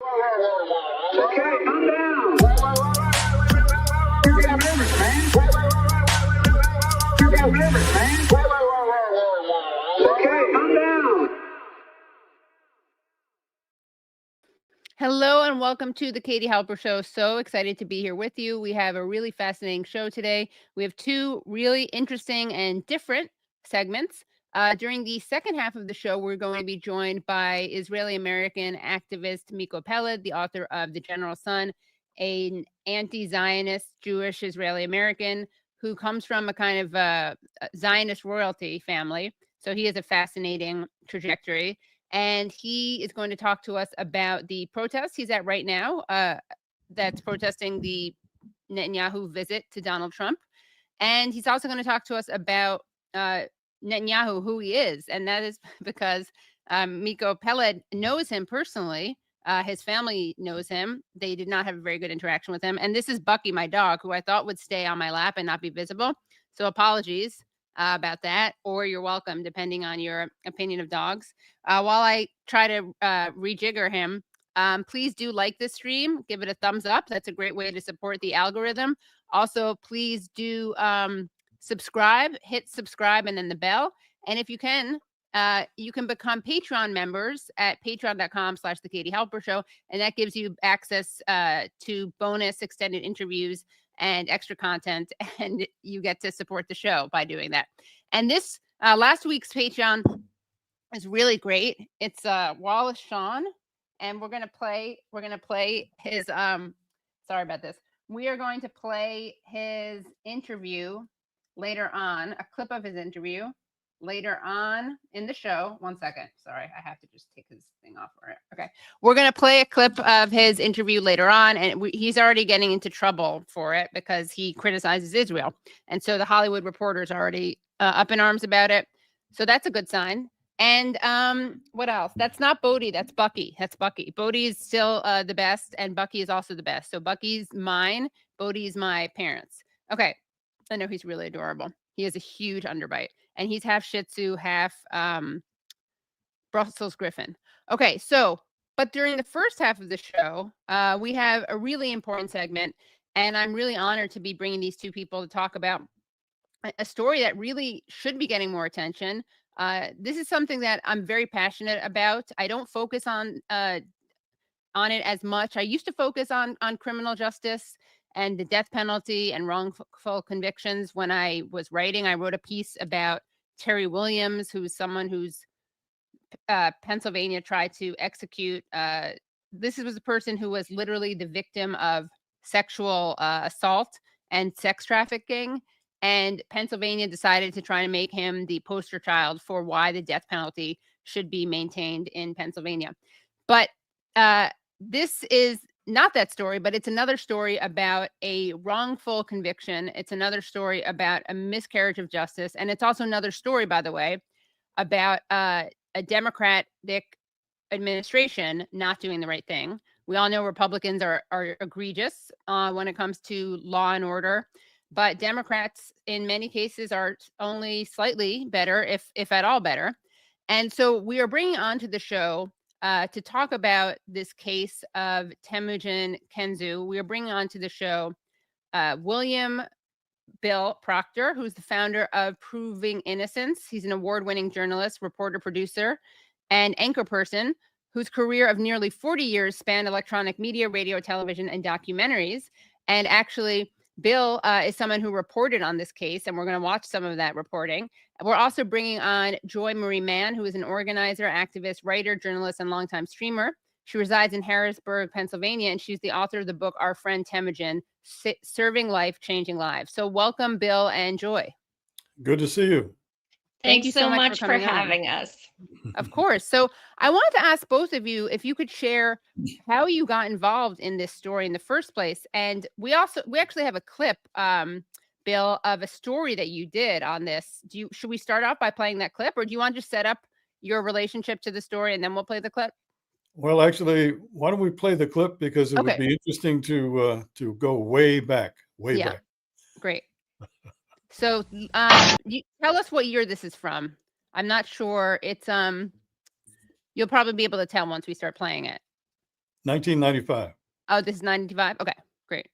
Okay, calm down. You got limits, man. You got limits, man. Okay, calm down. Hello and welcome to the Katie Halper Show. So excited to be here with you. We have a really fascinating show today. We have two really interesting and different segments. During the second half of the show, we're going to be joined by Israeli-American activist Miko Peled, the author of The General Son, an anti-Zionist Jewish Israeli-American who comes from a kind of Zionist royalty family. So he has a fascinating trajectory. And he is going to talk to us about the protests he's at right now that's protesting the Netanyahu visit to Donald Trump. And he's also going to talk to us about Netanyahu, who he is. And that is because Miko Peled knows him personally. His family knows him. They did not have a very good interaction with him. And this is Bucky, my dog, who I thought would stay on my lap and not be visible. So apologies about that, or you're welcome, depending on your opinion of dogs. While I try to rejigger him, please do like this stream, give it a thumbs up. That's a great way to support the algorithm. Also, please do subscribe, hit subscribe and then the bell. And if you can become Patreon members at patreon.com/The Katie Halper Show. And that gives you access to bonus extended interviews and extra content, and you get to support the show by doing that. And this last week's Patreon is really great. It's Wallace Shawn, and we're gonna play his sorry about this. We are going to play his interview later on, a clip of his interview later on in the show. 1 second. Sorry, I have to just take his thing off. Okay. We're going to play a clip of his interview later on, and he's already getting into trouble for it because he criticizes Israel. And so the Hollywood Reporter's already up in arms about it. So that's a good sign. And what else? That's not Bodie. That's Bucky. That's Bucky. Bodie is still the best, and Bucky is also the best. So Bucky's mine. Bodie's my parents. Okay. I know he's really adorable. He has a huge underbite. And he's half Shih Tzu, half Brussels Griffin. Okay, so, but during the first half of the show, we have a really important segment. And I'm really honored to be bringing these two people to talk about a story that really should be getting more attention. This is something that I'm very passionate about. I don't focus on it as much. I used to focus on criminal justice and the death penalty and wrongful convictions. When I was writing, I wrote a piece about Terry Williams, who's someone who's Pennsylvania tried to execute. This was a person who was literally the victim of sexual assault and sex trafficking. And Pennsylvania decided to try to make him the poster child for why the death penalty should be maintained in Pennsylvania. But this is not that story, but it's another story about a wrongful conviction. It's another story about a miscarriage of justice. And it's also another story, by the way, about a Democratic administration not doing the right thing. We all know Republicans are egregious when it comes to law and order, but Democrats in many cases are only slightly better, if at all better. And so we are bringing onto the show to talk about this case of Temujin Kensu. We are bringing onto the show William Bill Proctor, who's the founder of Proving Innocence. He's an award-winning journalist, reporter, producer, and anchor person whose career of nearly 40 years spanned electronic media, radio, television, and documentaries. And actually, Bill is someone who reported on this case, and we're going to watch some of that reporting. We're also bringing on Joy Marie Mann, who is an organizer, activist, writer, journalist, and longtime streamer. She resides in Harrisburg, Pennsylvania, and she's the author of the book Our Friend Temujin, Serving Life, Changing Lives. So welcome, Bill and Joy. Good to see you. Thank you so much for having us. Of course. So I wanted to ask both of you if you could share how you got involved in this story in the first place. And we actually have a clip, Bill, of a story that you did on this. Should we start off by playing that clip, or do you want to just set up your relationship to the story and then we'll play the clip? Well, actually, why don't we play the clip, because it would be interesting to go way back. Back. Great. So you tell us what year this is from. I'm not sure. It's you'll probably be able to tell once we start playing it. 1995. Oh, this is 95? Okay, great.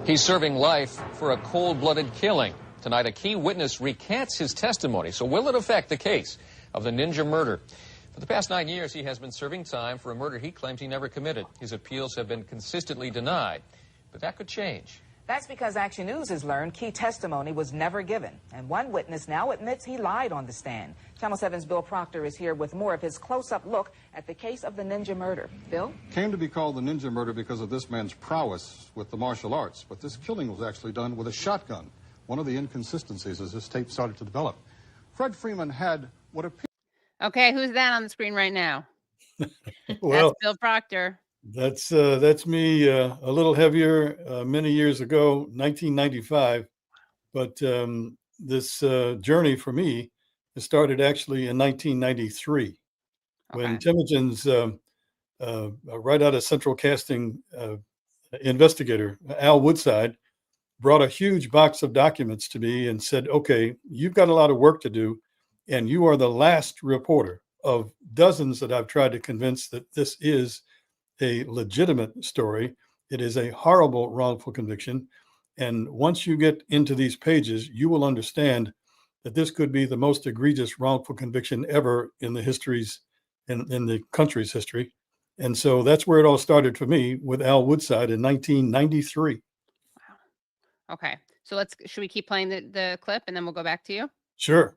He's serving life for a cold-blooded killing. Tonight, a key witness recants his testimony. So will it affect the case of the Ninja murder? For the past 9 years, he has been serving time for a murder he claims he never committed. His appeals have been consistently denied. But that could change. That's because Action News has learned key testimony was never given. And one witness now admits he lied on the stand. Channel 7's Bill Proctor is here with more of his close-up look at the case of the Ninja murder. Bill? Came to be called the Ninja murder because of this man's prowess with the martial arts. But this killing was actually done with a shotgun. One of the inconsistencies as this tape started to develop. Fred Freeman had what appeared... Okay, who's that on the screen right now? Well, that's Bill Proctor. That's me, a little heavier, many years ago, 1995. But this journey for me started actually in 1993, when Temujin's right out of Central Casting investigator, Al Woodside, brought a huge box of documents to me and said, okay, you've got a lot of work to do, and you are the last reporter of dozens that I've tried to convince that this is a legitimate story. It is a horrible wrongful conviction. And once you get into these pages, you will understand that this could be the most egregious wrongful conviction ever in the histories, in the country's history. And so that's where it all started for me with Al Woodside in 1993. Wow. Okay. So should we keep playing the clip and then we'll go back to you? Sure.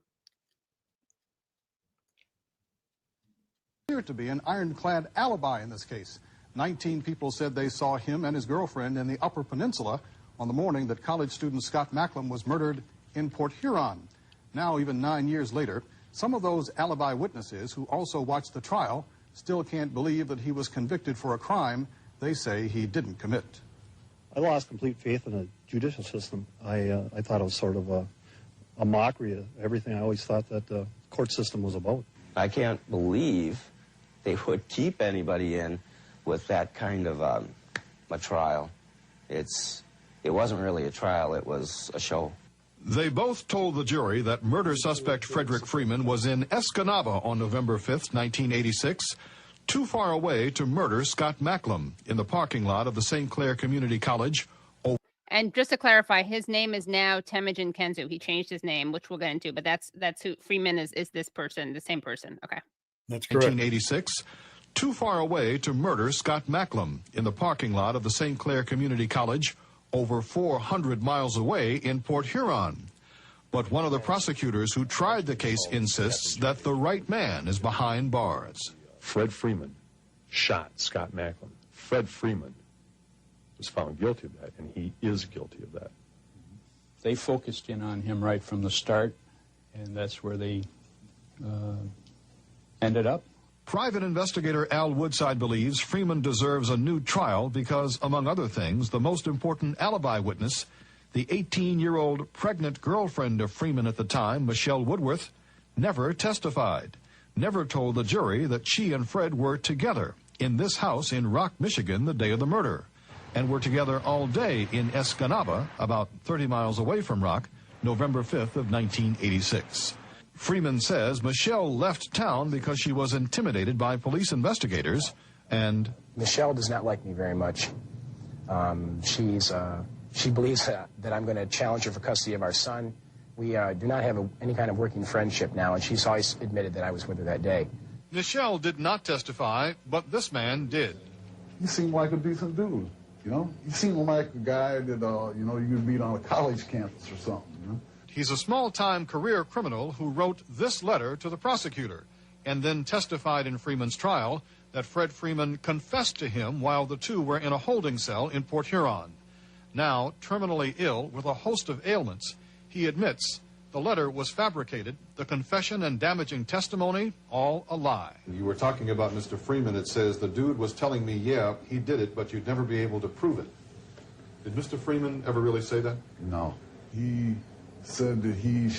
Appeared to be an ironclad alibi in this case. 19 people said they saw him and his girlfriend in the Upper Peninsula on the morning that college student Scott Macklem was murdered in Port Huron. Now, even 9 years later, some of those alibi witnesses who also watched the trial still can't believe that he was convicted for a crime they say he didn't commit. I lost complete faith in the judicial system. I thought it was sort of a mockery of everything I always thought that the court system was about. I can't believe they would keep anybody in with that kind of a trial. It wasn't really a trial, it was a show. They both told the jury that murder suspect Frederick Freeman was in Escanaba on November 5th, 1986, too far away to murder Scott Macklem in the parking lot of the St. Clair Community College. And just to clarify, his name is now Temujin Kensu. He changed his name, which we'll get into, but that's who Freeman is this person, the same person. Okay. That's correct. 1986, too far away to murder Scott Macklem in the parking lot of the St. Clair Community College, over 400 miles away in Port Huron. But one of the prosecutors who tried the case insists that the right man is behind bars. Fred Freeman shot Scott Macklem. Fred Freeman was found guilty of that, and he is guilty of that. They focused in on him right from the start, and that's where they ended up. Private investigator Al Woodside believes Freeman deserves a new trial because, among other things, the most important alibi witness, the 18-year-old pregnant girlfriend of Freeman at the time, Michelle Woodworth, never testified, never told the jury that she and Fred were together in this house in Rock, Michigan, the day of the murder, and were together all day in Escanaba, about 30 miles away from Rock, November 5th of 1986. Freeman says Michelle left town because she was intimidated by police investigators, and Michelle does not like me very much. She believes that I'm going to challenge her for custody of our son. We do not have any kind of working friendship now, and she's always admitted that I was with her that day. Michelle did not testify, but this man did. You seem like a decent dude, you know? You seem like a guy that, you know, you could meet on a college campus or something, you know? He's a small-time career criminal who wrote this letter to the prosecutor and then testified in Freeman's trial that Fred Freeman confessed to him while the two were in a holding cell in Port Huron. Now, terminally ill with a host of ailments, he admits the letter was fabricated, the confession and damaging testimony, all a lie. You were talking about Mr. Freeman. It says, the dude was telling me, yeah, he did it, but you'd never be able to prove it. Did Mr. Freeman ever really say that? No. He said that he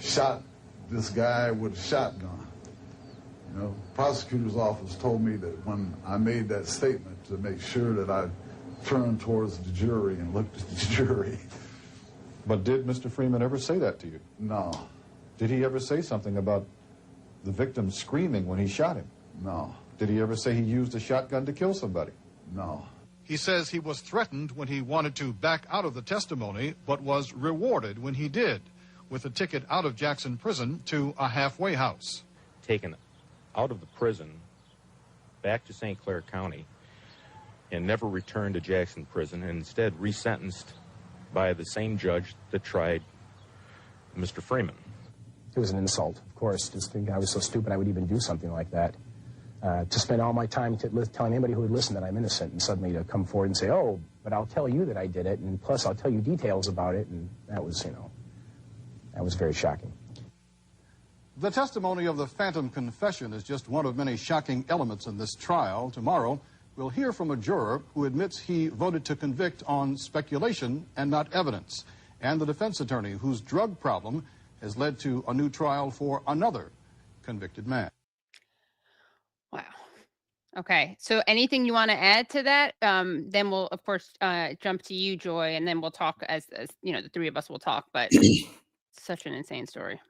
shot this guy with a shotgun. You know, prosecutor's office told me that when I made that statement to make sure that I turned towards the jury and looked at the jury. But did Mr. Freeman ever say that to you? No. Did he ever say something about the victim screaming when he shot him? No. Did he ever say he used a shotgun to kill somebody? No. He says he was threatened when he wanted to back out of the testimony, but was rewarded when he did, with a ticket out of Jackson Prison to a halfway house. Taken out of the prison back to St. Clair County and never returned to Jackson Prison, and instead resentenced by the same judge that tried Mr. Freeman. It was an insult, of course. Just think I was so stupid I would even do something like that. To spend all my time telling anybody who would listen that I'm innocent, and suddenly to come forward and say, oh, but I'll tell you that I did it, and plus I'll tell you details about it, and that was, that was very shocking. The testimony of the phantom confession is just one of many shocking elements in this trial. Tomorrow, we'll hear from a juror who admits he voted to convict on speculation and not evidence, and the defense attorney whose drug problem has led to a new trial for another convicted man. Wow. Okay. So anything you want to add to that? Then we'll, of course, jump to you, Joy, and then we'll talk as the three of us will talk, but such an insane story.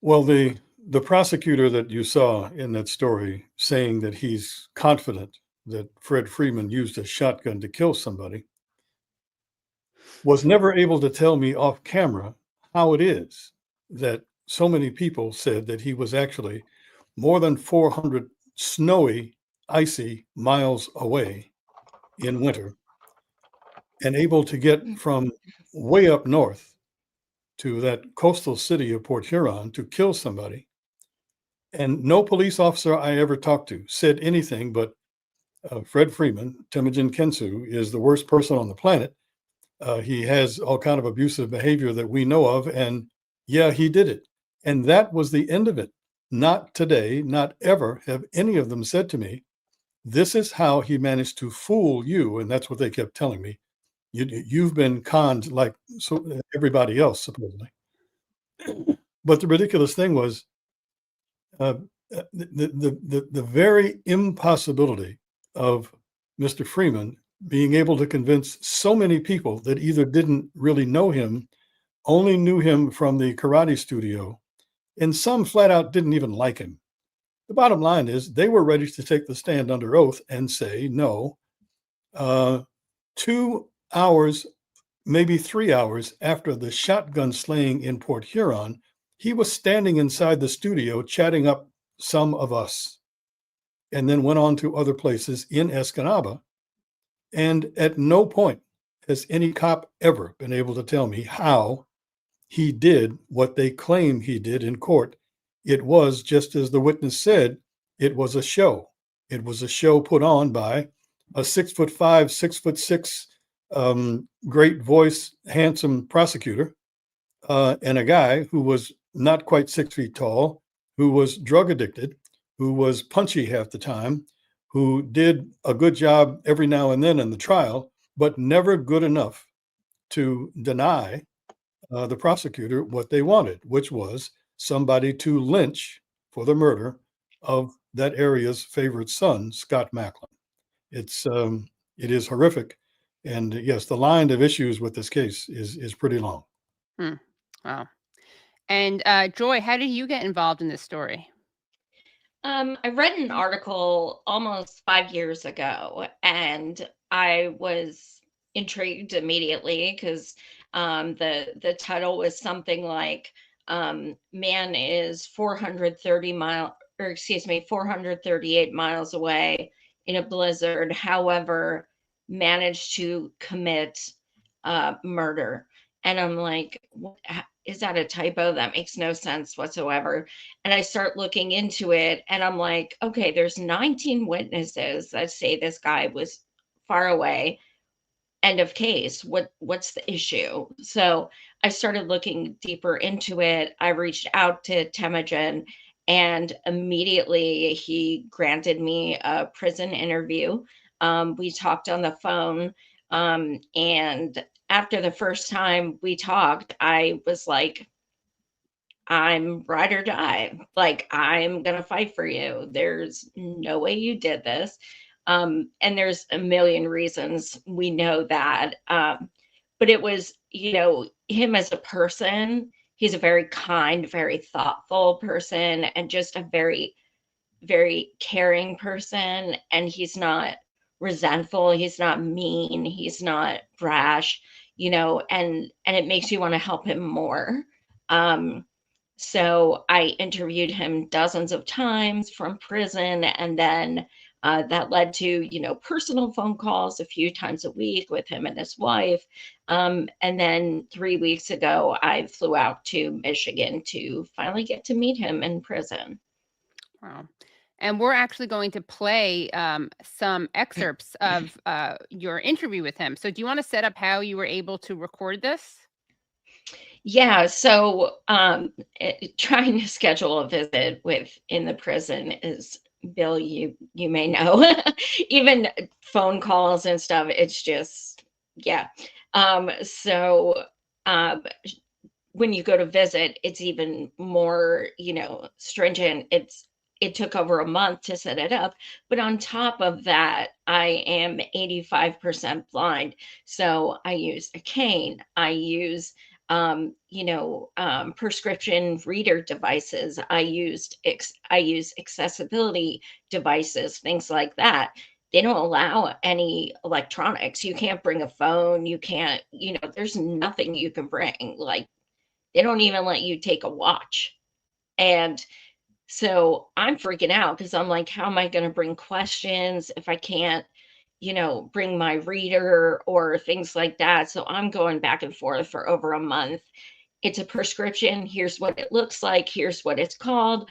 Well, the prosecutor that you saw in that story saying that he's confident that Fred Freeman used a shotgun to kill somebody was never able to tell me off camera how it is that so many people said that he was actually more than 400 snowy, icy miles away in winter and able to get from way up north to that coastal city of Port Huron to kill somebody. And no police officer I ever talked to said anything but Fred Freeman, Temujin Kensu, is the worst person on the planet. He has all kind of abusive behavior that we know of, and yeah, he did it. And that was the end of it. Not today, not ever have any of them said to me, this is how he managed to fool you. And that's what they kept telling me. You've been conned like everybody else, supposedly. But the ridiculous thing was the very impossibility of Mr. Freeman being able to convince so many people that either didn't really know him, only knew him from the karate studio, and some flat out didn't even like him. The bottom line is they were ready to take the stand under oath and say, no, 2 hours, maybe 3 hours after the shotgun slaying in Port Huron, he was standing inside the studio chatting up some of us, and then went on to other places in Escanaba. And at no point has any cop ever been able to tell me how he did what they claim he did in court. It was, just as the witness said, it was a show. It was a show put on by a 6'5", 6'6", great voice, handsome prosecutor, and a guy who was not quite 6 feet tall, who was drug addicted, who was punchy half the time, who did a good job every now and then in the trial, but never good enough to deny the prosecutor what they wanted, which was somebody to lynch for the murder of that area's favorite son, Scott Macklin. It is horrific. And yes, the line of issues with this case is pretty long. Wow. And Joy, how did you get involved in this story? I read an article almost 5 years ago, and I was intrigued immediately because the title was something like man is 438 miles away in a blizzard, however, managed to commit murder. And I'm like, is that a typo? That makes no sense whatsoever. And I start looking into it, and I'm like, okay, there's 19 witnesses that say this guy was far away. End of case. What's the issue? So I started looking deeper into it. I reached out to Temujin, and immediately he granted me a prison interview. We talked on the phone, and after the first time we talked, I was like, I'm ride or die. Like, I'm going to fight for you. There's no way you did this. And there's a million reasons we know that. But it was, him as a person, he's a very kind, very thoughtful person, and just a very, very caring person. And he's not resentful. He's not mean. He's not brash, you know, and it makes you want to help him more. So I interviewed him dozens of times from prison, and then that led to, you know, personal phone calls a few times a week with him and his wife. And then 3 weeks ago, I flew out to Michigan to finally get to meet him in prison. Wow. And we're actually going to play some excerpts of your interview with him. So do you want to set up how you were able to record this? Yeah, so trying to schedule a visit in the prison is, Bill, you may know, even phone calls and stuff, it's just, yeah. So when you go to visit, it's even more, you know, stringent. It took over a month to set it up. But on top of that, I am 85% blind. So I use a cane. I use prescription reader devices. I use accessibility devices, things like that. They don't allow any electronics. You can't bring a phone. You can't, you know, there's nothing you can bring. Like, they don't even let you take a watch. And so I'm freaking out because I'm like, how am I going to bring questions if I can't, you know, bring my reader or things like that? So I'm going back and forth for over a month. It's a prescription. Here's what it looks like. Here's what it's called.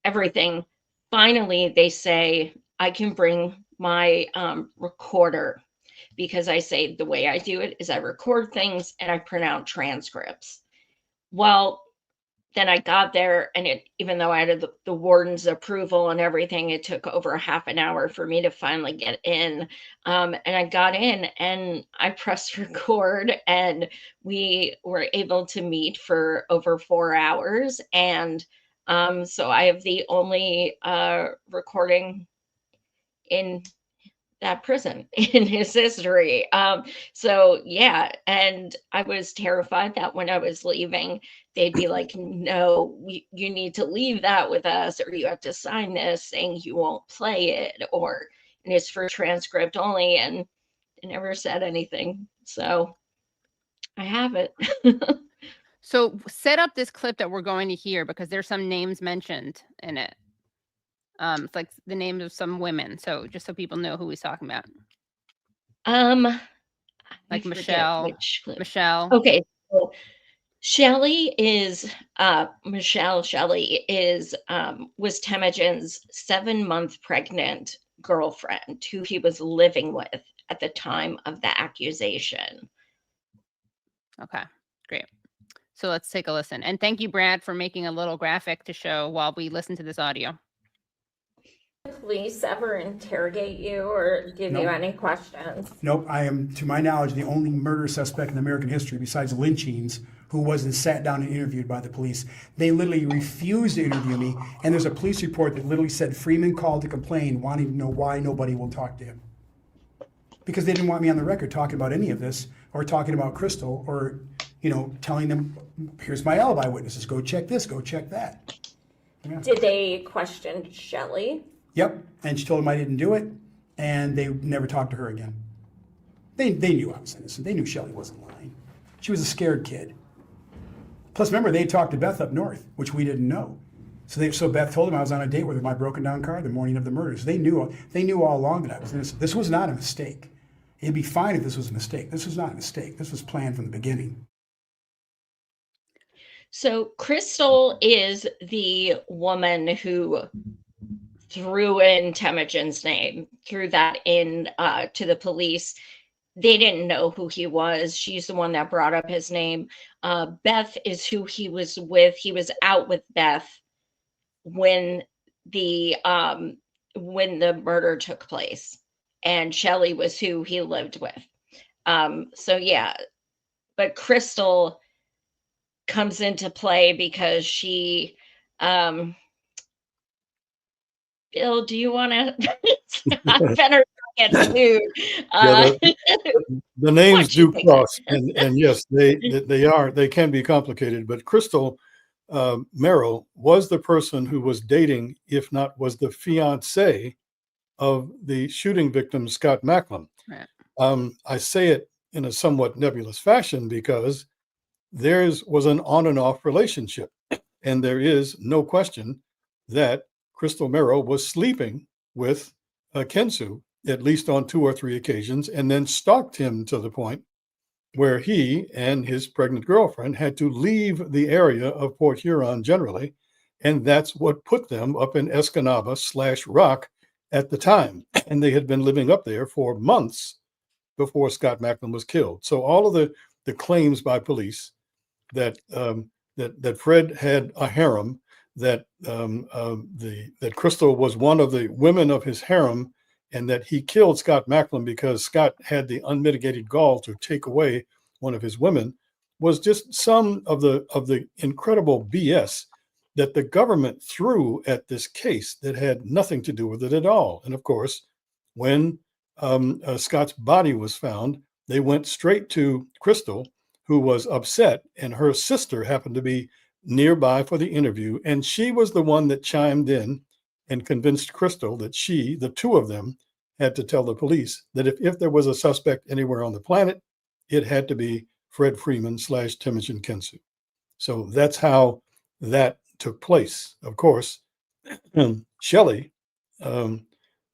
Everything. Finally, they say I can bring my recorder, because I say the way I do it is I record things and I print out transcripts. Well, then I got there, and even though I had the warden's approval and everything, it took over a half an hour for me to finally get in. And I got in and I pressed record, and we were able to meet for over 4 hours. And so I have the only recording in that prison in his history. So yeah, and I was terrified that when I was leaving, they'd be like, no, you need to leave that with us, or you have to sign this saying you won't play it, and it's for transcript only. And they never said anything. So I have it. So set up this clip that we're going to hear, because there's some names mentioned in it. It's like the names of some women. So just so people know who he's talking about. Like Michelle. Okay. So Shelley is Michelle Shelley is was Temujin's 7-month pregnant girlfriend who he was living with at the time of the accusation. Okay, great. So let's take a listen. And thank you, Brad, for making a little graphic to show while we listen to this audio. Police ever interrogate you or give you any questions? Nope. I am, to my knowledge, the only murder suspect in American history besides lynchings who wasn't sat down and interviewed by the police. They literally refused to interview me, and there's a police report that literally said Freeman called to complain, wanting to know why nobody will talk to him. Because they didn't want me on the record talking about any of this, or talking about Crystal, or, you know, telling them, here's my alibi witnesses, go check this, go check that. Yeah. Did they question Shelley? Yep, and she told them I didn't do it, and they never talked to her again. They knew I was innocent. They knew Shelley wasn't lying. She was a scared kid. Plus, remember, they talked to Beth up north, which we didn't know. So Beth told them I was on a date with her, my broken down car the morning of the murders. They knew all along that I was innocent. This was not a mistake. It'd be fine if this was a mistake. This was not a mistake. This was planned from the beginning. So Crystal is the woman who threw in Temujin's name, threw that in to the police. They didn't know who he was. She's the one that brought up his name. Beth is who he was with. He was out with Beth when the murder took place, and Shelley was who he lived with. So yeah, but Crystal comes into play because she Bill, do you want to? I better get sued. Yeah, the names What you do think? cross, and yes, they can be complicated. But Crystal Merrill was the person who was dating, if not was the fiance of the shooting victim, Scott Macklin. Right. I say it in a somewhat nebulous fashion because theirs was an on and off relationship. And there is no question that Crystal Merrill was sleeping with Kensu at least on 2 or 3 occasions, and then stalked him to the point where he and his pregnant girlfriend had to leave the area of Port Huron generally. And that's what put them up in Escanaba/Rock at the time. And they had been living up there for months before Scott Macklin was killed. So all of the claims by police that that Fred had a harem, that that Crystal was one of the women of his harem, and that he killed Scott Macklin because Scott had the unmitigated gall to take away one of his women, was just some of the incredible BS that the government threw at this case that had nothing to do with it at all. And of course, when Scott's body was found, they went straight to Crystal, who was upset, and her sister happened to be nearby for the interview. And she was the one that chimed in and convinced Crystal that the two of them, had to tell the police that if there was a suspect anywhere on the planet, it had to be Fred Freeman / Temujin Kensu. So that's how that took place. Of course, Shelley,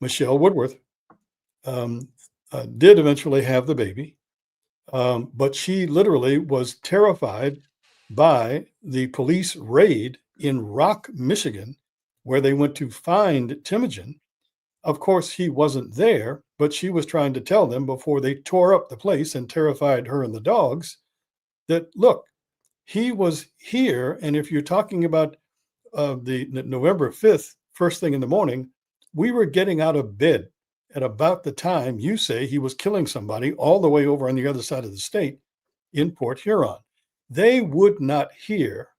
Michelle Woodworth, did eventually have the baby, but she literally was terrified by the police raid in Rock, Michigan, where they went to find Temujin. Of course, he wasn't there, but she was trying to tell them before they tore up the place and terrified her and the dogs that, look, he was here. And if you're talking about the November 5th, first thing in the morning, we were getting out of bed at about the time you say he was killing somebody all the way over on the other side of the state in Port Huron. They would not hear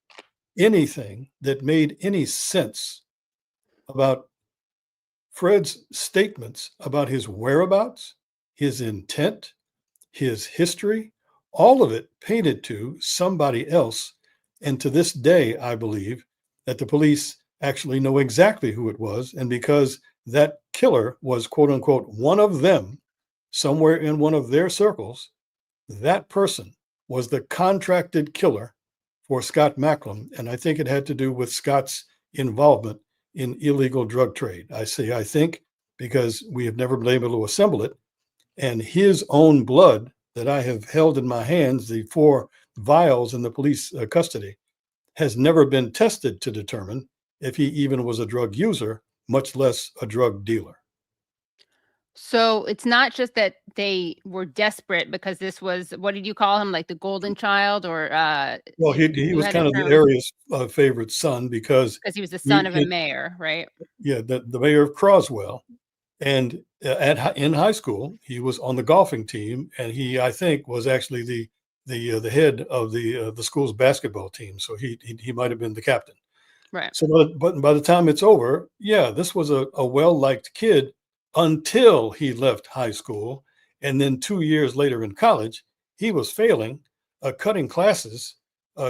anything that made any sense about Fred's statements about his whereabouts, his intent, his history. All of it painted to somebody else. And to this day, I believe that the police actually know exactly who it was. And because that killer was, quote unquote, one of them somewhere in one of their circles, that person was the contracted killer for Scott Macklin. And I think it had to do with Scott's involvement in illegal drug trade. I say I think because we have never been able to assemble it. And his own blood that I have held in my hands, the 4 vials in the police custody, has never been tested to determine if he even was a drug user, much less a drug dealer. So it's not just that they were desperate because this was, what did you call him? Like the golden child, or well, he was kind of the area's favorite son because he was the son of a mayor, right? Yeah, the mayor of Croswell. And in high school, he was on the golfing team, and he, I think, was actually the head of the school's basketball team. So he might have been the captain. Right. So, but by the time it's over, yeah, this was a well-liked kid until he left high school. And then 2 years later in college, he was failing, cutting classes.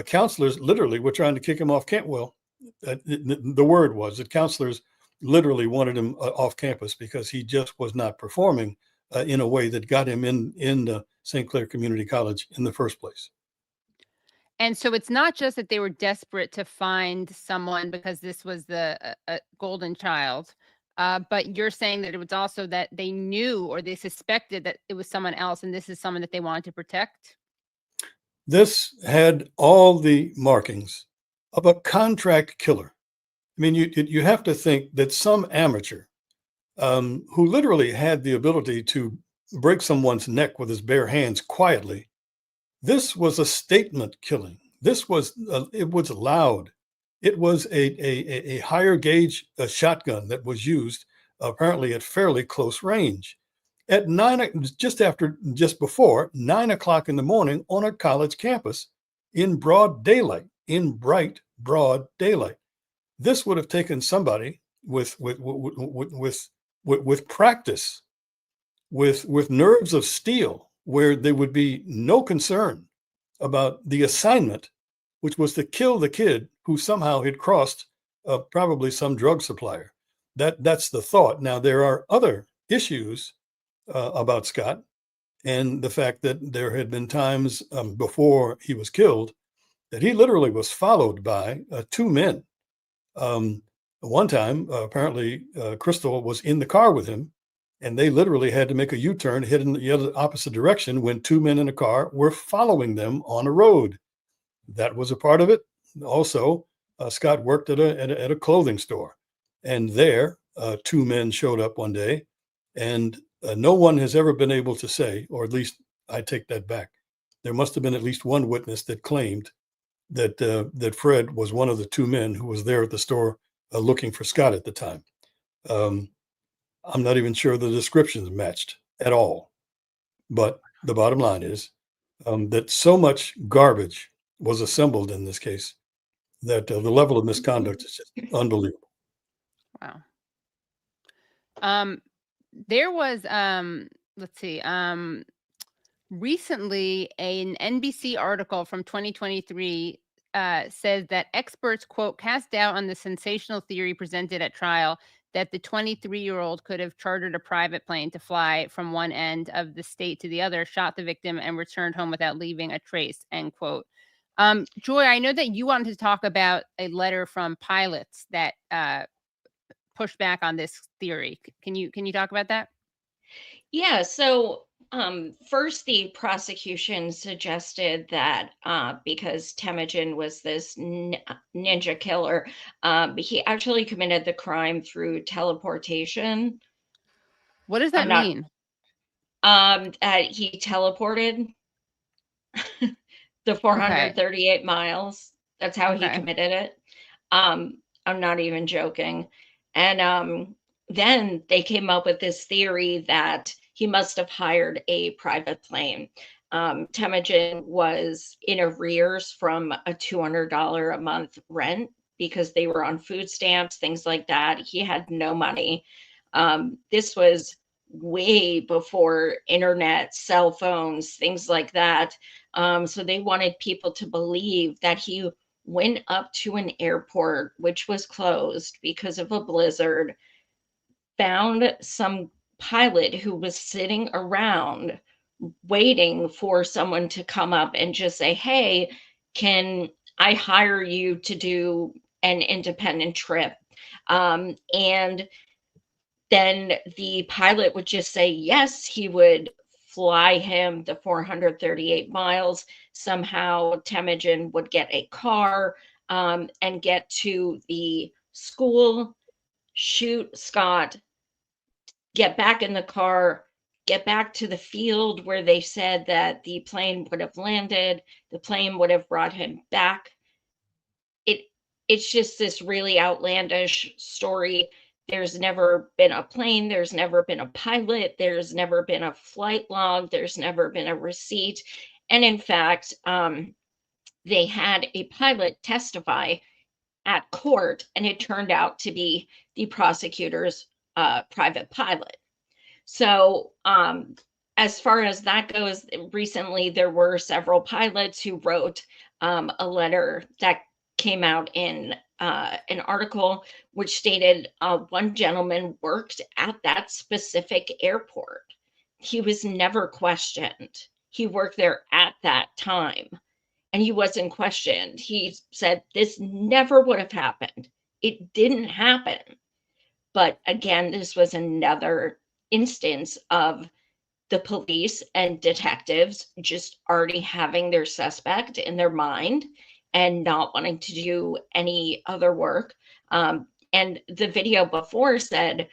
Counselors literally were trying to kick him off camp. Well, the word was that counselors literally wanted him off campus because he just was not performing in a way that got him in St. Clair Community College in the first place. And so it's not just that they were desperate to find someone because this was the golden child, but you're saying that it was also that they knew or they suspected that it was someone else, and this is someone that they wanted to protect? This had all the markings of a contract killer. I mean, you have to think that some amateur who literally had the ability to break someone's neck with his bare hands quietly, this was a statement killing. This was, it was loud. It was a higher gauge shotgun that was used apparently at fairly close range at just before 9 o'clock in the morning on a college campus in broad daylight, in bright, broad daylight. This would have taken somebody with practice with nerves of steel, where there would be no concern about the assignment, which was to kill the kid who somehow had crossed probably some drug supplier. That's the thought. Now, there are other issues about Scott, and the fact that there had been times before he was killed that he literally was followed by two men. One time, apparently, Crystal was in the car with him, and they literally had to make a U-turn, head in the other opposite direction when two men in a car were following them on a road. That was a part of it. Also, Scott worked at a clothing store, and there two men showed up one day, and no one has ever been able to say, or at least I take that back. There must have been at least one witness that claimed that Fred was one of the two men who was there at the store looking for Scott at the time. I'm not even sure the descriptions matched at all. But the bottom line is that so much garbage was assembled in this case that the level of misconduct is just unbelievable. Wow. There was, let's see, recently an NBC article from 2023 says that experts, quote, cast doubt on the sensational theory presented at trial that the 23-year-old could have chartered a private plane to fly from one end of the state to the other, shot the victim, and returned home without leaving a trace, end quote. Joy, I know that you wanted to talk about a letter from pilots that pushed back on this theory. Can you talk about that? Yeah, so first the prosecution suggested that because Temujin was this ninja killer, he actually committed the crime through teleportation. What does that mean? He teleported the 438 miles. That's how he committed it. I'm not even joking. And then they came up with this theory that he must have hired a private plane. Temujin was in arrears from a $200 a month rent because they were on food stamps, things like that. He had no money. This was way before internet, cell phones, things like that. So they wanted people to believe that he went up to an airport, which was closed because of a blizzard, found some pilot who was sitting around waiting for someone to come up and just say, hey, can I hire you to do an independent trip? And then the pilot would just say yes. He would fly him the 438 miles. Somehow Temujin would get a car and get to the school, shoot Scott, get back in the car, get back to the field where they said that the plane would have landed. The plane would have brought him back. It's just this really outlandish story. There's never been a plane. There's never been a pilot. There's never been a flight log. There's never been a receipt. And in fact, they had a pilot testify at court, and it turned out to be the prosecutor's private pilot. So as far as that goes, recently there were several pilots who wrote a letter that came out in an article which stated one gentleman worked at that specific airport. He was never questioned. He worked there at that time, and he wasn't questioned. He said this never would have happened. It didn't happen. But again, this was another instance of the police and detectives just already having their suspect in their mind and not wanting to do any other work. And the video before said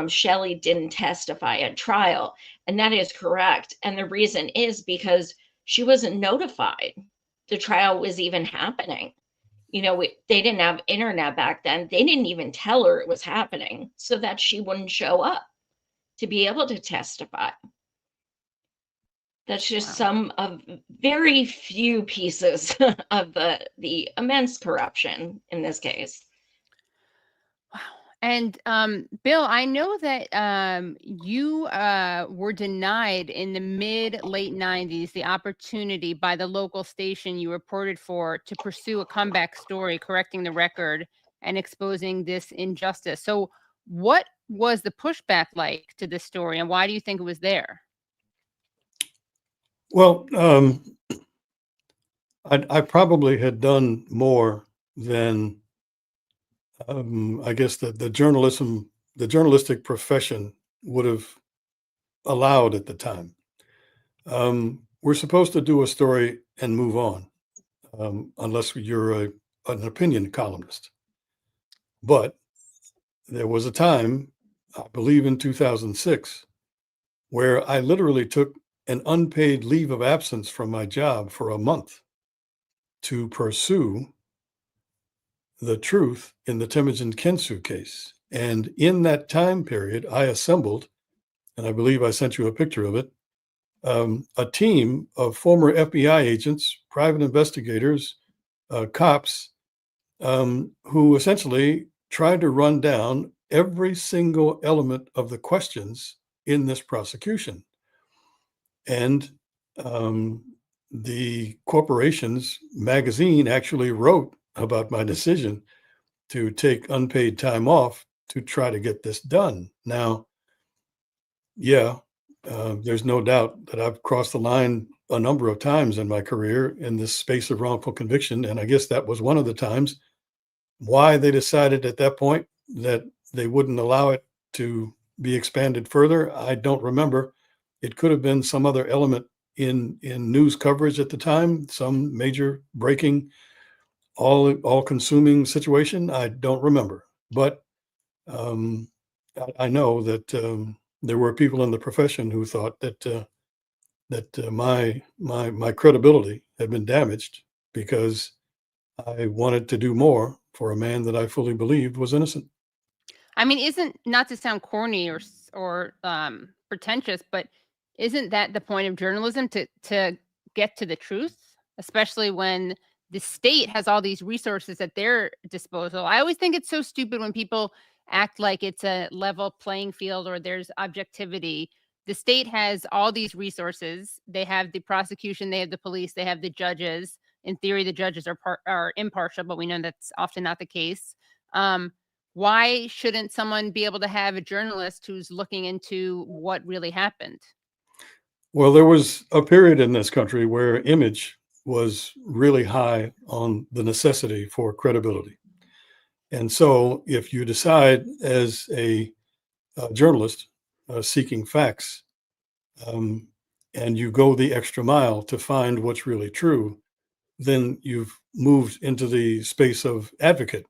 Shelley didn't testify at trial, and that is correct. And the reason is because she wasn't notified the trial was even happening. You know, they didn't have internet back then. They didn't even tell her it was happening so that she wouldn't show up to be able to testify. That's just some of very few pieces of the immense corruption in this case. Wow. And Bill, I know that you were denied in the late 90s the opportunity by the local station you reported for to pursue a comeback story, correcting the record and exposing this injustice. So what was the pushback like to this story, and why do you think it was there? Well, I probably had done more than I guess the journalistic profession would have allowed at the time. We're supposed to do a story and move on, unless you're an opinion columnist. But there was a time, I believe in 2006, where I literally took an unpaid leave of absence from my job for a month to pursue the truth in the Temujin Kensu case. And in that time period, I assembled, and I believe I sent you a picture of it, a team of former FBI agents, private investigators, cops, who essentially tried to run down every single element of the questions in this prosecution. And the corporation's magazine actually wrote about my decision to take unpaid time off to try to get this done. Now, yeah, there's no doubt that I've crossed the line a number of times in my career in this space of wrongful conviction. And I guess that was one of the times. Why they decided at that point that they wouldn't allow it to be expanded further, I don't remember. It could have been some other element in news coverage at the time, some major breaking, all-consuming situation. I don't remember, but I know that there were people in the profession who thought that my credibility had been damaged because I wanted to do more for a man that I fully believed was innocent. I mean, isn't, not to sound corny or pretentious, but isn't that the point of journalism, to get to the truth, especially when the state has all these resources at their disposal? I always think it's so stupid when people act like it's a level playing field or there's objectivity. The state has all these resources. They have the prosecution, they have the police, they have the judges. In theory, the judges are impartial, but we know that's often not the case. Why shouldn't someone be able to have a journalist who's looking into what really happened? Well, there was a period in this country where image was really high on the necessity for credibility. And so if you decide as a journalist seeking facts, and you go the extra mile to find what's really true, then you've moved into the space of advocate.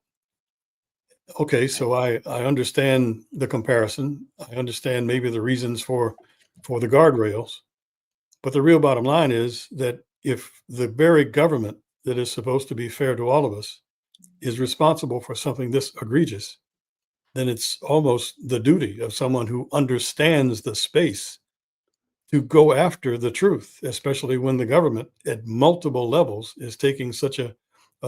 Okay, so I understand the comparison. I understand maybe the reasons for the guardrails. But the real bottom line is that if the very government that is supposed to be fair to all of us is responsible for something this egregious, then it's almost the duty of someone who understands the space to go after the truth, especially when the government at multiple levels is taking such a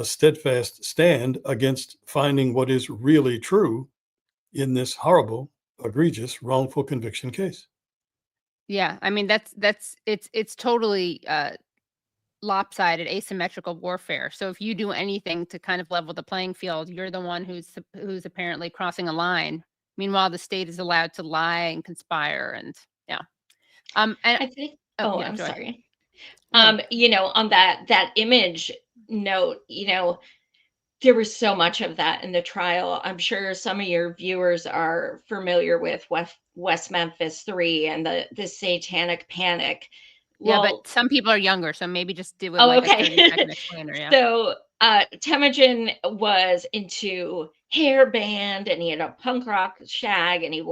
steadfast stand against finding what is really true in this horrible, egregious, wrongful conviction case. Yeah, I mean, it's totally lopsided, asymmetrical warfare. So if you do anything to kind of level the playing field, you're the one who's apparently crossing a line. Meanwhile, the state is allowed to lie and conspire, and yeah. And I think. Oh, yeah, I'm go ahead. sorry. No. You know, on that image note, you know, there was so much of that in the trial. I'm sure some of your viewers are familiar with West Memphis 3 and the satanic panic. Yeah, Well, but some people are younger, so maybe just do it oh, like a okay. 30-second explainer. Yeah. So Temujin was into hair band and he had a punk rock shag and he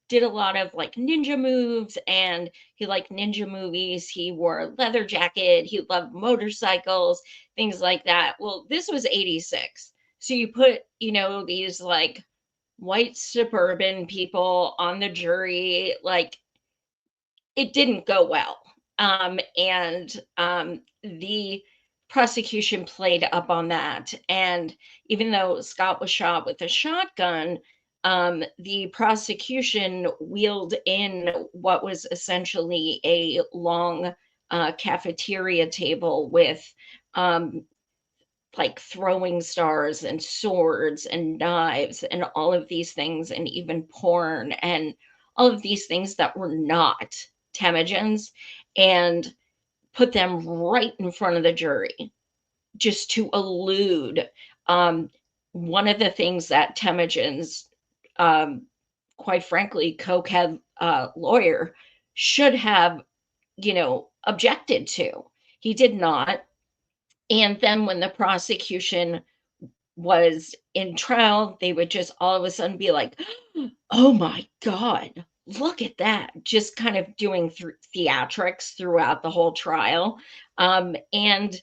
did a lot of like ninja moves and he liked ninja movies. He wore a leather jacket. He loved motorcycles, things like that. Well, this was 86. So you put, you know, these like white suburban people on the jury, like it didn't go well. The prosecution played up on that. And even though Scott was shot with a shotgun, the prosecution wheeled in what was essentially a long cafeteria table with like throwing stars and swords and knives and all of these things, and even porn and all of these things that were not Temujin's, and put them right in front of the jury just to elude one of the things that Temujin's, quite frankly, cokehead lawyer should have, objected to. He did not. And then when the prosecution was in trial, they would just all of a sudden be like, oh my God, look at that. Just kind of doing theatrics throughout the whole trial. And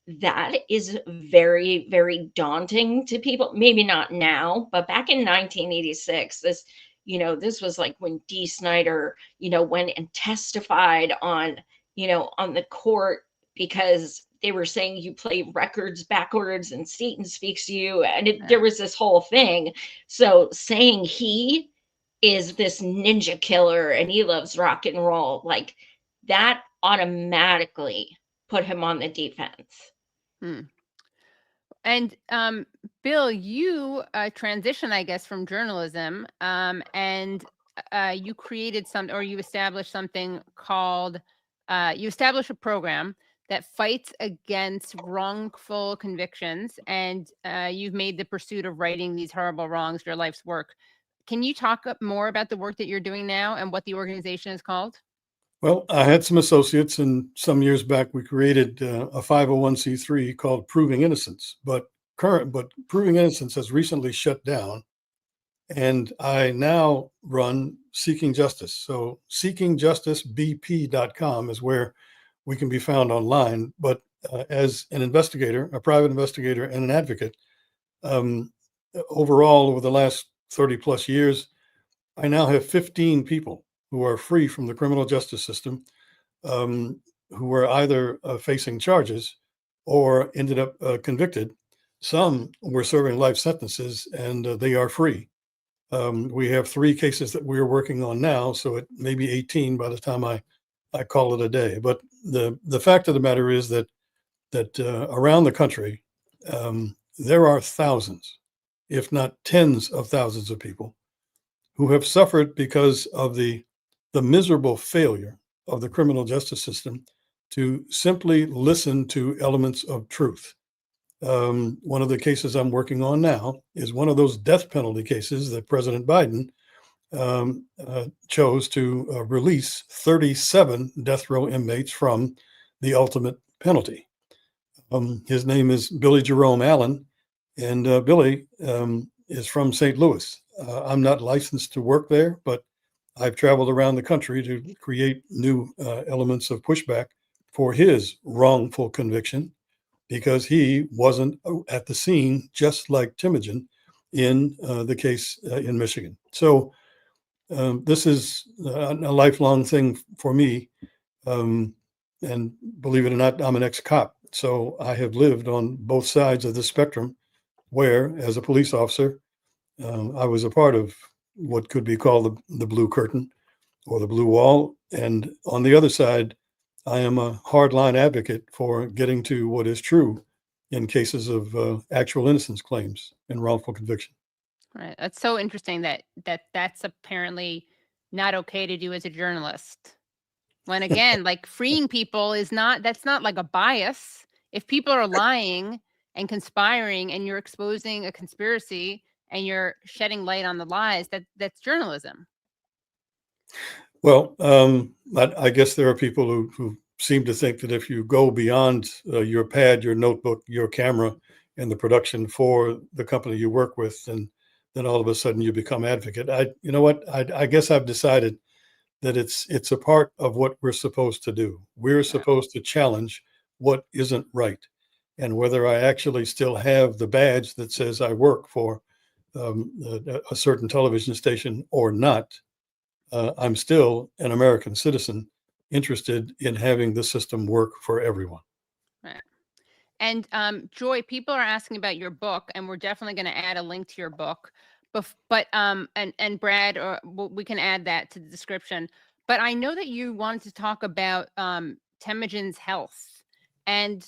that is very, very daunting to people. Maybe not now, but back in 1986, this was like when Dee Snider, went and testified on the court because they were saying you play records backwards and Satan speaks to you. And there was this whole thing. So saying he is this ninja killer and he loves rock and roll, like that automatically put him on the defense. And Bill, you transitioned, I guess, from journalism, and you created you established something called, you established a program that fights against wrongful convictions, and you've made the pursuit of righting these horrible wrongs your life's work. Can you talk more about the work that you're doing now and what the organization is called? Well, I had some associates, and some years back we created a 501c3 called Proving Innocence. But Proving Innocence has recently shut down, and I now run Seeking Justice. So seekingjusticebp.com is where we can be found online. But as an investigator, a private investigator, and an advocate, overall over the last 30 plus years, I now have 15 people who are free from the criminal justice system, who are either facing charges or ended up convicted. Some were serving life sentences, and they are free. We have 3 cases that we are working on now, so it may be 18 by the time I call it a day. But the fact of the matter is that around the country, there are thousands, if not tens of thousands of people who have suffered because of the miserable failure of the criminal justice system to simply listen to elements of truth. One of the cases I'm working on now is one of those death penalty cases that President Biden chose to release 37 death row inmates from the ultimate penalty. His name is Billy Jerome Allen, and Billy is from St. Louis. I'm not licensed to work there, but I've traveled around the country to create new elements of pushback for his wrongful conviction, because he wasn't at the scene, just like Temujin in the case in Michigan. So this is a lifelong thing for me. And believe it or not, I'm an ex-cop. So I have lived on both sides of the spectrum, where as a police officer, I was a part of what could be called the blue curtain or the blue wall. And on the other side, I am a hardline advocate for getting to what is true in cases of actual innocence claims and wrongful conviction. Right. That's so interesting that's apparently not okay to do as a journalist. When again, like freeing people that's not like a bias. If people are lying and conspiring and you're exposing a conspiracy and you're shedding light on the lies, that's journalism. Well, I guess there are people who seem to think that if you go beyond your pad, your notebook, your camera, and the production for the company you work with, then all of a sudden you become advocate. You know what? I guess I've decided that it's a part of what we're supposed to do. We're supposed to challenge what isn't right. And whether I actually still have the badge that says I work for a certain television station or not, I'm still an American citizen interested in having the system work for everyone. Right. And Joy, people are asking about your book, and we're definitely going to add a link to your book. But and Brad, or we can add that to the description. But I know that you wanted to talk about Temujin's health, and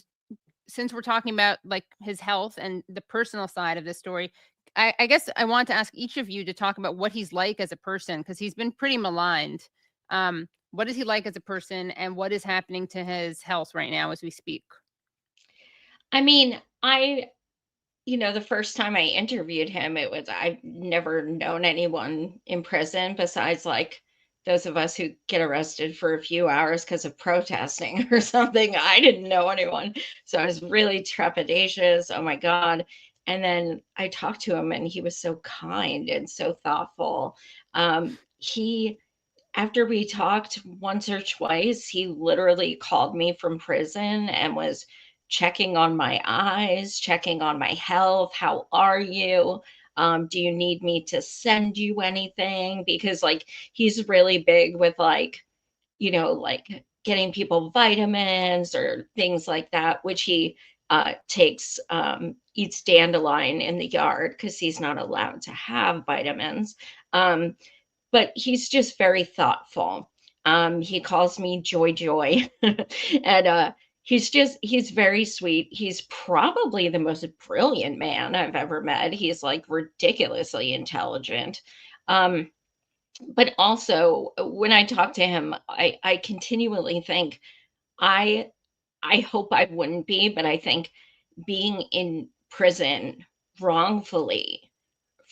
since we're talking about like his health and the personal side of this story, I guess I want to ask each of you to talk about what he's like as a person, because he's been pretty maligned. What is he like as a person, and what is happening to his health right now as we speak? I mean, the first time I interviewed him, I've never known anyone in prison besides like those of us who get arrested for a few hours because of protesting or something. I didn't know anyone. So I was really trepidatious. Oh my God. And then I talked to him and he was so kind and so thoughtful. After we talked once or twice, he literally called me from prison and was checking on my eyes, checking on my health. How are you? Do you need me to send you anything? Because like he's really big with like getting people vitamins or things like that, which he eats dandelion in the yard because he's not allowed to have vitamins. But he's just very thoughtful. He calls me Joy, and he's very sweet. He's probably the most brilliant man I've ever met. He's like ridiculously intelligent. But also when I talk to him, I continually think I hope I wouldn't be, but I think being in prison wrongfully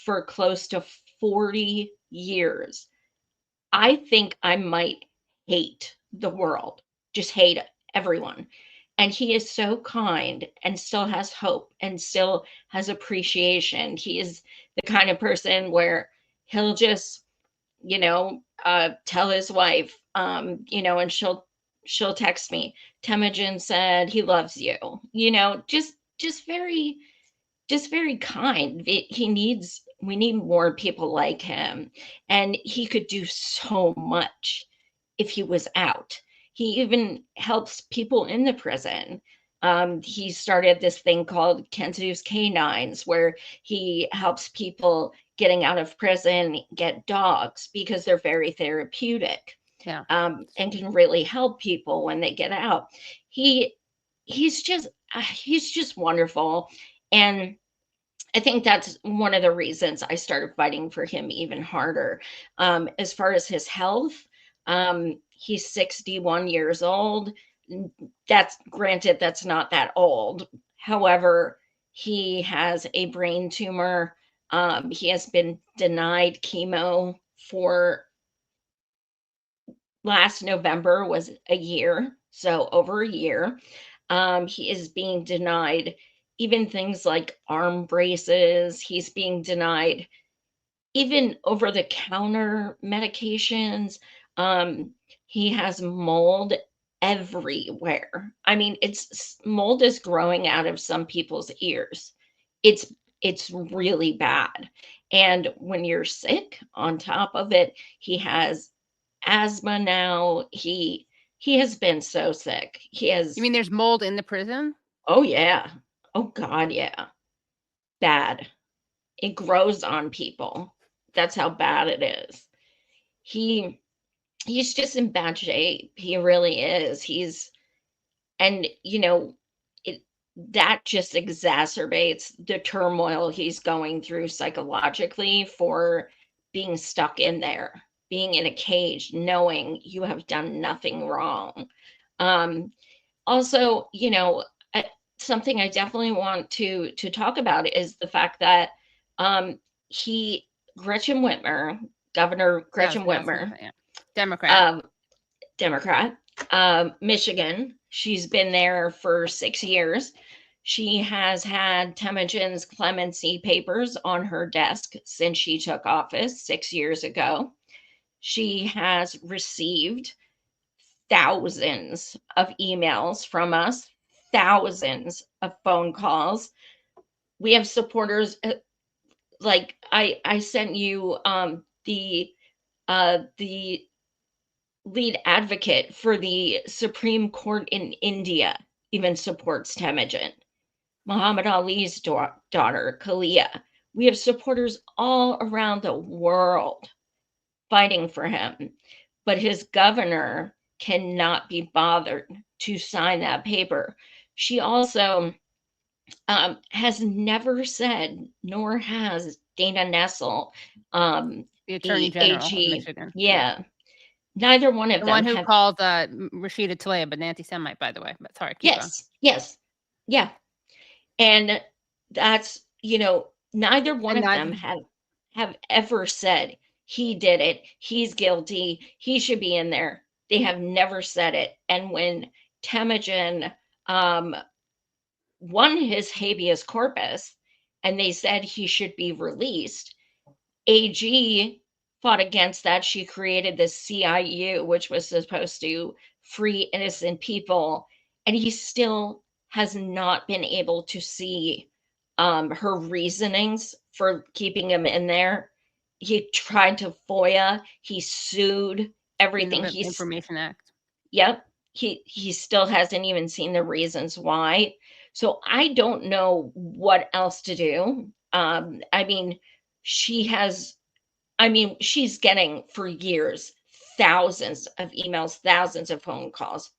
for close to 40 years, I think I might hate the world, just hate everyone. And he is so kind and still has hope and still has appreciation. He is the kind of person where he'll just, tell his wife, and she'll text me, Temujin said he loves you, just very kind. We need more people like him. And he could do so much if he was out. He even helps people in the prison. He started this thing called Kensu's Canines, where he helps people getting out of prison get dogs because they're very therapeutic. Yeah. And can really help people when they get out. He's just wonderful. And I think that's one of the reasons I started fighting for him even harder. As far as his health, he's 61 years old. That's not that old. However, he has a brain tumor. He has been denied chemo for last November was a year, so over a year. He is being denied even things like arm braces. He's being denied even over-the-counter medications. He has mold everywhere. I mean, mold is growing out of some people's ears. It's really bad. And when you're sick, on top of it, he has asthma now. He has been so sick. You mean there's mold in the prison? Oh yeah. Oh God, yeah. Bad. It grows on people. That's how bad it is. He's just in bad shape. He really is. That just exacerbates the turmoil he's going through psychologically for being stuck in there, being in a cage, knowing you have done nothing wrong. Also, something I definitely want to talk about is the fact that Governor Gretchen Whitmer, Democrat, Michigan, she's been there for 6 years. She has had Temujin's clemency papers on her desk since she took office 6 years ago. She has received thousands of emails from us, thousands of phone calls. We have supporters, like I sent you the lead advocate for the Supreme Court in India even supports Temujin. Muhammad Ali's daughter, Kalia. We have supporters all around the world fighting for him, but his governor cannot be bothered to sign that paper. She also has never said, nor has Dana Nessel, The Attorney the General of AG. Michigan. Yeah. Neither one of The them one who have. called Rashida Tlaib an anti-Semite, by the way. But sorry, keep going. Yes. Yeah. And that's, neither one And of them have ever said he did it, he's guilty, he should be in there. They have never said it. And when Temujin won his habeas corpus and they said he should be released, AG fought against that. She created the CIU, which was supposed to free innocent people, and he still has not been able to see her reasonings for keeping him in there. He tried to FOIA, he sued, everything. He's Information Act. Yep. He still hasn't even seen the reasons why. So I don't know what else to do. She's getting for years thousands of emails, thousands of phone calls.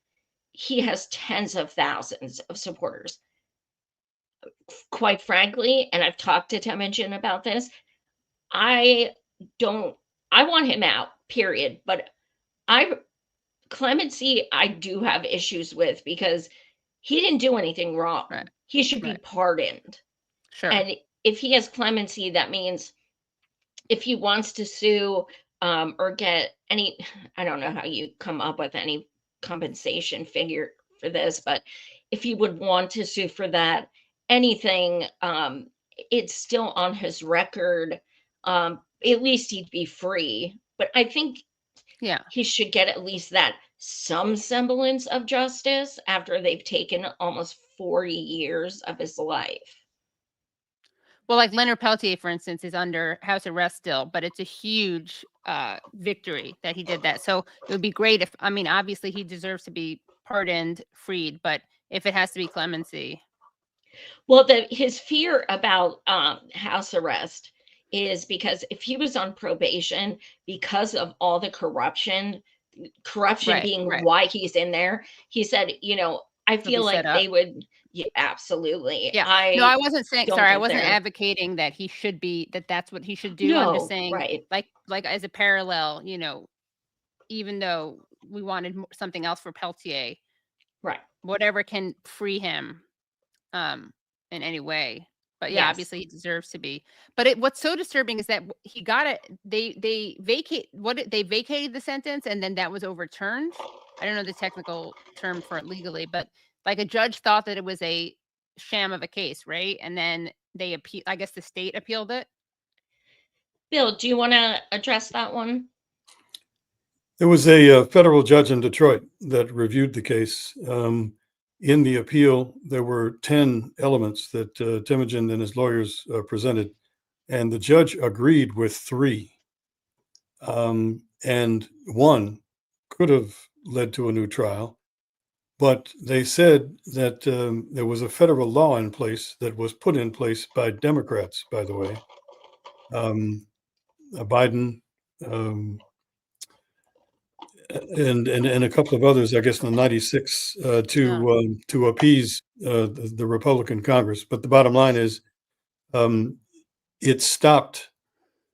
He has tens of thousands of supporters. Quite frankly, and I've talked to Temujin about this, I want him out, period. But clemency, I do have issues with, because he didn't do anything wrong. Right. He should be pardoned. Sure. And if he has clemency, that means if he wants to sue or get any, I don't know how you come up with any compensation figure for this, but if he would want to sue for that, anything, it's still on his record. At least he'd be free. But I think he should get at least some semblance of justice after they've taken almost 40 years of his life. Well, like Leonard Peltier, for instance, is under house arrest still, but it's a huge victory that he did that. So it would be great if, obviously he deserves to be pardoned, freed, but if it has to be clemency. Well, his fear about house arrest is because if he was on probation, because of all the corruption being why he's in there, he said, I feel like they would. Yeah, absolutely. Yeah. I wasn't saying, sorry, I wasn't advocating that he should be, that's what he should do. I'm just saying, like as a parallel, even though we wanted something else for Peltier, whatever can free him in any way. But yeah, obviously he deserves to be. But what's so disturbing is that he got it. They vacated the sentence, and then that was overturned. I don't know the technical term for it legally, but like a judge thought that it was a sham of a case, right? And then they appeal. I guess the state appealed it. Bill, do you want to address that one? There was a federal judge in Detroit that reviewed the case. In the appeal, there were 10 elements that Temujin and his lawyers presented, and the judge agreed with 3. And 1 could have led to a new trial, but they said that there was a federal law in place that was put in place by Democrats, by the way. Biden and a couple of others, I guess, in the 96 to appease the Republican Congress. But the bottom line is it stopped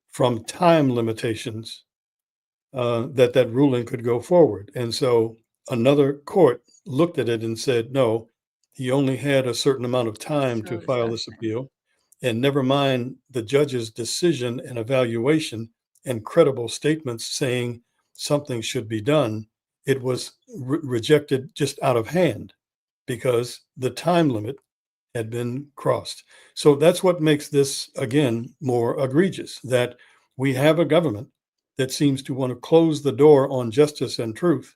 from time limitations that ruling could go forward. And so another court looked at it and said, no, he only had a certain amount of time to file this appeal. And never mind the judge's decision and evaluation and credible statements saying something should be done. It was rejected just out of hand because the time limit had been crossed. So that's what makes this, again, more egregious, that we have a government that seems to want to close the door on justice and truth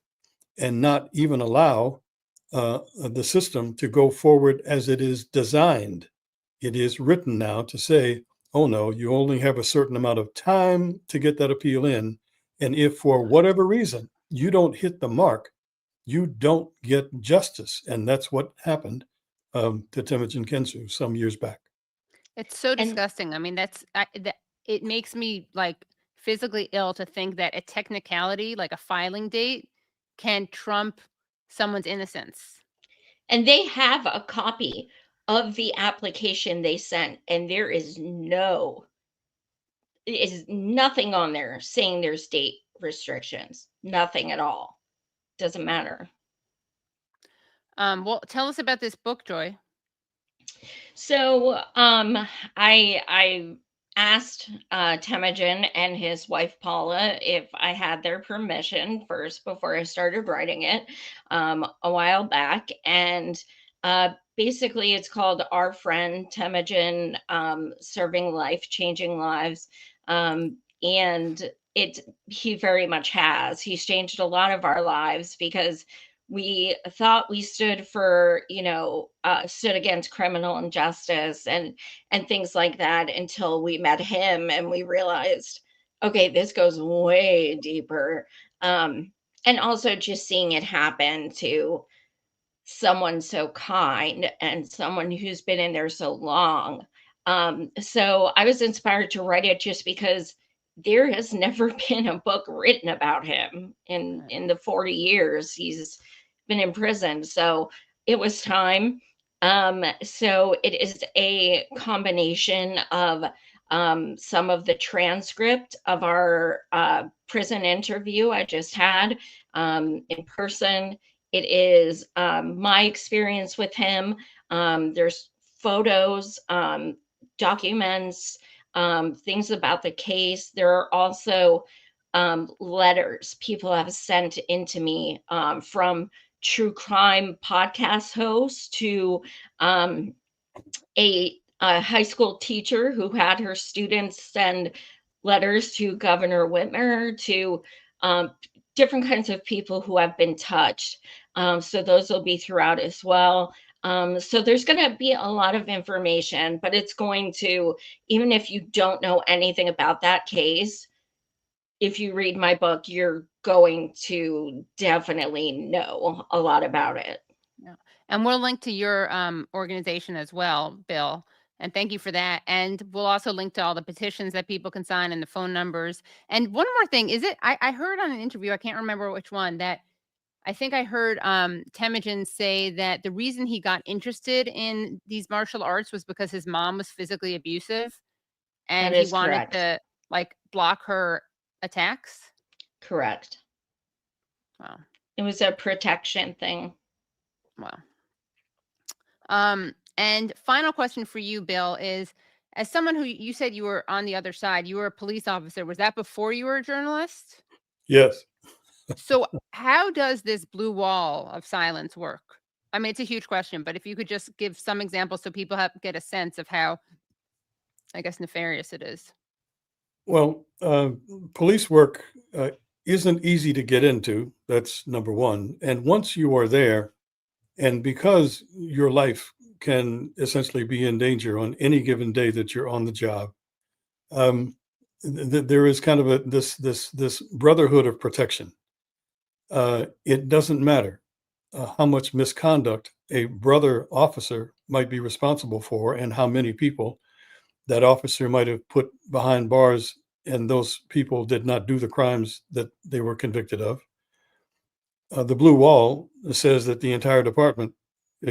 and not even allow the system to go forward as it is designed. It is written now to say, oh no, you only have a certain amount of time to get that appeal in. And if for whatever reason you don't hit the mark, you don't get justice. And that's what happened to Temujin Kensu some years back. It's so disgusting. I mean, it makes me like physically ill to think that a technicality like a filing date can trump someone's innocence. And they have a copy of the application they sent, and there is nothing on there saying there's date restrictions. Nothing at all. Doesn't matter. Well, tell us about this book, Joy. So I asked Temujin and his wife Paula if I had their permission first before I started writing it a while back, and basically it's called Our Friend Temujin, Serving Life, Changing Lives, and he very much has. He's changed a lot of our lives because we thought we stood for, stood against criminal injustice and things like that until we met him and we realized, okay, this goes way deeper. And also just seeing it happen to someone so kind and someone who's been in there so long. So I was inspired to write it just because there has never been a book written about him in the 40 years he's been in prison. So it was time. So it is a combination of some of the transcript of our prison interview I just had in person. It is my experience with him. There's photos, documents, things about the case. There are also letters people have sent into me from true crime podcast hosts to a high school teacher who had her students send letters to Governor Whitmer, to different kinds of people who have been touched. So those will be throughout as well. So there's going to be a lot of information, but it's going to, even if you don't know anything about that case, if you read my book, you're going to definitely know a lot about it. Yeah. And we'll link to your organization as well, Bill. And thank you for that. And we'll also link to all the petitions that people can sign and the phone numbers. And one more thing, I heard on an interview, I can't remember which one, that I think I heard Temujin say that the reason he got interested in these martial arts was because his mom was physically abusive and he wanted to like block her attacks. Correct. Wow. It was a protection thing. Wow. And final question for you, Bill, is as someone who you said you were on the other side, you were a police officer. Was that before you were a journalist? Yes. So how does this blue wall of silence work? I mean, it's a huge question, but if you could just give some examples so people get a sense of how, I guess, nefarious it is. Well, police work isn't easy to get into. That's number one. And once you are there, and because your life can essentially be in danger on any given day that you're on the job, there is kind of this brotherhood of protection. It doesn't matter how much misconduct a brother officer might be responsible for and how many people that officer might have put behind bars, and those people did not do the crimes that they were convicted of. The blue wall says that the entire department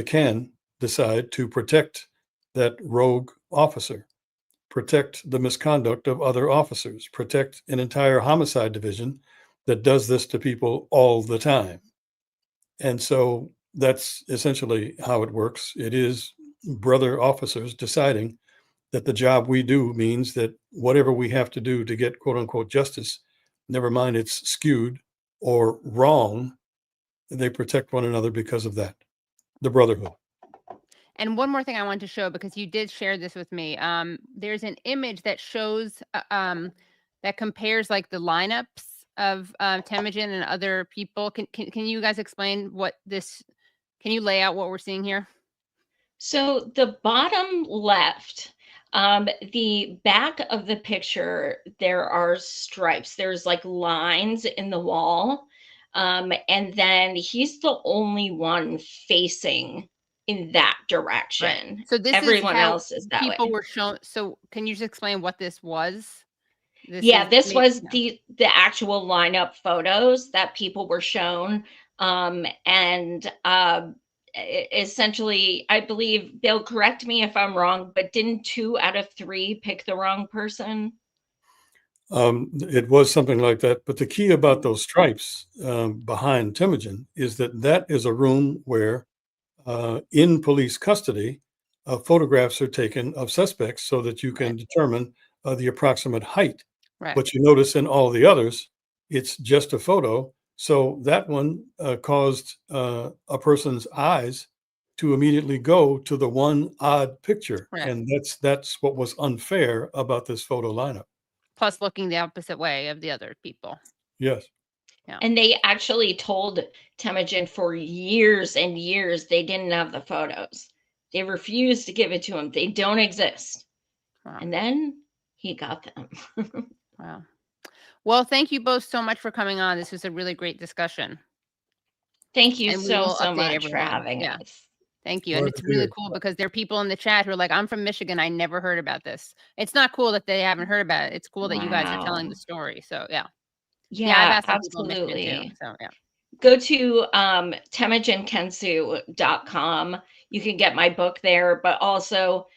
can decide to protect that rogue officer, protect the misconduct of other officers, protect an entire homicide division that does this to people all the time. And so that's essentially how it works. It is brother officers deciding that the job we do means that whatever we have to do to get quote unquote justice, never mind it's skewed or wrong, they protect one another because of that, the brotherhood. And one more thing I want to show, because you did share this with me. There's an image that shows that compares like the lineups of Temujin and other people. Can you guys explain what this? Can you lay out what we're seeing here? So the bottom left, the back of the picture, there are stripes. There's like lines in the wall. And then he's the only one facing in that direction. So this Everyone is how else is that people way. were shown. So can you just explain what this was? This was the actual lineup photos that people were shown. Essentially, I believe, Bill, correct me if I'm wrong, but didn't 2 out of 3 pick the wrong person? It was something like that. But the key about those stripes behind Temujin is that is a room where in police custody, photographs are taken of suspects so that you can determine the approximate height. But you notice in all the others, it's just a photo. So that one caused a person's eyes to immediately go to the one odd picture. And that's what was unfair about this photo lineup. Plus looking the opposite way of the other people. Yes. Yeah. And they actually told Temujin for years and years they didn't have the photos. They refused to give it to him. They don't exist. Wow. And then he got them. Wow. Well, thank you both so much for coming on. This was a really great discussion. Thank you And we so will much update for everyone. having Yeah. us. Thank you. And it's really cool because there are people in the chat who are like, I'm from Michigan. I never heard about this. It's not cool that they haven't heard about it. It's cool that you guys are telling the story. So yeah. Yeah, I've asked some absolutely. people in Michigan too. So yeah. Go to temujinkensu.com. You can get my book there, but also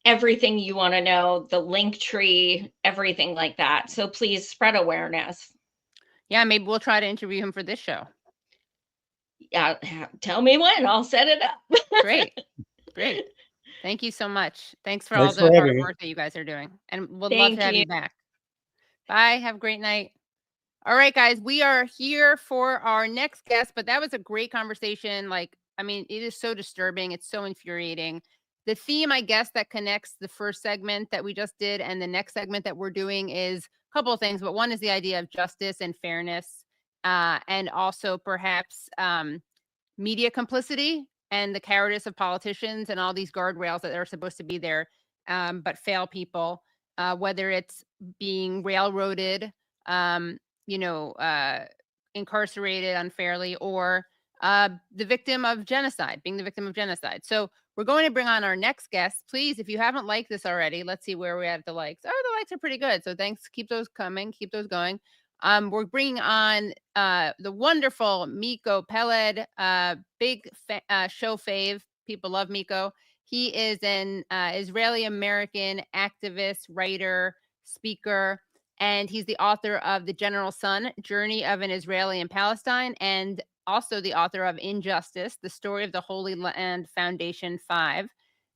everything you want to know, the link tree, everything like that. So please spread awareness. Yeah, maybe we'll try to interview him for this show. Yeah, tell me when. I'll set it up. Great. Thank you so much. Thanks for all the hard work that you guys are doing. And we'd love to have you back. Bye. Have a great night. All right, guys, we are here for our next guest, but that was a great conversation. Like, I mean, it is so disturbing. It's so infuriating. The theme, I guess, that connects the first segment that we just did and the next segment that we're doing is a couple of things, but one is the idea of justice and fairness, and also perhaps media complicity and the cowardice of politicians and all these guardrails that are supposed to be there, but fail people, whether it's being railroaded, incarcerated unfairly, or the victim of genocide, being the victim of genocide. So we're going to bring on our next guest. Please, if you haven't liked this already, let's see where we're at the likes. Oh, the likes are pretty good. So thanks. Keep those coming. Keep those going. We're bringing on the wonderful Miko Peled, big show fave. People love Miko. He is an Israeli-American activist, writer, speaker, and he's the author of The General Sun, Journey of an Israeli in Palestine, and also the author of Injustice, The Story of the Holy Land Foundation 5.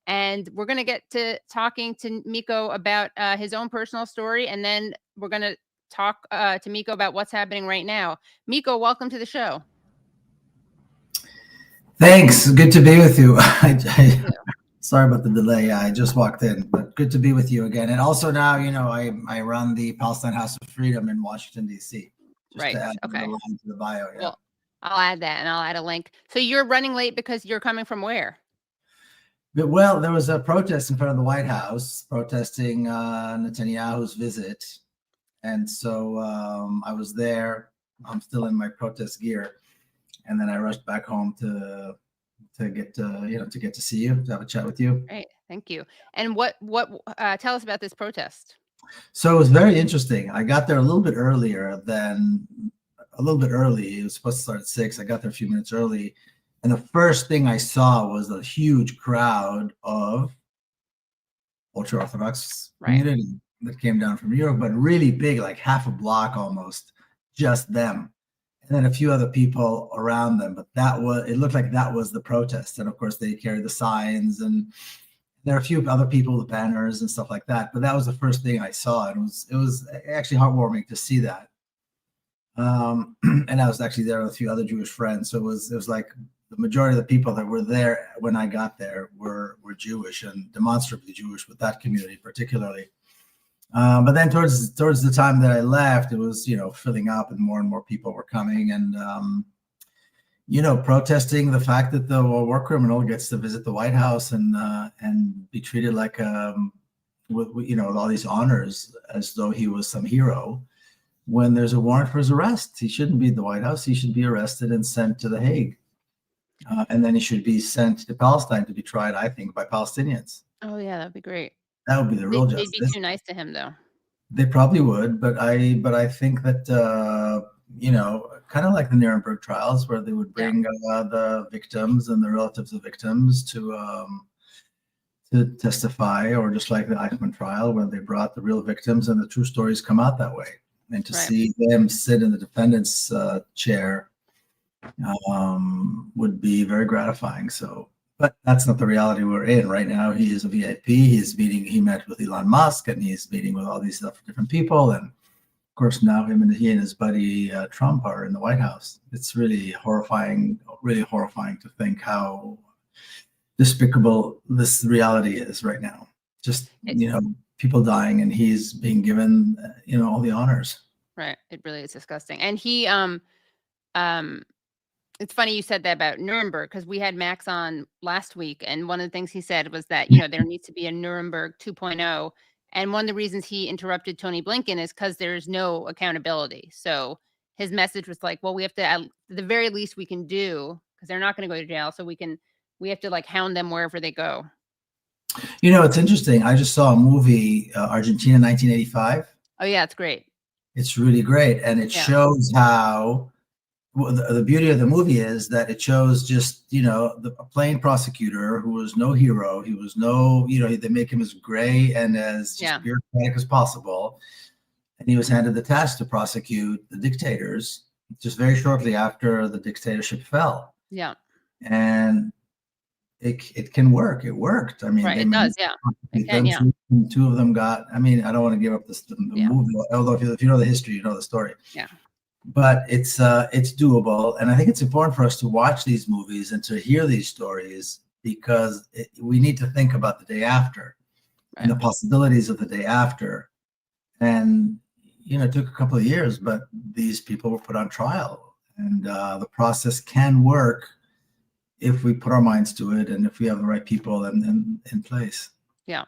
And we're going to get to talking to Miko about his own personal story, and then we're going to talk to Miko about what's happening right now. Miko, welcome to the show. Thanks. Good to be with you. Sorry about the delay. I just walked in, but good to be with you again. And also now, I run the Palestine House of Freedom in Washington, D.C. Right. Okay. To the bio. Yeah. Well, I'll add that, and I'll add a link. So you're running late because you're coming from where? Well, there was a protest in front of the White House protesting Netanyahu's visit. And so I was there. I'm still in my protest gear. And then I rushed back home to get to see you, to have a chat with you. Great, thank you. And what tell us about this protest? So it was very interesting. I got there a little bit early. It was supposed to start at 6. I got there a few minutes early. And the first thing I saw was a huge crowd of ultra-Orthodox community that came down from Europe, but really big, like half a block almost, just them. And then a few other people around them, but it looked like that was the protest. And of course they carried the signs, and there are a few other people with banners and stuff like that. But that was the first thing I saw. And it was actually heartwarming to see that. And I was actually there with a few other Jewish friends. So it was like the majority of the people that were there when I got there were Jewish, and demonstrably Jewish with that community particularly. But then towards the time that I left, it was, filling up, and more people were coming, and, protesting the fact that the war criminal gets to visit the White House and be treated like, with all these honors as though he was some hero, when there's a warrant for his arrest. He shouldn't be in the White House. He should be arrested and sent to The Hague. And then he should be sent to Palestine to be tried, I think, by Palestinians. Oh yeah, that'd be great. That would be the real They'd be justice. too nice to him, though. They probably would, but I think that you know, kind of like the Nuremberg trials, where they would bring the victims and the relatives of victims to testify, or just like the Eichmann trial, where they brought the real victims and the true stories come out that way. And to see them sit in the defendant's chair would be very gratifying. So, but that's not the reality we're in right now. He is a VIP. He met with Elon Musk, and he's meeting with all these different people. And of course, now he and his buddy Trump are in the White House. It's really horrifying to think how despicable this reality is right now. Just, you know, people dying, and he's being given, you know, all the honors. Right. It really is disgusting. And he, it's funny you said that about Nuremberg, because we had Max on last week, and one of the things he said was that, you know, there needs to be a Nuremberg 2.0. And one of the reasons he interrupted Tony Blinken is because there's no accountability. So his message was like, well, we have to, at the very least we can do, because they're not going to go to jail. So we have to like hound them wherever they go. You know, it's interesting. I just saw a movie, Argentina 1985. Oh yeah, it's great. It's really great. And it shows how, well, the beauty of the movie is that it shows just, you know, a plain prosecutor who was no hero. He was no, you know, they make him as gray and as just bureaucratic as possible. And he was handed the task to prosecute the dictators just very shortly after the dictatorship fell. Yeah. And it can work. It worked. I mean, it does. Yeah. It can, two of them got, I mean, I don't want to give up the movie, although if you know the history, you know the story. Yeah. But it's doable. And I think it's important for us to watch these movies and to hear these stories, because we need to think about the day after and the possibilities of the day after. And, you know, it took a couple of years, but these people were put on trial, and the process can work if we put our minds to it and if we have the right people in place. Yeah.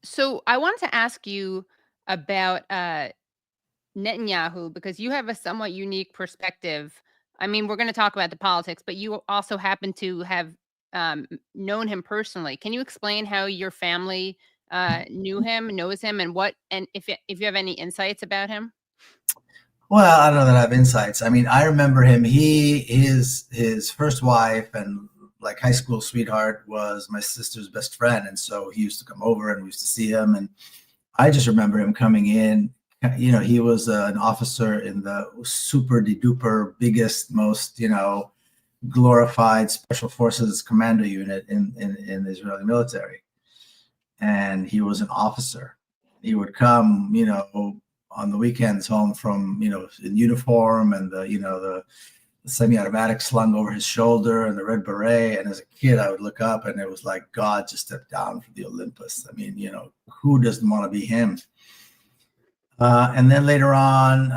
So I wanted to ask you about Netanyahu, because you have a somewhat unique perspective. I mean, we're going to talk about the politics, but you also happen to have known him personally. Can you explain how your family knows him, and if you have any insights about him? Well, I don't know that I have insights. I mean, I remember him. His first wife and like high school sweetheart was my sister's best friend. And so he used to come over and we used to see him. And I just remember him coming in. You know, he was an officer in the super duper biggest, most, you know, glorified special forces commando unit in the Israeli military. And he was an officer. He would come, you know, on the weekends home from, you know, in uniform, and the semi-automatic slung over his shoulder and the red beret. And as a kid, I would look up and it was like God just stepped down from the Olympus. I mean, you know, who doesn't want to be him? And then later on,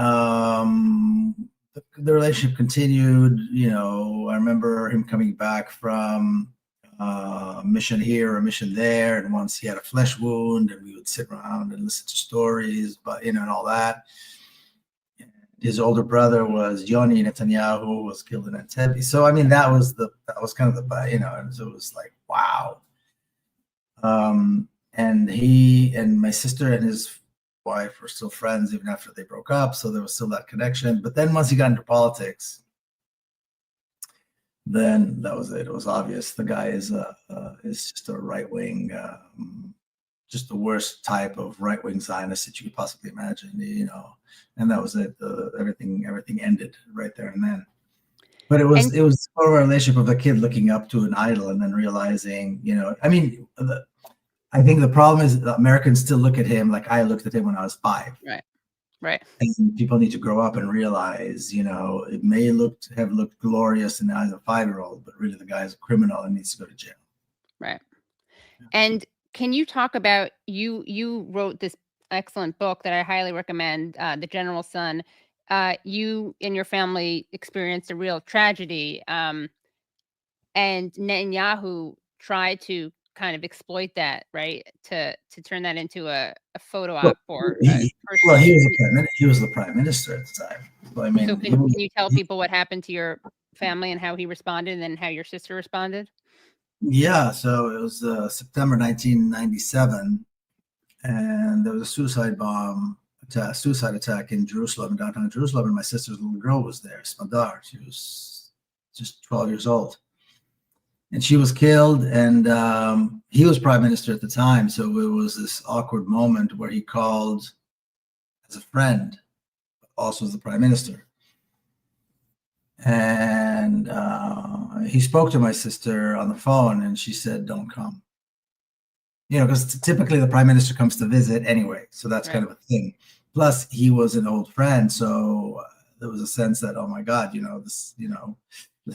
the relationship continued. You know, I remember him coming back from a mission here or a mission there, and once he had a flesh wound, and we would sit around and listen to stories, but you know, and all that. His older brother was Yoni Netanyahu, was killed in Entebbe. So I mean, that was kind of the, you know, and so it was like, wow. And he and my sister and his wife were still friends even after they broke up, so there was still that connection. But then once he got into politics, then that was it. It was obvious the guy is just a right wing, just the worst type of right wing Zionist that you could possibly imagine. You know, and that was it. Everything ended right there and then. But it was sort of a relationship of a kid looking up to an idol and then realizing, you know, I mean, I think the problem is Americans still look at him like I looked at him when I was 5. Right. And people need to grow up and realize, you know, it may have looked glorious in the eyes of a 5-year-old, but really the guy is a criminal and needs to go to jail. Right. And can you talk about, you wrote this excellent book that I highly recommend, The General's Son. You and your family experienced a real tragedy, and Netanyahu tried to kind of exploit that, right, to turn that into a photo op for he was the prime minister at the time. So, I mean, so can you tell people what happened to your family and how he responded, and then how your sister responded? Yeah, so it was September 1997, and there was a suicide attack in Jerusalem, in downtown Jerusalem, and my sister's little girl was there, Smadar. She was just 12 years old. And she was killed, and he was prime minister at the time, so it was this awkward moment where he called as a friend, also as the prime minister. And he spoke to my sister on the phone, and she said, "Don't come." You know, because typically the prime minister comes to visit anyway, so that's kind of a thing. Plus, he was an old friend, so there was a sense that, oh my God, this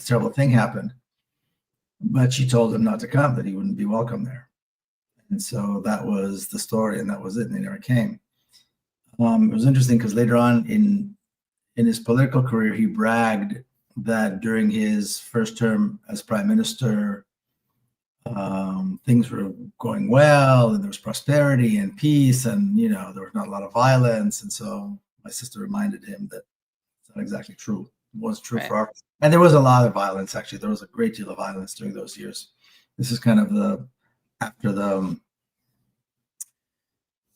terrible thing happened. But she told him not to come, that he wouldn't be welcome there. And so that was the story, and that was it, and they never came. It was interesting because later on in his political career, he bragged that during his first term as prime minister, things were going well, and there was prosperity and peace, and there was not a lot of violence. And so my sister reminded him that it's not exactly true. It was true for our, and there was a lot of violence. Actually, there was a great deal of violence during those years. This is kind of after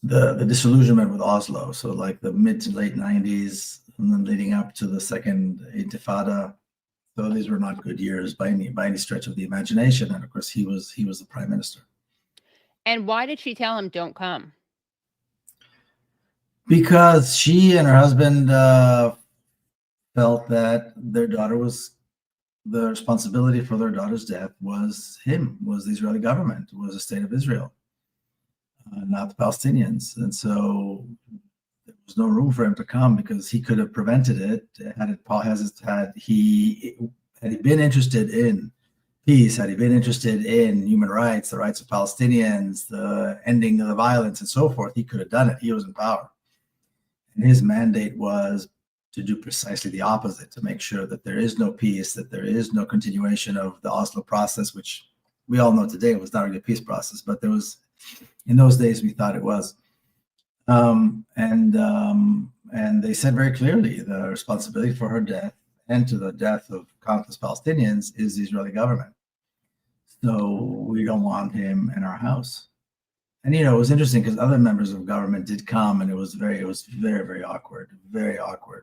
the disillusionment with Oslo, so like the mid to late 90s, and then leading up to the second Intifada. So these were not good years by any stretch of the imagination. And of course, he was the prime minister. And why did she tell him don't come? Because she and her husband felt that their daughter the responsibility for their daughter's death was the Israeli government, was the state of Israel, not the Palestinians. And so there was no room for him to come because he could have prevented it had he been interested in peace, had he been interested in human rights, the rights of Palestinians, the ending of the violence and so forth. He could have done it. He was in power. And his mandate was to do precisely the opposite, to make sure that there is no peace, that there is no continuation of the Oslo process, which we all know today was not really a peace process, but there was, in those days, we thought it was. And they said very clearly the responsibility for her death and to the death of countless Palestinians is the Israeli government. So we don't want him in our house. And it was interesting because other members of government did come, and it was very, very awkward,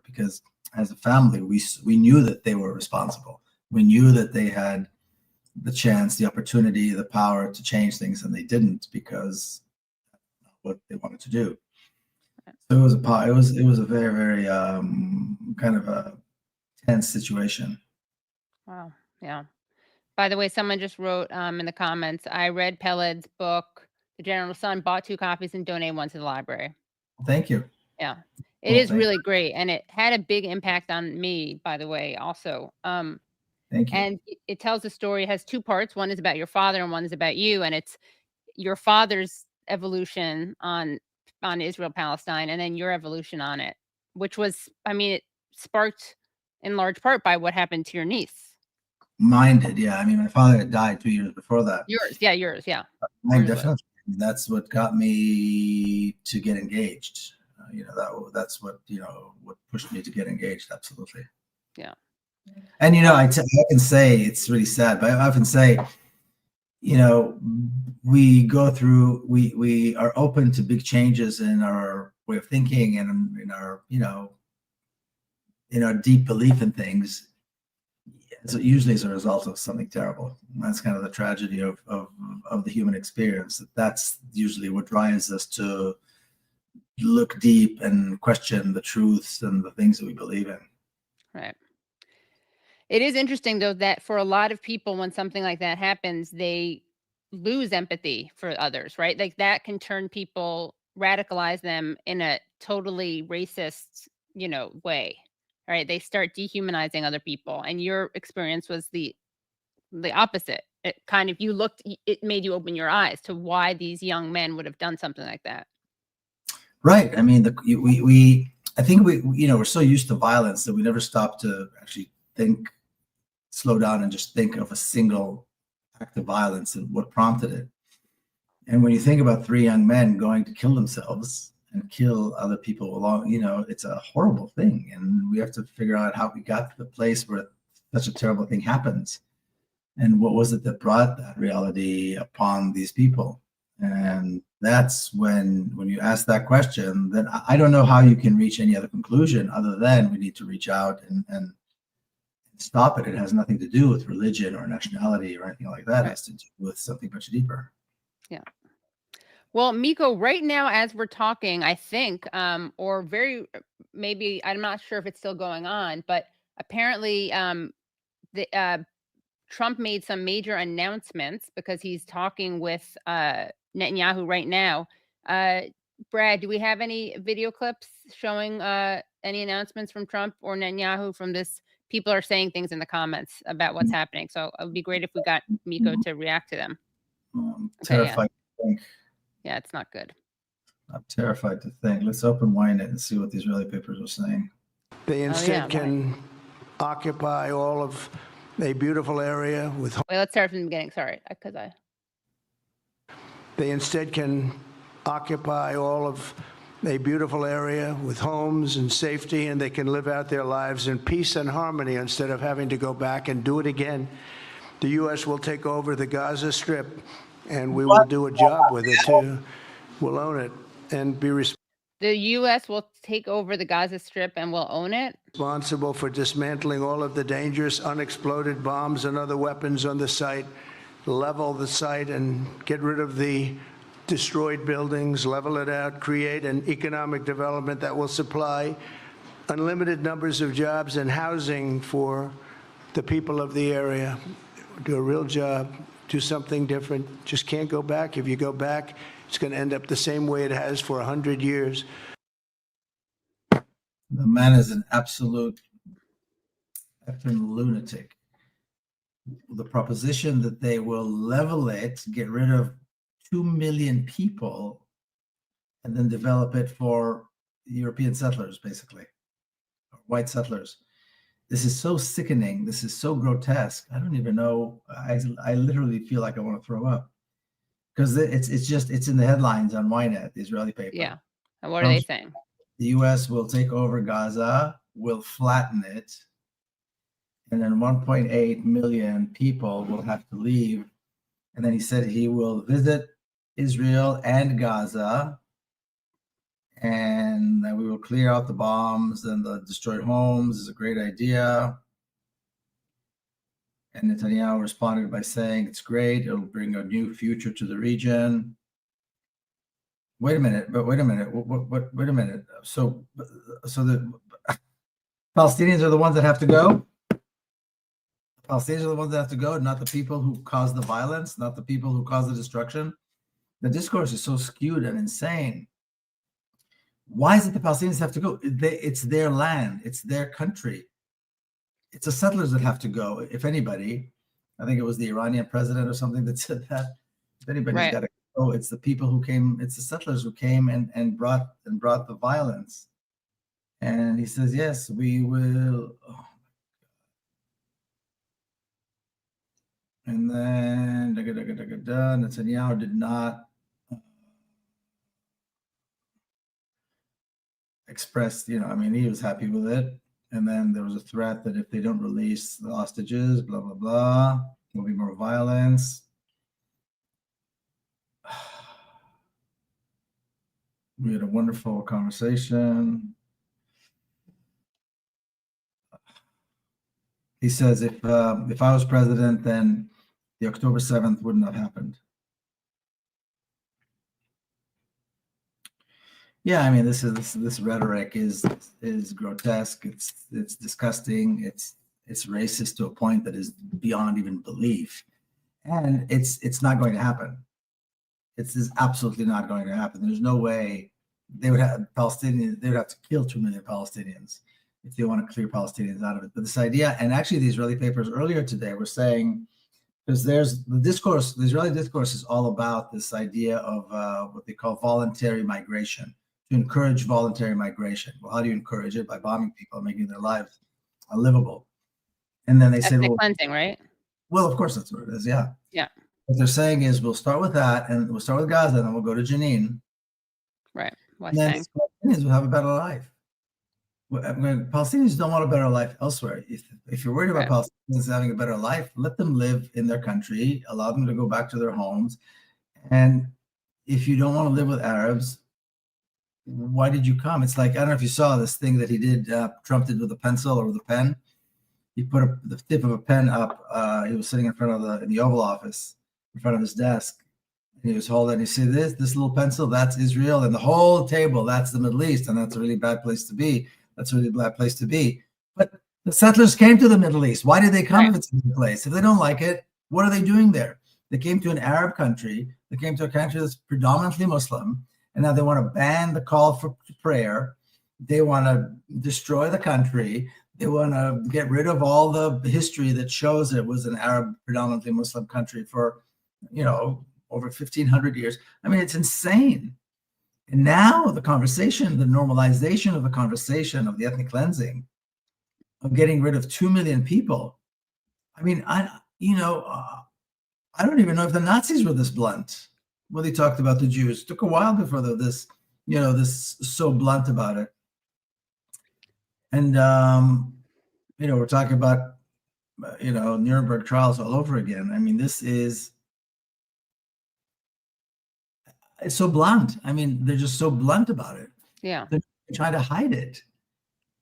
because as a family, we knew that they were responsible. We knew that they had the chance, the opportunity, the power to change things, and they didn't because that's not what they wanted to do. So it was a very, very kind of a tense situation. Wow. Yeah. By the way, someone just wrote in the comments, I read Peled's book, The General Son, bought 2 copies and donated 1 to the library. Thank you. Yeah. It is really great. And it had a big impact on me, by the way, also. Thank you. And it tells the story, it has 2 parts. One is about your father and one is about you. And it's your father's evolution on Israel-Palestine, and then your evolution on it, which was, it sparked in large part by what happened to your niece. Mine did, yeah. My father had died 2 years before that. Yours, yeah. Mine definitely. That's what got me to get engaged. That's what what pushed me to get engaged. Absolutely. Yeah. And I can say it's really sad, but I often say, we go through, we are open to big changes in our way of thinking and in our, in our deep belief in things. So usually as a result of something terrible. And that's kind of the tragedy of the human experience. That's usually what drives us to look deep and question the truths and the things that we believe in. Right. It is interesting, though, that for a lot of people, when something like that happens, they lose empathy for others, right? Like that can turn people, radicalize them in a totally racist, way, right? They start dehumanizing other people. And your experience was the opposite. It kind of, it made you open your eyes to why these young men would have done something like that. Right. I think we're so used to violence that we never stop to actually slow down and just think of a single act of violence and what prompted it. And when you think about 3 young men going to kill themselves and kill other people along, it's a horrible thing. And we have to figure out how we got to the place where such a terrible thing happens. And what was it that brought that reality upon these people? And that's when you ask that question, then I don't know how you can reach any other conclusion other than we need to reach out and stop it. It has nothing to do with religion or nationality or anything like that. It has to do with something much deeper. Yeah. Well, Miko, right now, as we're talking, I think, or maybe, I'm not sure if it's still going on, but apparently Trump made some major announcements because he's talking with Netanyahu right now. Brad, do we have any video clips showing any announcements from Trump or Netanyahu from this? People are saying things in the comments about what's happening. So it would be great if we got Miko to react to them. I'm terrified to think. Yeah, it's not good. I'm terrified to think. Let's open Ynet and see what the Israeli papers are saying. They instead can occupy all of a beautiful area with. Wait, let's start from the beginning. Sorry, because They instead can occupy all of a beautiful area with homes and safety, and they can live out their lives in peace and harmony instead of having to go back and do it again. The U.S. will take over the Gaza Strip, and we will do a job with it too. We'll own it and be responsible. The U.S. will take over the Gaza Strip and will own it. Responsible for dismantling all of the dangerous unexploded bombs and other weapons on the site, level the site and get rid of the destroyed buildings, level it out, create an economic development that will supply unlimited numbers of jobs and housing for the people of the area. Do a real job, do something different. Just can't go back. If you go back, it's going to end up the same way it has for 100 years. The man is an absolute lunatic. The proposition that they will level it, get rid of 2 million people, and then develop it for European settlers, basically, or white settlers. This is so sickening. This is so grotesque. I don't even know. I literally feel like I want to throw up because it's in the headlines on Ynet, the Israeli paper. Yeah. And what are they saying? The U.S. will take over Gaza, will flatten it, and then 1.8 million people will have to leave. And then he said he will visit Israel and Gaza, and that we will clear out the bombs and the destroyed homes is a great idea. And Netanyahu responded by saying, it's great, it'll bring a new future to the region. Wait a minute. Wait a minute. So the Palestinians are the ones that have to go? Palestinians are the ones that have to go, not the people who caused the violence, not the people who caused the destruction. The discourse is so skewed and insane. Why is it the Palestinians have to go? It's their land. It's their country. It's the settlers that have to go, if anybody. I think it was the Iranian president or something that said that. If anybody's got to go, it's the people who came, it's the settlers who came and brought the violence. And he says, yes, we will. Oh. And then Netanyahu did not express, he was happy with it. And then there was a threat that if they don't release the hostages, blah, blah, blah, there'll be more violence. We had a wonderful conversation. He says, if I was president, then the October 7th wouldn't have happened. Yeah, this rhetoric is grotesque. It's disgusting. It's racist to a point that is beyond even belief, and it's not going to happen. It's absolutely not going to happen. There's no way they would have Palestinians. They would have to kill 2 million Palestinians if they want to clear Palestinians out of it. But this idea, and actually the Israeli papers earlier today were saying, because there's the discourse, the Israeli discourse is all about this idea of what they call voluntary migration, to encourage voluntary migration. Well, how do you encourage it? By bombing people, making their lives unlivable. And then they said, well, cleansing, right? Well, of course that's what it is, yeah. Yeah. What they're saying is we'll start with that, and we'll start with Gaza, and then we'll go to Jenin. Right. And then Palestinians will have a better life. Palestinians don't want a better life elsewhere. If you're worried about Palestinians having a better life, let them live in their country, allow them to go back to their homes. And if you don't want to live with Arabs, why did you come? It's like, I don't know if you saw this thing that he did, Trump did with a pencil or with a pen. He put the tip of a pen up. He was sitting in front of in the Oval Office, in front of his desk. And he was holding, you see this little pencil, that's Israel. And the whole table, that's the Middle East. And that's a really bad place to be. That's a really bad place to be. But the settlers came to the Middle East. Why did they come if it's a good place? If they don't like it, what are they doing there? They came to an Arab country. They came to a country that's predominantly Muslim. And now they want to ban the call for prayer. They want to destroy the country. They want to get rid of all the history that shows it was an Arab, predominantly Muslim country for, over 1,500 years. I mean, it's insane. And now the conversation, the normalization of the conversation of the ethnic cleansing, of getting rid of 2 million people. I mean, I don't even know if the Nazis were this blunt when they talked about the Jews. It took a while before this so blunt about it. And, we're talking about, Nuremberg trials all over again. I mean, it's so blunt. I mean, they're just so blunt about it. Yeah. They're trying to hide it.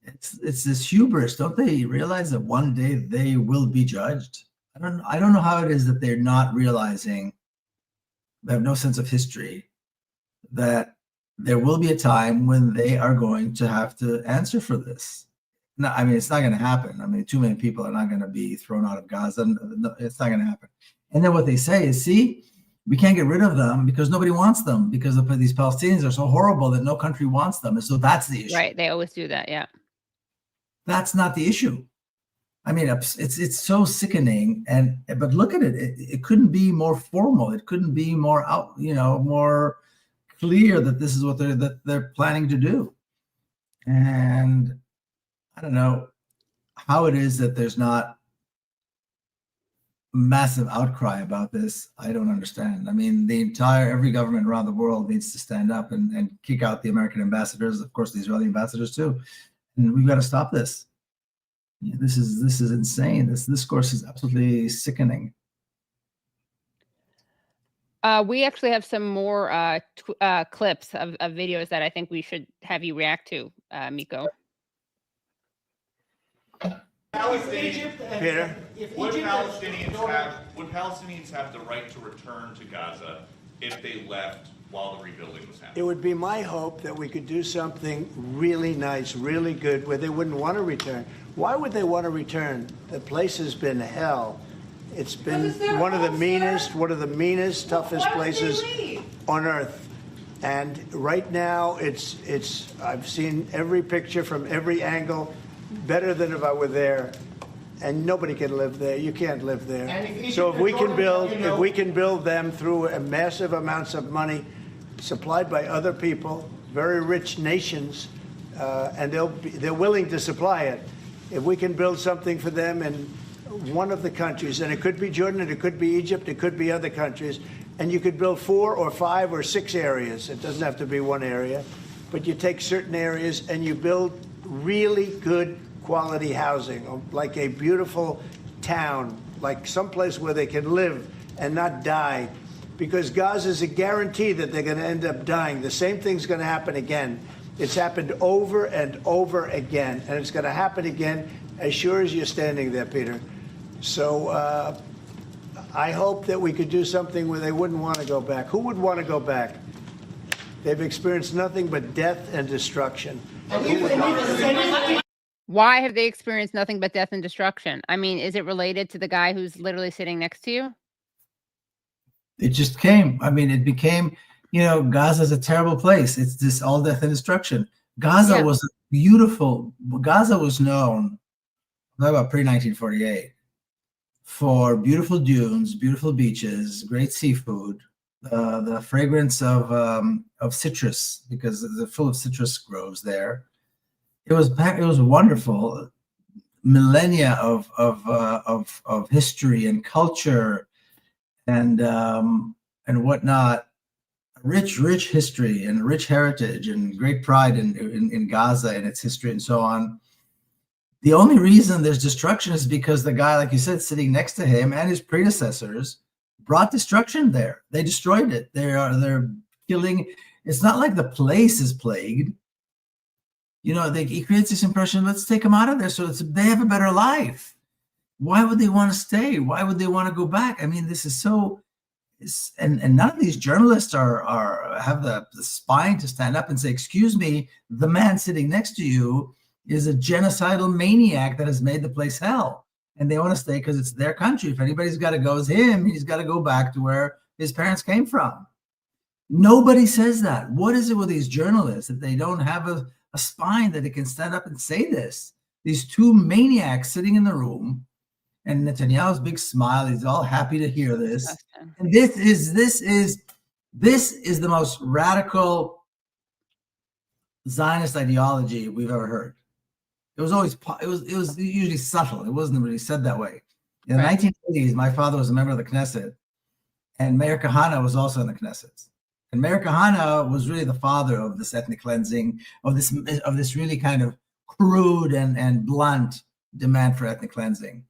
It's this hubris. Don't they realize that one day they will be judged? I don't know how it is that they're not realizing, they have no sense of history, that there will be a time when they are going to have to answer for this. No, I mean, it's not going to happen. I mean, 2 million people are not going to be thrown out of Gaza. No, it's not going to happen. And then what they say is, see, we can't get rid of them because nobody wants them, because these Palestinians are so horrible that no country wants them. And so that's the issue. Right. They always do that. Yeah. That's not the issue. I mean, it's so sickening. But look at it. It couldn't be more formal. It couldn't be more more clear that this is what they're planning to do. And I don't know how it is that there's not massive outcry about this. I don't understand. I mean, every government around the world needs to stand up and kick out the American ambassadors, of course, the Israeli ambassadors too. And we've got to stop this. This is insane. This discourse is absolutely sickening. We actually have some more clips of videos that I think we should have you react to, Miko. Peter, would Palestinians have the right to return to Gaza if they left while the rebuilding was happening? It would be my hope that we could do something really nice, really good, where they wouldn't want to return. Why would they want to return? The place has been hell. It's been one of the meanest, toughest places on earth. And right now, I've seen every picture from every angle, better than if I were there. And nobody can live there. You can't live there. So if we can build them through massive amounts of money supplied by other people, very rich nations, and they're willing to supply it. If we can build something for them in one of the countries, and it could be Jordan, it could be Egypt, it could be other countries, and you could build 4 or 5 or 6 areas. It doesn't have to be one area, but you take certain areas and you build really good quality housing, like a beautiful town, like someplace where they can live and not die. Because Gaza is a guarantee that they're going to end up dying. The same thing's going to happen again. It's happened over and over again, and it's going to happen again as sure as you're standing there, Peter. So I hope that we could do something where they wouldn't want to go back. Who would want to go back? They've experienced nothing but death and destruction. Why have they experienced nothing but death and destruction? I mean, is it related to the guy who's literally sitting next to you? It just came. I mean, it became, Gaza's a terrible place. It's this all death and destruction. Gaza was beautiful. Gaza was known, about pre-1948, for beautiful dunes, beautiful beaches, great seafood, the fragrance of citrus, because they're full of citrus groves there. It was wonderful. Millennia of history and culture and whatnot. rich history and rich heritage and great pride in Gaza and its history and so on. The only reason there's destruction is because the guy, like you said, sitting next to him and his predecessors brought destruction there. They destroyed it. They're killing. It's not like the place is plagued. You know, he creates this impression, let's take them out of there so they have a better life. Why would they want to stay? Why would they want to go back? I mean, this is so, and none of these journalists have the spine to stand up and say, excuse me, the man sitting next to you is a genocidal maniac that has made the place hell. And they want to stay because it's their country. If anybody's got to go, it's him. He's got to go back to where his parents came from. Nobody says that. What is it with these journalists that they don't have a spine that they can stand up and say this? These two maniacs sitting in the room, and Netanyahu's big smile. He's all happy to hear this. And this is the most radical Zionist ideology we've ever heard. It was usually subtle. It wasn't really said that way. In the 1980s, my father was a member of the Knesset, and Meir Kahane was also in the Knesset. And Meir Kahane was really the father of this ethnic cleansing, of this really kind of crude and blunt demand for ethnic cleansing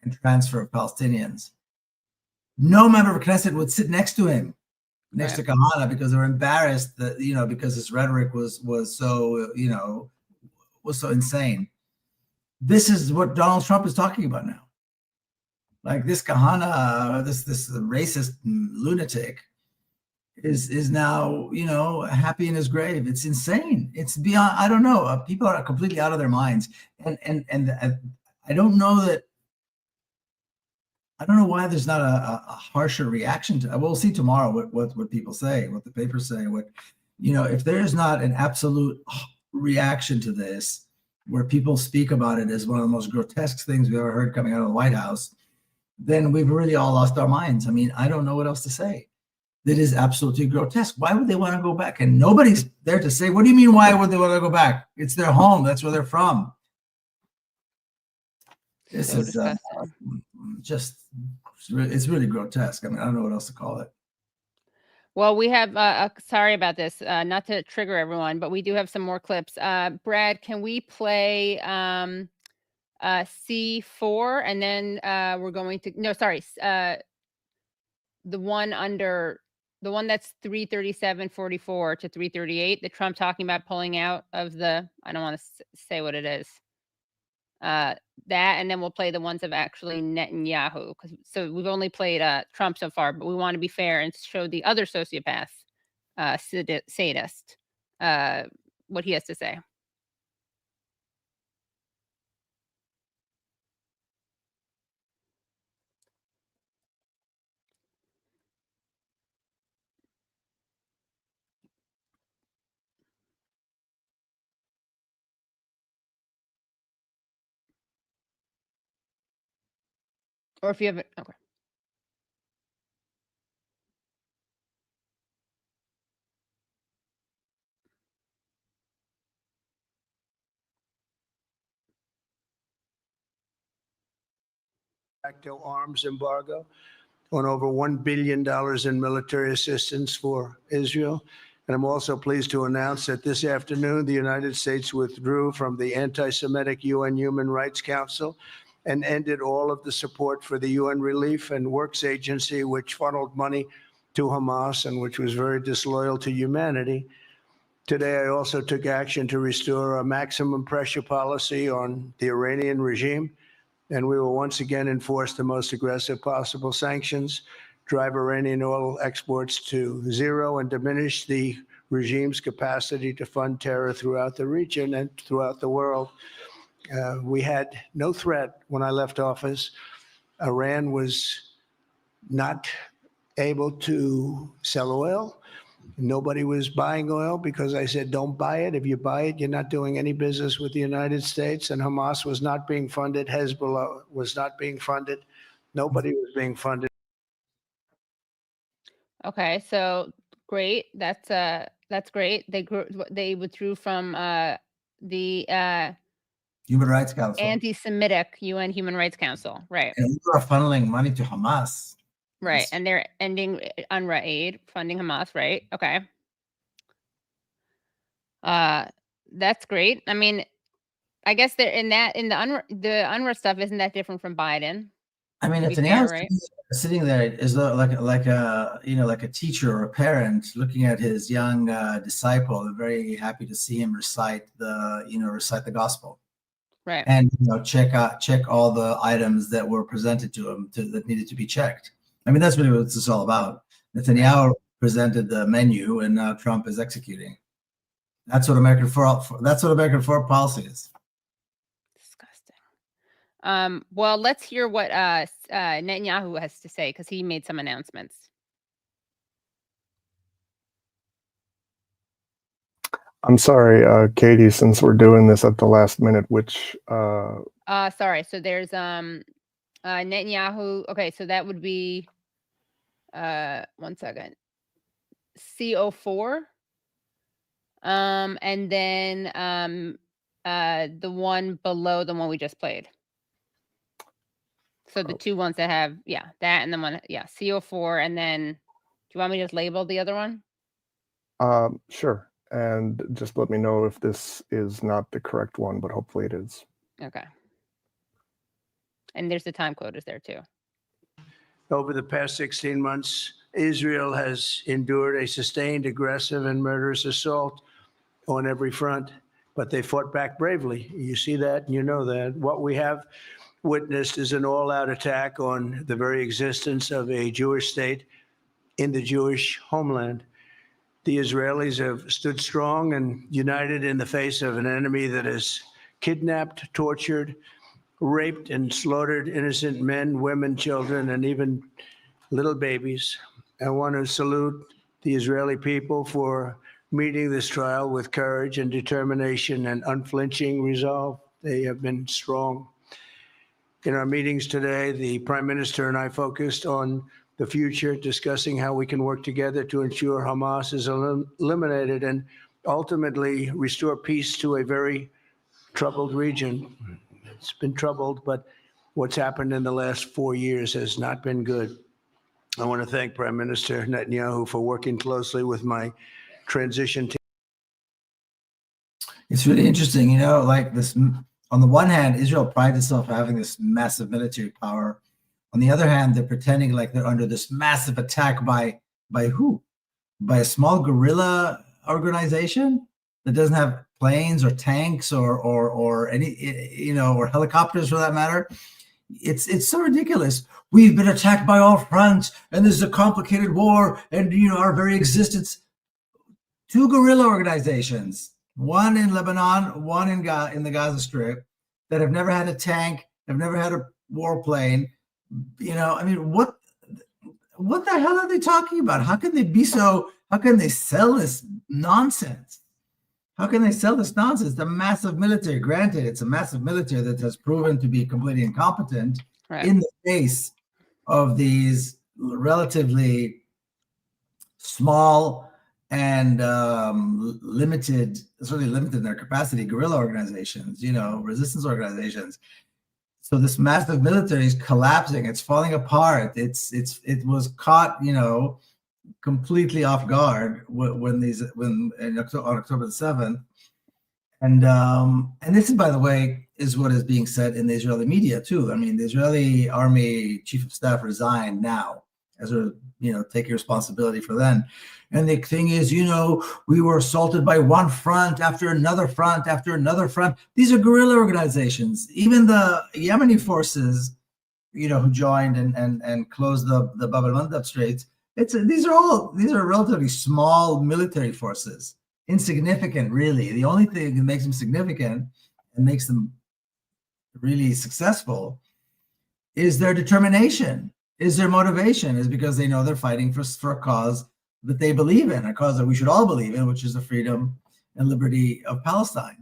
and transfer of Palestinians. No member of Knesset would sit next to him, next to Kahane, because they were embarrassed that, because his rhetoric was so, was so insane. This is what Donald Trump is talking about now. Like this Kahane, this racist lunatic is now, happy in his grave. It's insane. It's beyond, I don't know. People are completely out of their minds. And I don't know why there's not a harsher reaction to it. We'll see tomorrow what people say, what the papers say, if there's not an absolute reaction to this, where people speak about it as one of the most grotesque things we've ever heard coming out of the White House, then we've really all lost our minds. I mean, I don't know what else to say. That is absolutely grotesque. Why would they want to go back? And nobody's there to say, what do you mean, why would they want to go back? It's their home. That's where they're from. This is it's really grotesque. I mean, I don't know what else to call it. Well, we have, sorry about this, not to trigger everyone, but we do have some more clips. Brad, can we play C4 and then we're going to, no, sorry, the one that's 337.44 to 338, the Trump talking about pulling out of the, I don't want to say what it is. That, and then we'll play the ones of actually Netanyahu. So we've only played Trump so far, but we want to be fair and show the other sociopath, sadist, what he has to say. Or if you have it, okay. Facto arms embargo on over $1 billion in military assistance for Israel. And I'm also pleased to announce that this afternoon, the United States withdrew from the anti-Semitic UN Human Rights Council and ended all of the support for the UN Relief and Works Agency, which funneled money to Hamas and which was very disloyal to humanity. Today, I also took action to restore a maximum pressure policy on the Iranian regime, and we will once again enforce the most aggressive possible sanctions, drive Iranian oil exports to zero, and diminish the regime's capacity to fund terror throughout the region and throughout the world. We had no threat when I left office. Iran was not able to sell oil. Nobody was buying oil because I said, don't buy it. If you buy it, you're not doing any business with the United States. And Hamas was not being funded. Hezbollah was not being funded. Nobody was being funded. Okay, so great. That's great. They withdrew from the Human Rights Council. Anti-Semitic UN Human Rights Council, right? And we were funneling money to Hamas. Right. And they're ending UNRWA aid, funding Hamas, right? Okay. That's great. I mean, I guess they're in the UNRWA stuff, isn't that different from Biden? I mean, To be fair, Netanyahu right? sitting there is like a like a teacher or a parent looking at his young disciple, and very happy to see him recite the gospel, Right. and check all the items that were presented to him that needed to be checked. I mean, that's really what this is all about. Netanyahu presented the menu, and now Trump is executing. That's what American foreign policy is. Well, let's hear what Netanyahu has to say, because he made some announcements. I'm sorry, Katie, since we're doing this at the last minute, which Sorry. So there's Netanyahu. Okay, so that would be 1 second. CO4. And then the one below the one we just played. So the two ones that have, that and the one, CO4, and then do you want me to just label the other one? sure. And just let me know if this is not the correct one, but hopefully it is. Okay. And there's the time quotas there too. Over the past 16 months, Israel has endured a sustained, aggressive, and murderous assault on every front, but they fought back bravely. You see that, and you know that. What we have witnessed is an all-out attack on the very existence of a Jewish state in the Jewish homeland. The Israelis have stood strong and united in the face of an enemy that has kidnapped, tortured, raped, and slaughtered innocent men, women, children, and even little babies. I want to salute the Israeli people for meeting this trial with courage and determination and unflinching resolve. They have been strong. In our meetings today, the Prime Minister and I focused on the future, discussing how we can work together to ensure Hamas is eliminated and ultimately restore peace to a very troubled region. It's been troubled, but what's happened in the last 4 years has not been good. I want to thank Prime Minister Netanyahu for working closely with my transition team. It's really interesting, like this. On the one hand, Israel prides itself on having this massive military power. On the other hand, they're pretending like they're under this massive attack by who? By a small guerrilla organization that doesn't have planes or tanks or any, or helicopters for that matter. It's so ridiculous. We've been attacked by all fronts, and this is a complicated war, and our very existence. 2 guerrilla organizations, one in Lebanon, one in the Gaza Strip, that have never had a tank, have never had a warplane. I mean, what the hell are they talking about? How can they sell this nonsense? How can they sell this nonsense? The massive military, granted, it's a massive military that has proven to be completely incompetent in the face of these relatively small and limited in their capacity guerrilla organizations, resistance organizations. So this massive military is collapsing. It's falling apart. It was caught, completely off guard on October the 7th. And this is, by the way, is what is being said in the Israeli media too. I mean, the Israeli Army Chief of Staff resigned now, as taking responsibility for then. And the thing is, we were assaulted by one front after another front after another front. These are guerrilla organizations. Even the Yemeni forces, who joined and closed the Bab el-Mandab Straits. These are relatively small military forces, insignificant, really. The only thing that makes them significant and makes them really successful is their determination, is their motivation, is because they know they're fighting for a cause that they believe in, a cause that we should all believe in, which is the freedom and liberty of Palestine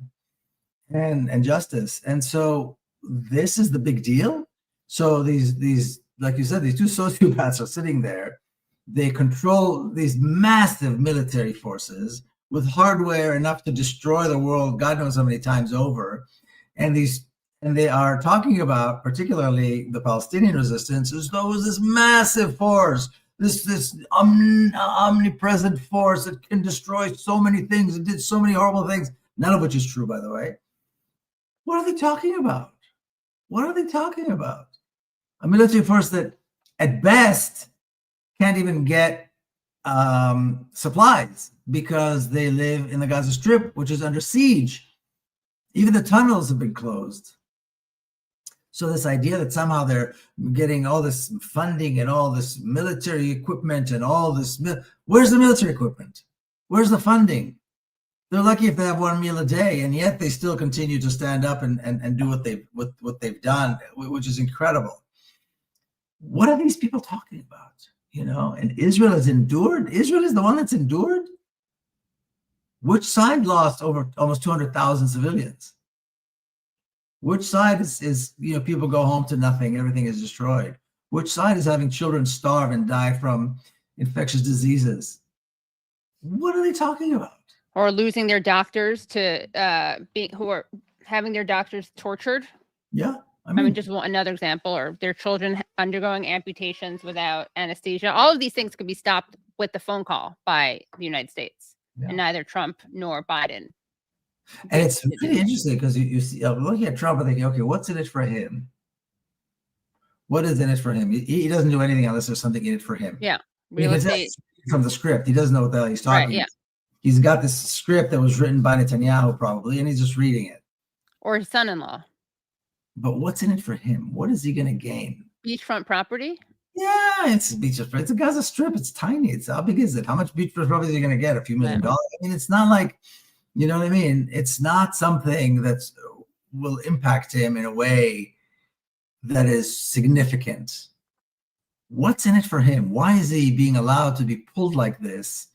and justice. And so this is the big deal. So these, like you said, these 2 sociopaths are sitting there. They control these massive military forces with hardware enough to destroy the world, God knows how many times over. And And they are talking about, particularly the Palestinian resistance, as though it was this massive force, this omnipresent force that can destroy so many things and did so many horrible things, none of which is true, by the way. What are they talking about? What are they talking about? A military force that, at best, can't even get supplies because they live in the Gaza Strip, which is under siege. Even the tunnels have been closed. So this idea that somehow they're getting all this funding and all this military equipment and all this, where's the military equipment? Where's the funding? They're lucky if they have one meal a day, and yet they still continue to stand up and do what they've done, which is incredible. What are these people talking about? You know, and Israel has endured. Israel is the one that's endured. Which side lost over almost 200,000 civilians? Which side is people go home to nothing, everything is destroyed? Which side is having children starve and die from infectious diseases? What are they talking about? Or losing their doctors to who are having their doctors tortured. Yeah. I mean, just another example, or their children undergoing amputations without anesthesia. All of these things could be stopped with the phone call by the United States, and neither Trump nor Biden. And it's really interesting because you see, looking at Trump and thinking, okay, what's in it for him? What is in it for him? He doesn't do anything unless there's something in it for him. Yeah, real estate. From the script, he doesn't know what the hell he's talking. Right, yeah. He's got this script that was written by Netanyahu probably, and he's just reading it. Or his son-in-law. But what's in it for him? What is he going to gain? Beachfront property? Yeah, it's a beachfront. It's a Gaza Strip. It's tiny. It's how big is it? How much beachfront property is he going to get? A few $1 million? I mean, it's not like, you know what I mean? It's not something that will impact him in a way that is significant. What's in it for him? Why is he being allowed to be pulled like this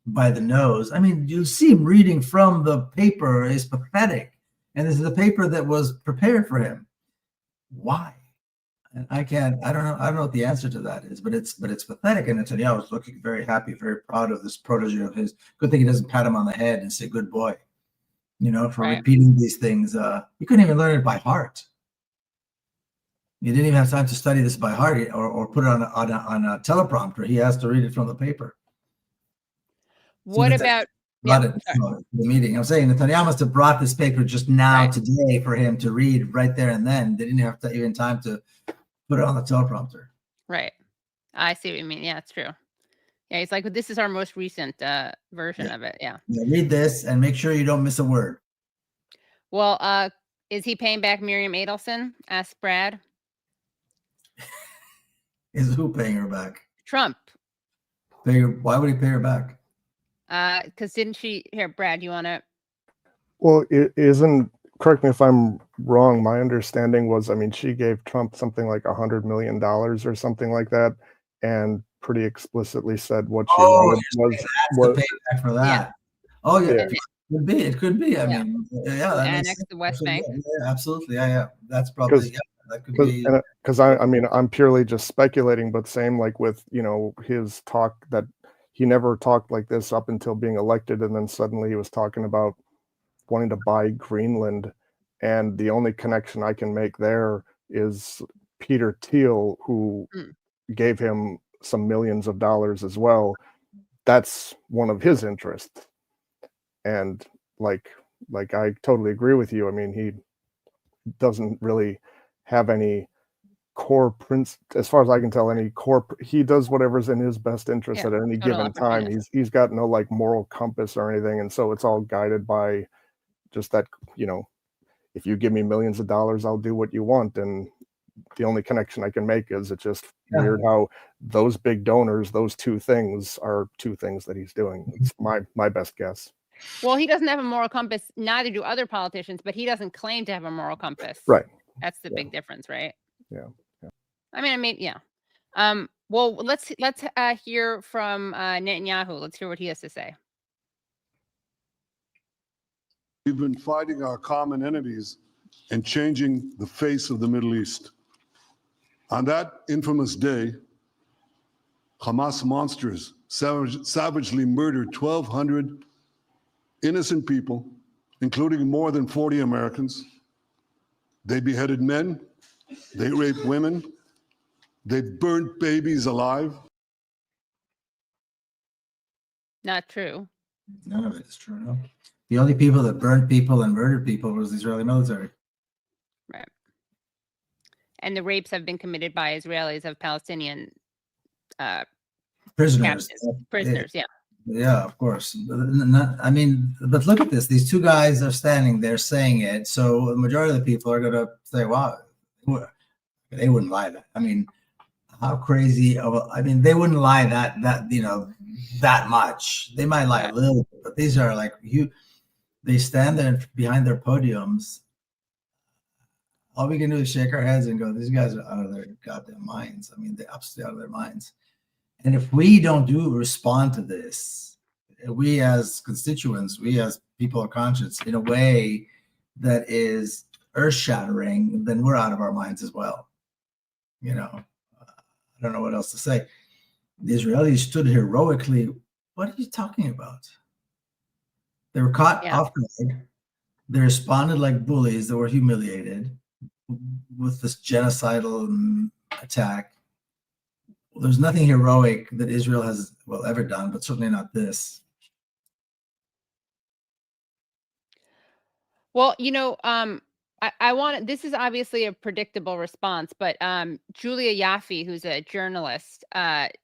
by the nose? I mean, you see him reading from the paper is pathetic. And this is the paper that was prepared for him. Why? And I don't know what the answer to that is, but it's pathetic. And Netanyahu is looking very happy, very proud of this protege of his. Good thing he doesn't pat him on the head and say, good boy, for repeating these things. He couldn't even learn it by heart. He didn't even have time to study this by heart or put it on a teleprompter. He has to read it from the paper. What about the meeting? I'm saying Netanyahu must have brought this paper just now today for him to read right there and then. They didn't have even time to put it on the teleprompter. Right. I see what you mean. Yeah, it's true. Yeah, he's like, this is our most recent version of it. Yeah. Read this and make sure you don't miss a word. Well, is he paying back Miriam Adelson? Asked Brad. Is who paying her back? Trump. Why would he pay her back? Because didn't she? Here, Brad, you want to? Well, it isn't. Correct me if I'm wrong. My understanding was, I mean, she gave Trump something like $100 million or something like that, and pretty explicitly said what she wanted was payback for that. Yeah. Oh yeah, it could be. I mean, yeah, that annex the West Bank. Yeah, absolutely. Yeah. That's probably that could be. Because I mean, I'm purely just speculating, but same like with his talk that he never talked like this up until being elected, and then suddenly he was talking about wanting to buy Greenland, and the only connection I can make there is Peter Thiel, who gave him some millions of dollars as well. That's one of his interests, and like I totally agree with you. I mean, he doesn't really have any core as far as I can tell, he does whatever's in his best interest at any given time. He's got no like moral compass or anything, and so it's all guided by just that, if you give me millions of dollars, I'll do what you want. And the only connection I can make is it's just weird how those big donors, those two things are two things that he's doing. It's my best guess. Well, he doesn't have a moral compass, neither do other politicians, but he doesn't claim to have a moral compass. Right. That's the big difference, right? Yeah. I mean, yeah. Well, let's hear from Netanyahu. Let's hear what he has to say. We've been fighting our common enemies and changing the face of the Middle East. On that infamous day, Hamas monsters savagely murdered 1,200 innocent people, including more than 40 Americans. They beheaded men. They raped women. They burnt babies alive. Not true. None of it is true. No. The only people that burned people and murdered people was the Israeli military. Right. And the rapes have been committed by Israelis of Palestinian Prisoners. Prisoners, yeah. Yeah, of course. I mean, but look at this. These two guys are standing there saying it. So the majority of the people are going to say, wow, they wouldn't lie that. I mean, how crazy I mean, they wouldn't lie that that much. They might lie a little bit, but these are like they stand there behind their podiums. All we can do is shake our heads and go, these guys are out of their goddamn minds. I mean, they're absolutely out of their minds. And if we don't respond to this, we as constituents, we as people of conscience, in a way that is earth-shattering, then we're out of our minds as well. I don't know what else to say. The Israelis stood heroically. What are you talking about? They were caught off guard. They responded like bullies that were humiliated with this genocidal attack. There's nothing heroic that Israel has ever done, but certainly not this. Well, I want this is obviously a predictable response, but Julia Yaffe, who's a journalist,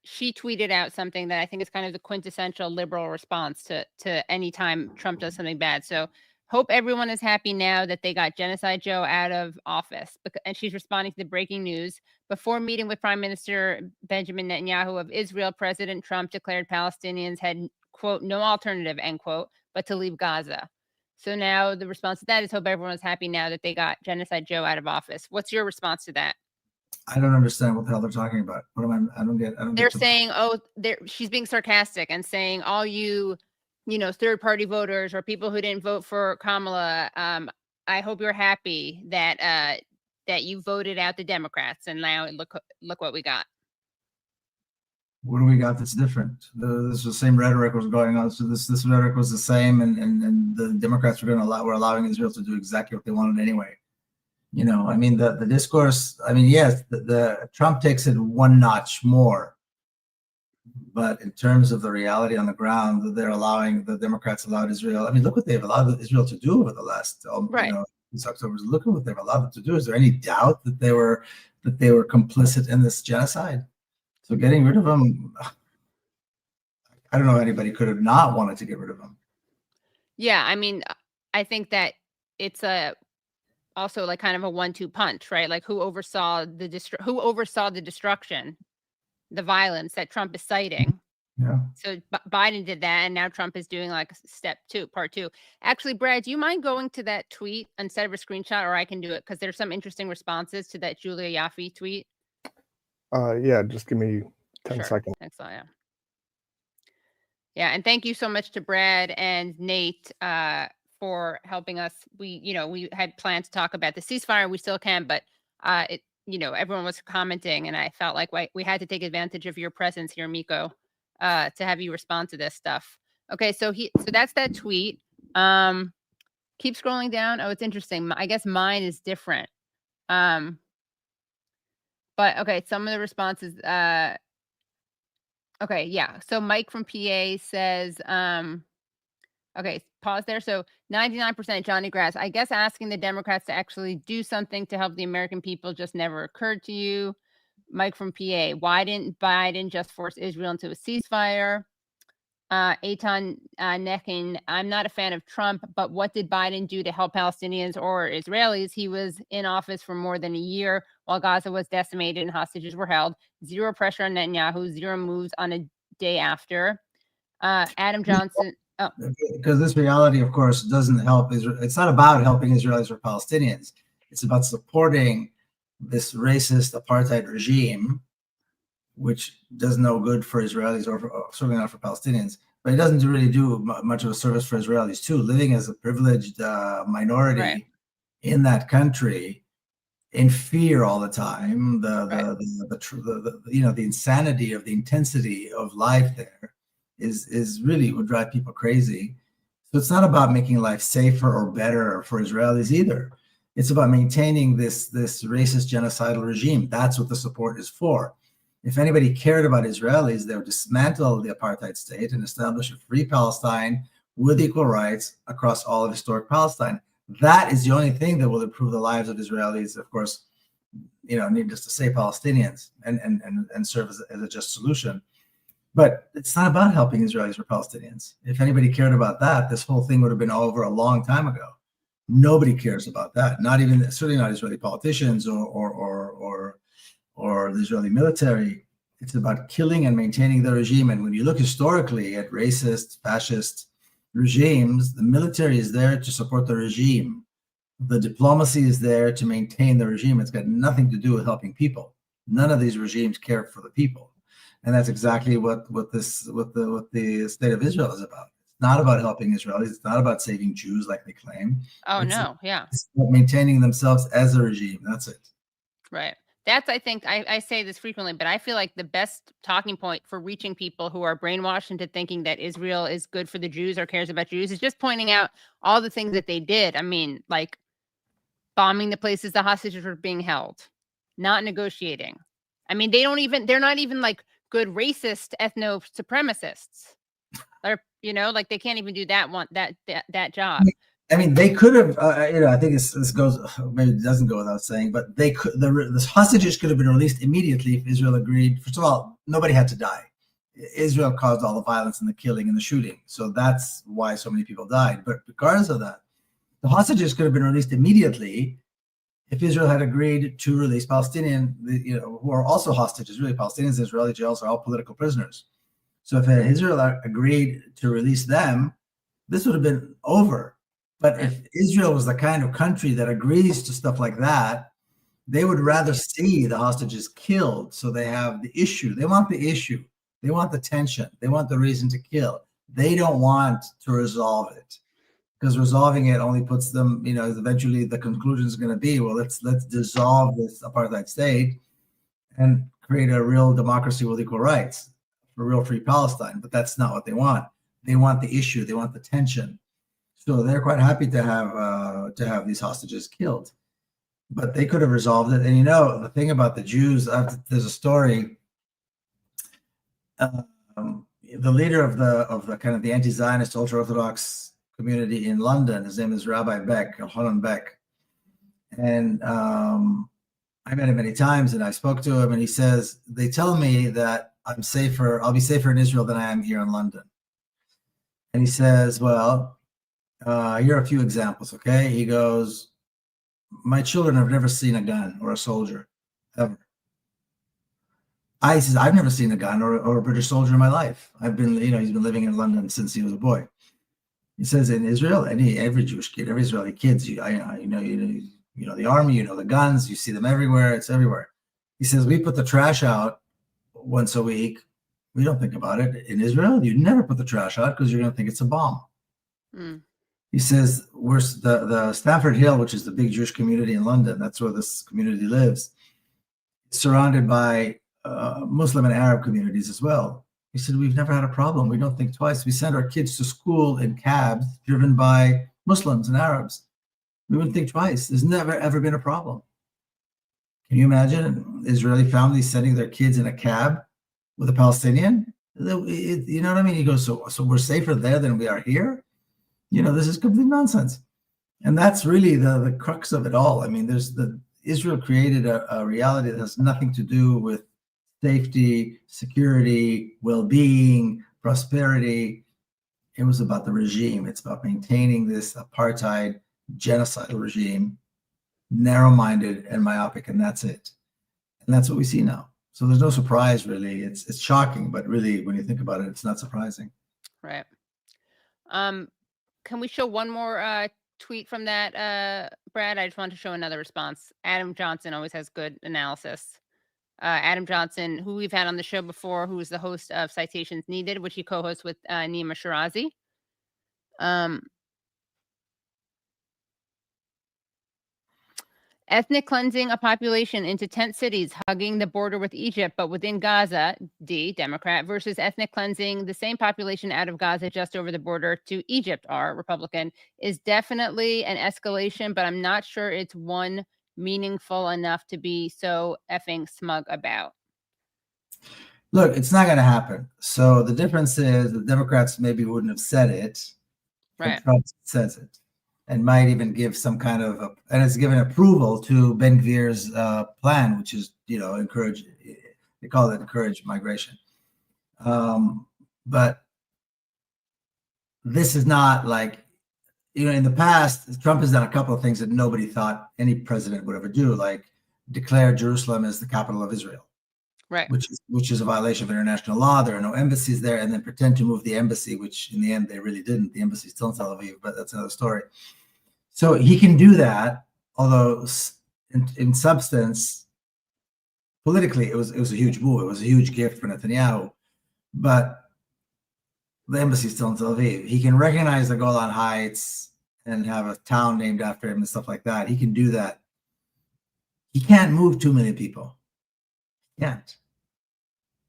she tweeted out something that I think is kind of the quintessential liberal response to any time Trump does something bad. So hope everyone is happy now that they got Genocide Joe out of office. And she's responding to the breaking news. Before meeting with Prime Minister Benjamin Netanyahu of Israel, President Trump declared Palestinians had, quote, no alternative, end quote, but to leave Gaza. So now the response to that is hope everyone is happy now that they got Genocide Joe out of office. What's your response to that? I don't understand what the hell they're talking about. What am I don't get. They're saying, she's being sarcastic and saying all you third-party voters or people who didn't vote for Kamala, I hope you're happy that that you voted out the Democrats, and now look what we got. What do we got that's different? This the same rhetoric was going on. So this rhetoric was the same, and the Democrats were allowing Israel to do exactly what they wanted anyway. I mean, the discourse. I mean, yes, the Trump takes it one notch more. But in terms of the reality on the ground, the Democrats allowed Israel. I mean, look what they've allowed Israel to do over the last, since October. Look at what they've allowed them to do. Is there any doubt that they were complicit in this genocide? So getting rid of them, I don't know if anybody could have not wanted to get rid of them. Yeah, I mean, I think that it's also like kind of a 1-2 punch, right? Like who oversaw the destruction, the violence that Trump is citing. Yeah. So Biden did that, and now Trump is doing like part two. Actually, Brad, do you mind going to that tweet instead of a screenshot, or I can do it because there's some interesting responses to that Julia Yaffe tweet. Yeah, just give me 10 seconds. Thanks, yeah, and thank you so much to Brad and Nate for helping us. We had planned to talk about the ceasefire. We still can, but everyone was commenting, and I felt like we had to take advantage of your presence here, Miko, to have you respond to this stuff. Okay, so that's that tweet. Keep scrolling down. Oh, it's interesting. I guess mine is different. But okay, some of the responses. Okay, yeah. So Mike from PA says, okay, pause there. So 99% Johnny Grass. I guess asking the Democrats to actually do something to help the American people just never occurred to you. Mike from PA. Why didn't Biden just force Israel into a ceasefire? Eitan Neckin, I'm not a fan of Trump, but what did Biden do to help Palestinians or Israelis? He was in office for more than a year while Gaza was decimated and hostages were held. Zero pressure on Netanyahu, zero moves on a day after. Adam Johnson. Oh. Because this reality, of course, doesn't help Israel. It's not about helping Israelis or Palestinians. It's about supporting this racist apartheid regime, which does no good for Israelis or certainly not for Palestinians, but it doesn't really do much of a service for Israelis too. Living as a privileged minority in that country, in fear all the time, the insanity of the intensity of life there is really would drive people crazy. So it's not about making life safer or better for Israelis either. It's about maintaining this racist genocidal regime. That's what the support is for. If anybody cared about Israelis, they would dismantle the apartheid state and establish a free Palestine with equal rights across all of historic Palestine. That is the only thing that will improve the lives of Israelis, of course, needless to say, Palestinians, and serve as a just solution. But it's not about helping Israelis or Palestinians. If anybody cared about that, this whole thing would have been over a long time ago. Nobody cares about that. Certainly not Israeli politicians or the Israeli military. It's about killing and maintaining the regime. And when you look historically at racist, fascist regimes, the military is there to support the regime. The diplomacy is there to maintain the regime. It's got nothing to do with helping people. None of these regimes care for the people. And that's exactly what the state of Israel is about. It's not about helping Israelis. It's not about saving Jews like they claim. Oh, no. Yeah. It's about maintaining themselves as a regime. That's it. Right. That's, I think, I say this frequently, but I feel like the best talking point for reaching people who are brainwashed into thinking that Israel is good for the Jews or cares about Jews is just pointing out all the things that they did. I mean, like bombing the places the hostages were being held, not negotiating. I mean, they're not even like good racist ethno supremacists. Or, like they can't even do that job. I mean, they could have, I think this goes, maybe it doesn't go without saying, but they could, the hostages could have been released immediately if Israel agreed. First of all, nobody had to die. Israel caused all the violence and the killing and the shooting. So that's why so many people died. But regardless of that, the hostages could have been released immediately if Israel had agreed to release Palestinian, who are also hostages. Really, Palestinians in Israeli jails are all political prisoners. So if Israel agreed to release them, this would have been over. But if Israel was the kind of country that agrees to stuff like that, they would rather see the hostages killed. So they have the issue. They want the issue. They want the tension. They want the reason to kill. They don't want to resolve it, because resolving it only puts them, eventually the conclusion is going to be, well, let's dissolve this apartheid state and create a real democracy with equal rights, a real free Palestine. But that's not what they want. They want the issue. They want the tension. So they're quite happy to have these hostages killed, but they could have resolved it. And the thing about the Jews, there's a story. The leader of the kind of the anti-Zionist ultra-Orthodox community in London, his name is Rabbi Beck, Elhanan Beck, and I met him many times, and I spoke to him, and he says, they tell me that I'll be safer in Israel than I am here in London. And he says, well, here are a few examples, okay? He goes, my children have never seen a gun or a soldier, ever. He says, I've never seen a gun or a British soldier in my life. I've been, he's been living in London since he was a boy. He says, in Israel, every Jewish kid, every Israeli kids, the army, the guns, you see them everywhere. It's everywhere. He says, we put the trash out once a week. We don't think about it. In Israel, you never put the trash out because you're going to think it's a bomb. Mm. He says, we're the Stamford Hill, which is the big Jewish community in London. That's where this community lives. It's surrounded by Muslim and Arab communities as well. He said, we've never had a problem. We don't think twice. We send our kids to school in cabs driven by Muslims and Arabs. We wouldn't think twice. There's never, ever been a problem. Can you imagine Israeli families sending their kids in a cab with a Palestinian? You know what I mean? He goes, so we're safer there than we are here? This is complete nonsense. And that's really the crux of it all. I mean, Israel created a reality that has nothing to do with safety, security, well-being, prosperity. It was about the regime. It's about maintaining this apartheid, genocidal regime, narrow-minded and myopic, and that's it. And that's what we see now. So there's no surprise, really. It's shocking, but really, when you think about it, it's not surprising. Right. Can we show one more tweet from that, Brad? I just want to show another response. Adam Johnson always has good analysis. Adam Johnson, who we've had on the show before, who is the host of Citations Needed, which he co-hosts with Nima Shirazi. Ethnic cleansing a population into tent cities, hugging the border with Egypt, but within Gaza, D, Democrat, versus ethnic cleansing the same population out of Gaza just over the border to Egypt, R, Republican, is definitely an escalation, but I'm not sure it's one meaningful enough to be so effing smug about. Look, it's not going to happen. So the difference is the Democrats maybe wouldn't have said it, right? But Trump says it, and might even give some kind of, and it's given approval to Ben Gvir's plan, which is, encourage. They call it encourage migration. But this is not like, in the past, Trump has done a couple of things that nobody thought any president would ever do, like declare Jerusalem as the capital of Israel. Right. Which is a violation of international law. There are no embassies there, and then pretend to move the embassy, which in the end they really didn't. The embassy is still in Tel Aviv, but that's another story. So he can do that, although in substance, politically, it was a huge move. It was a huge gift for Netanyahu, but the embassy is still in Tel Aviv. He can recognize the Golan Heights and have a town named after him and stuff like that. He can do that. He can't move 2 million people. Can't.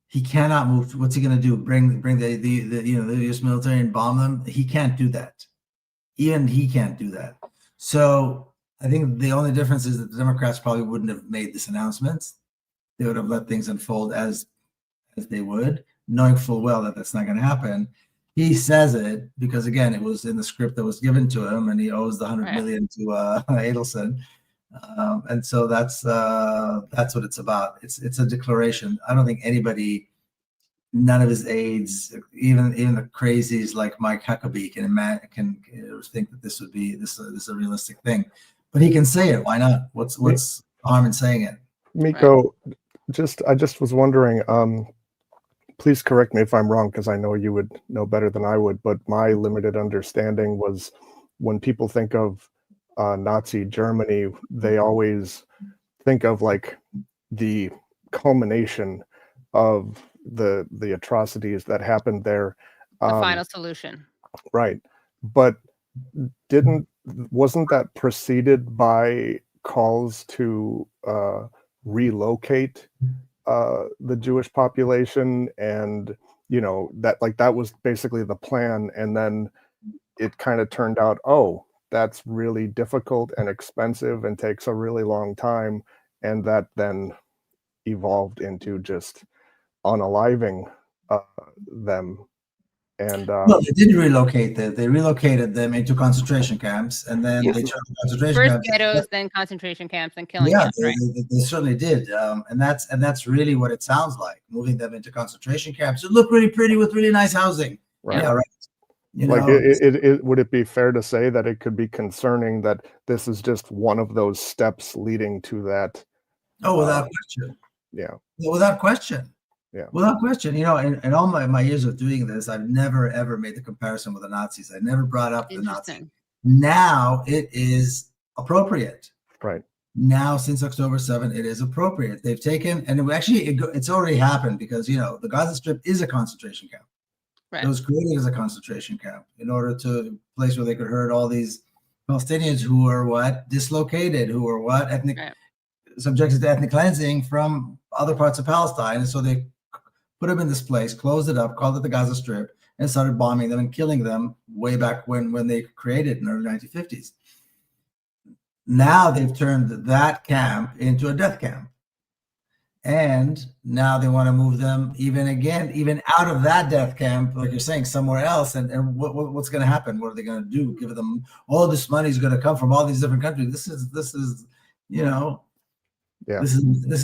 He cannot move. What's he going to do? Bring the U.S. military and bomb them? He can't do that. Even he can't do that. So I think the only difference is that the Democrats probably wouldn't have made this announcement. They would have let things unfold as they would, knowing full well that that's not going to happen. He says it because, again, it was in the script that was given to him, and he owes the $100 million to Adelson. And so that's what it's about. It's a declaration. I don't think anybody, none of his aides, even the crazies like Mike Huckabee can think that this would be this is a realistic thing. But he can say it. Why not? What's harm in saying it? Miko, I just was wondering. Please correct me if I'm wrong, because I know you would know better than I would. But my limited understanding was when people think of Nazi Germany, they always think of like the culmination of the atrocities that happened there. The final solution. Right. But wasn't that preceded by calls to relocate the Jewish population, and that was basically the plan, and then it kind of turned out, oh, that's really difficult and expensive and takes a really long time, and that then evolved into just unaliving them. And well, they didn't relocate them. They relocated them into concentration camps, and then they turned to concentration first camps. ghettos, then concentration camps, and killing Yeah, camps. Right. they certainly did, and that's really what it sounds like. Moving them into concentration camps. It looked really pretty with really nice housing. Right. Yeah, right. Would it be fair to say that it could be concerning that this is just one of those steps leading to that? Oh, without question. Yeah. Without question. Yeah. Without question. In all my years of doing this, I've never ever made the comparison with the Nazis. I never brought up the Nazis. Now it is appropriate. Right. Now, since October 7, it is appropriate. They've taken, and it's already happened because the Gaza Strip is a concentration camp. Right. It was created as a concentration camp in order to place where they could herd all these Palestinians who were dislocated, who were subjected to ethnic cleansing from other parts of Palestine. And so they put them in this place, closed it up, called it the Gaza Strip, and started bombing them and killing them way back when they created in the early 1950s. Now they've turned that camp into a death camp. And now they want to move them even out of that death camp, like you're saying, somewhere else. And what's going to happen? What are they going to do? Give them all this money is going to come from all these different countries. This is this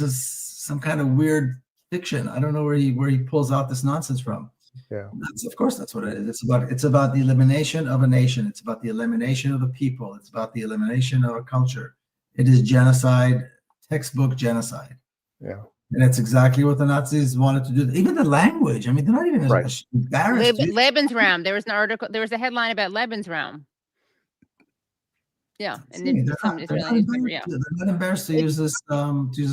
is some kind of weird fiction. I don't know where he pulls out this nonsense from. Yeah. Of course, that's what it is. It's about the elimination of a nation. It's about the elimination of the people. It's about the elimination of a culture. It is genocide, textbook genocide. Yeah. And it's exactly what the Nazis wanted to do. Even the language. I mean, they're not even embarrassed. Lebensraum. There was an article. There was a headline about Lebensraum. Yeah, and they're not embarrassed to use this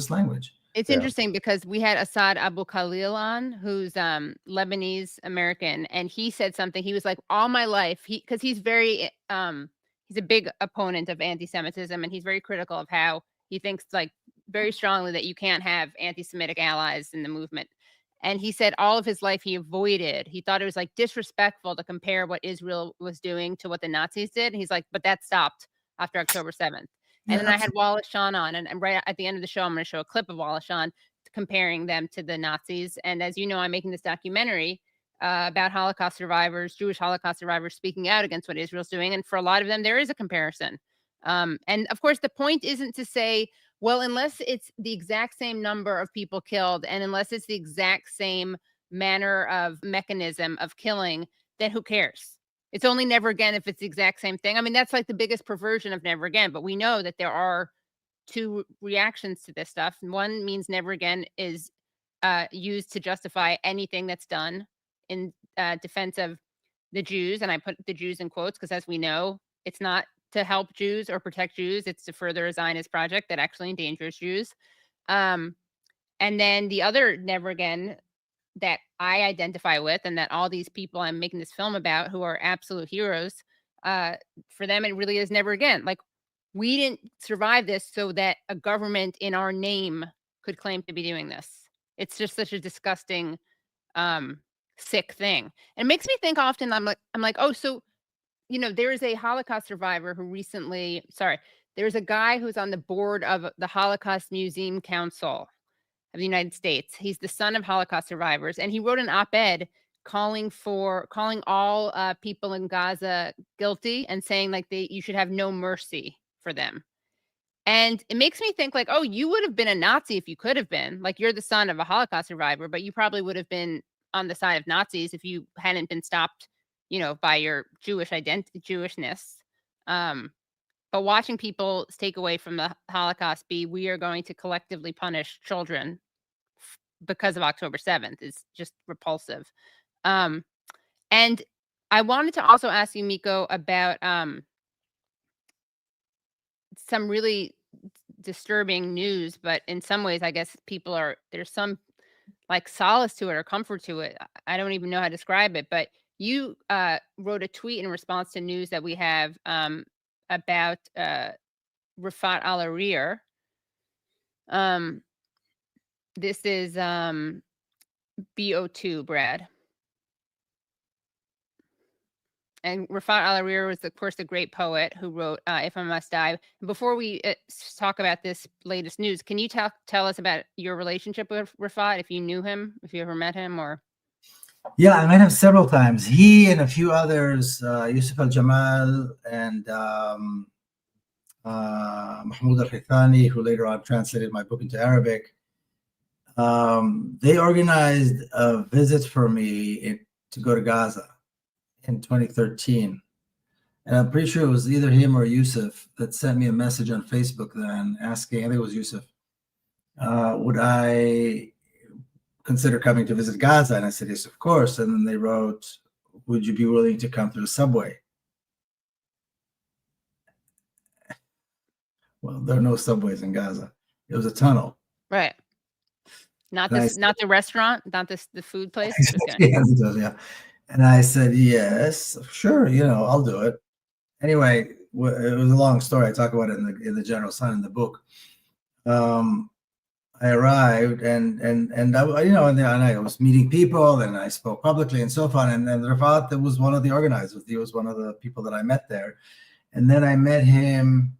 language. It's interesting because we had Assad Abu Khalil on, who's Lebanese American, and he said something. He was like, all my life, because he's very he's a big opponent of anti-Semitism, and he's very critical of how He thinks like very strongly that you can't have anti-Semitic allies in the movement. And he said all of his life he avoided. He thought it was like disrespectful to compare what Israel was doing to what the Nazis did. And he's like, but that stopped after October 7th. And then I had Wallace Shawn on, and right at the end of the show, I'm going to show a clip of Wallace Shawn comparing them to the Nazis. And as you know, I'm making this documentary about Holocaust survivors, Jewish Holocaust survivors speaking out against what Israel's doing. And for a lot of them, there is a comparison. And of course, the point isn't to say, well, unless it's the exact same number of people killed, and unless it's the exact same manner of mechanism of killing, then who cares? It's only never again if it's the exact same thing. I mean, that's like the biggest perversion of never again. But we know that there are two reactions to this stuff. One means never again is used to justify anything that's done in defense of the Jews. And I put the Jews in quotes because, as we know, it's not to help Jews or protect Jews. It's to further a Zionist project that actually endangers Jews. And then the other never again that I identify with, and that all these people I'm making this film about who are absolute heroes, for them, it really is never again. Like, we didn't survive this so that a government in our name could claim to be doing this. It's just such a disgusting, sick thing. And it makes me think often, I'm like, oh, so, you know, there is a Holocaust survivor who there's a guy who's on the board of the Holocaust Museum Council of the United States. He's the son of Holocaust survivors, and he wrote an op-ed calling all people in Gaza guilty and saying like you should have no mercy for them. And it makes me think like, oh, you would have been a Nazi if you could have been. Like, you're the son of a Holocaust survivor, but you probably would have been on the side of Nazis if you hadn't been stopped, you know, by your Jewishness. But watching people take away from the Holocaust we are going to collectively punish children because of October 7th is just repulsive. And I wanted to also ask you, Miko, about some really disturbing news, but in some ways, I guess there's some like solace to it or comfort to it. I don't even know how to describe it, but you wrote a tweet in response to news that we have about Rafat al-Arir. This is BO2, Brad. And Rafat al-Arir was, of course, the great poet who wrote If I Must Die. Before we talk about this latest news, can you tell us about your relationship with Rafat, if you knew him, if you ever met him? Or Yeah, I met him several times. He and a few others, Yusuf al-Jamal and Mahmoud al-Hithani, who later on translated my book into Arabic, they organized a visit for me to go to Gaza in 2013. And I'm pretty sure it was either him or Yusuf that sent me a message on Facebook then asking, I think it was Yusuf, would I consider coming to visit Gaza? And I said, yes, of course. And then they wrote, would you be willing to come through the subway? Well, there are no subways in Gaza. It was a tunnel. Right. Not the restaurant, not the food place. Okay. Yeah. And I said, yes, sure, I'll do it. Anyway, it was a long story. I talk about it in the General Sun in the book. I arrived and I was meeting people and I spoke publicly and so on. And then Rafat was one of the organizers. He was one of the people that I met there. And then I met him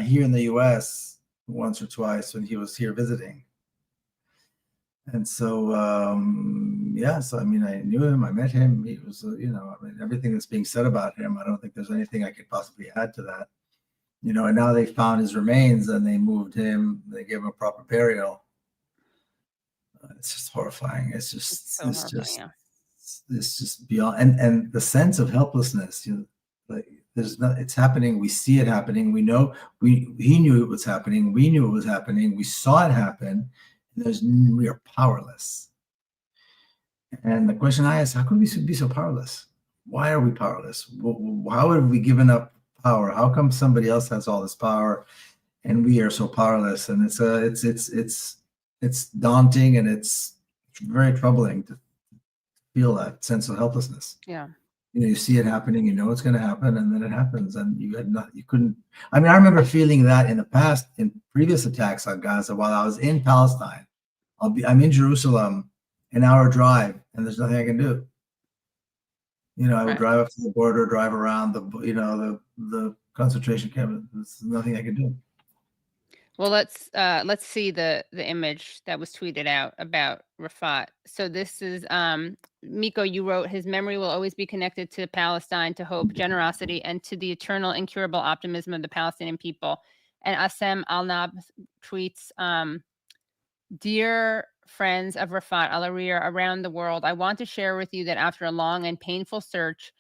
here in the U.S. once or twice when he was here visiting. And so, I knew him, I met him. He was, everything that's being said about him, I don't think there's anything I could possibly add to that. And now they found his remains and they moved him, they gave him a proper burial. It's just horrifying. It's just beyond, and the sense of helplessness, it's happening. We see it happening. We know, he knew it was happening. We knew it was happening. We saw it happen. We are powerless. And the question I ask, how could we be so powerless? Why are we powerless? How have we given up power? How come somebody else has all this power and we are so powerless? And it's daunting and it's very troubling to feel that sense of helplessness. Yeah. you see it happening, you know it's going to happen, and then it happens, and you couldn't. I mean, I remember feeling that in the past, in previous attacks on Gaza, while I was in Palestine. I'm in Jerusalem, an hour drive, and there's nothing I can do. I would drive up to the border, drive around the concentration camp. There's nothing I can do. Well, let's see the image that was tweeted out about Rafat. So this is Miko. You wrote, his memory will always be connected to Palestine, to hope, generosity, and to the eternal, incurable optimism of the Palestinian people. And Assem Al-Nab tweets, dear friends of Rafat al-Arir around the world, I want to share with you that after a long and painful search,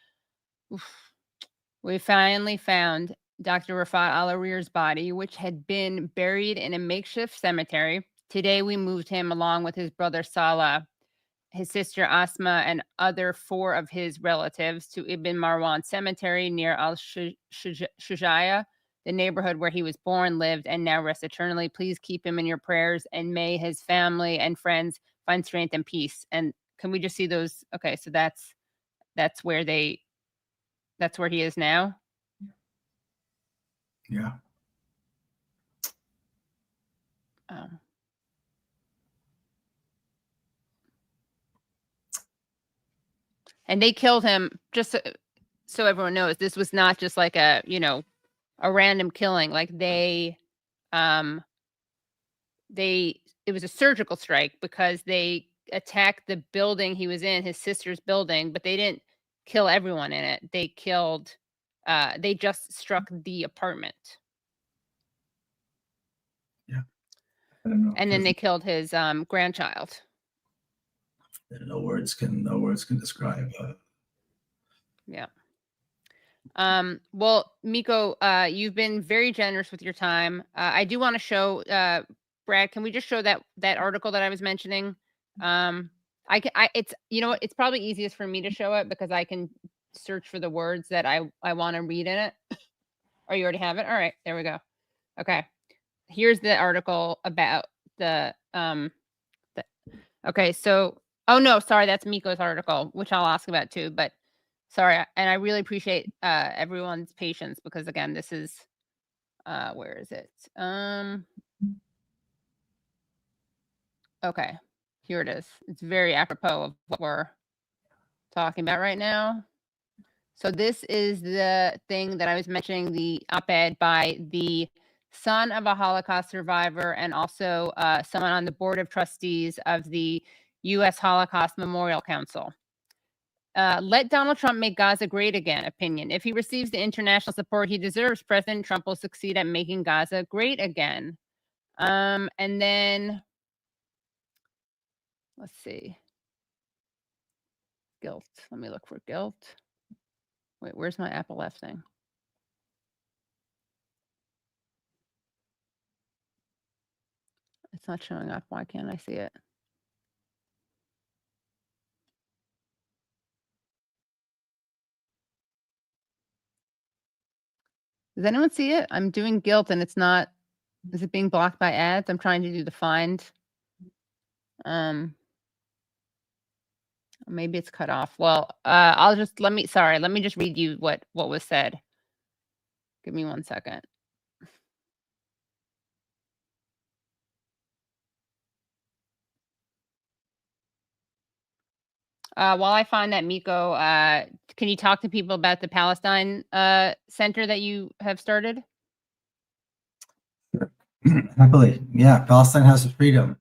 we finally found Dr. Rafat al-Arir's body, which had been buried in a makeshift cemetery. Today, we moved him along with his brother Salah, his sister Asma, and other 4 of his relatives to Ibn Marwan Cemetery near Al-Shujaya, the neighborhood where he was born, lived, and now rests eternally. Please keep him in your prayers, and may his family and friends find strength and peace. And can we just see those? Okay, so that's where he is now. Yeah. And they killed him, just so everyone knows, this was not just like a random killing. Like it was a surgical strike, because they attacked the building he was in, his sister's building, but they didn't kill everyone in it. They killed, they just struck the apartment. Yeah. I don't know. And then they killed his grandchild. No words can describe. Yeah. Well, Miko, you've been very generous with your time. I do want to show, Brad, can we just show that article that I was mentioning? It's probably easiest for me to show it, because I can search for the words that I want to read in it. Or you already have it? All right, there we go. Okay. Here's the article about okay, so, oh no, sorry, that's Miko's article, which I'll ask about too, but sorry. And I really appreciate everyone's patience, because again, this is, where is it? Okay, here it is. It's very apropos of what we're talking about right now. So this is the thing that I was mentioning, the op-ed by the son of a Holocaust survivor, and also someone on the board of trustees of the U.S. Holocaust Memorial Council. Let Donald Trump make Gaza great again, opinion. If he receives the international support he deserves, President Trump will succeed at making Gaza great again. And then, let's see. Guilt. Let me look for guilt. Wait, where's my Apple F thing? It's not showing up. Why can't I see it? Does anyone see it? I'm doing guilt and it's not, is it being blocked by ads? I'm trying to do the find. Maybe it's cut off. Well, let me just read you what was said. Give me 1 second. While I find that, Miko, can you talk to people about the Palestine Center that you have started? Happily, yeah. Palestine House of Freedom.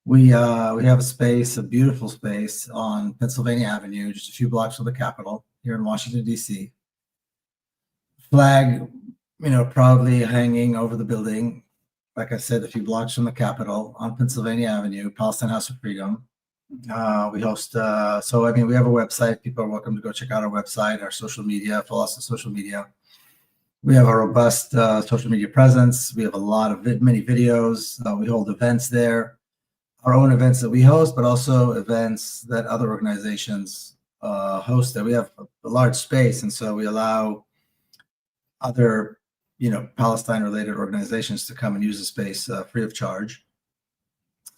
We have a space, a beautiful space on Pennsylvania Avenue, just a few blocks from the Capitol here in Washington, D.C. Flag, proudly hanging over the building. Like I said, a few blocks from the Capitol on Pennsylvania Avenue, Palestine House of Freedom. We host, we have a website. People are welcome to go check out our website, our social media, follow us on social media. We have a robust social media presence. We have a lot of many videos. We hold events there, our own events that we host, but also events that other organizations host. That we have a large space, and so we allow other, Palestine-related organizations to come and use the space free of charge.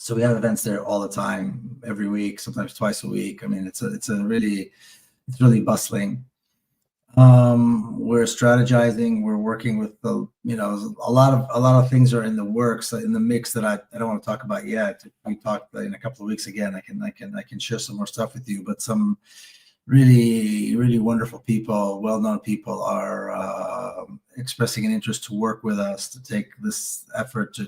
So we have events there all the time, every week, sometimes twice a week. I mean, it's a really It's really bustling. We're strategizing. We're working with the, a lot of things are in the works, in the mix that I don't want to talk about yet. If we talk in a couple of weeks again, I can share some more stuff with you. But some really, really wonderful people, well-known people, are expressing an interest to work with us to take this effort to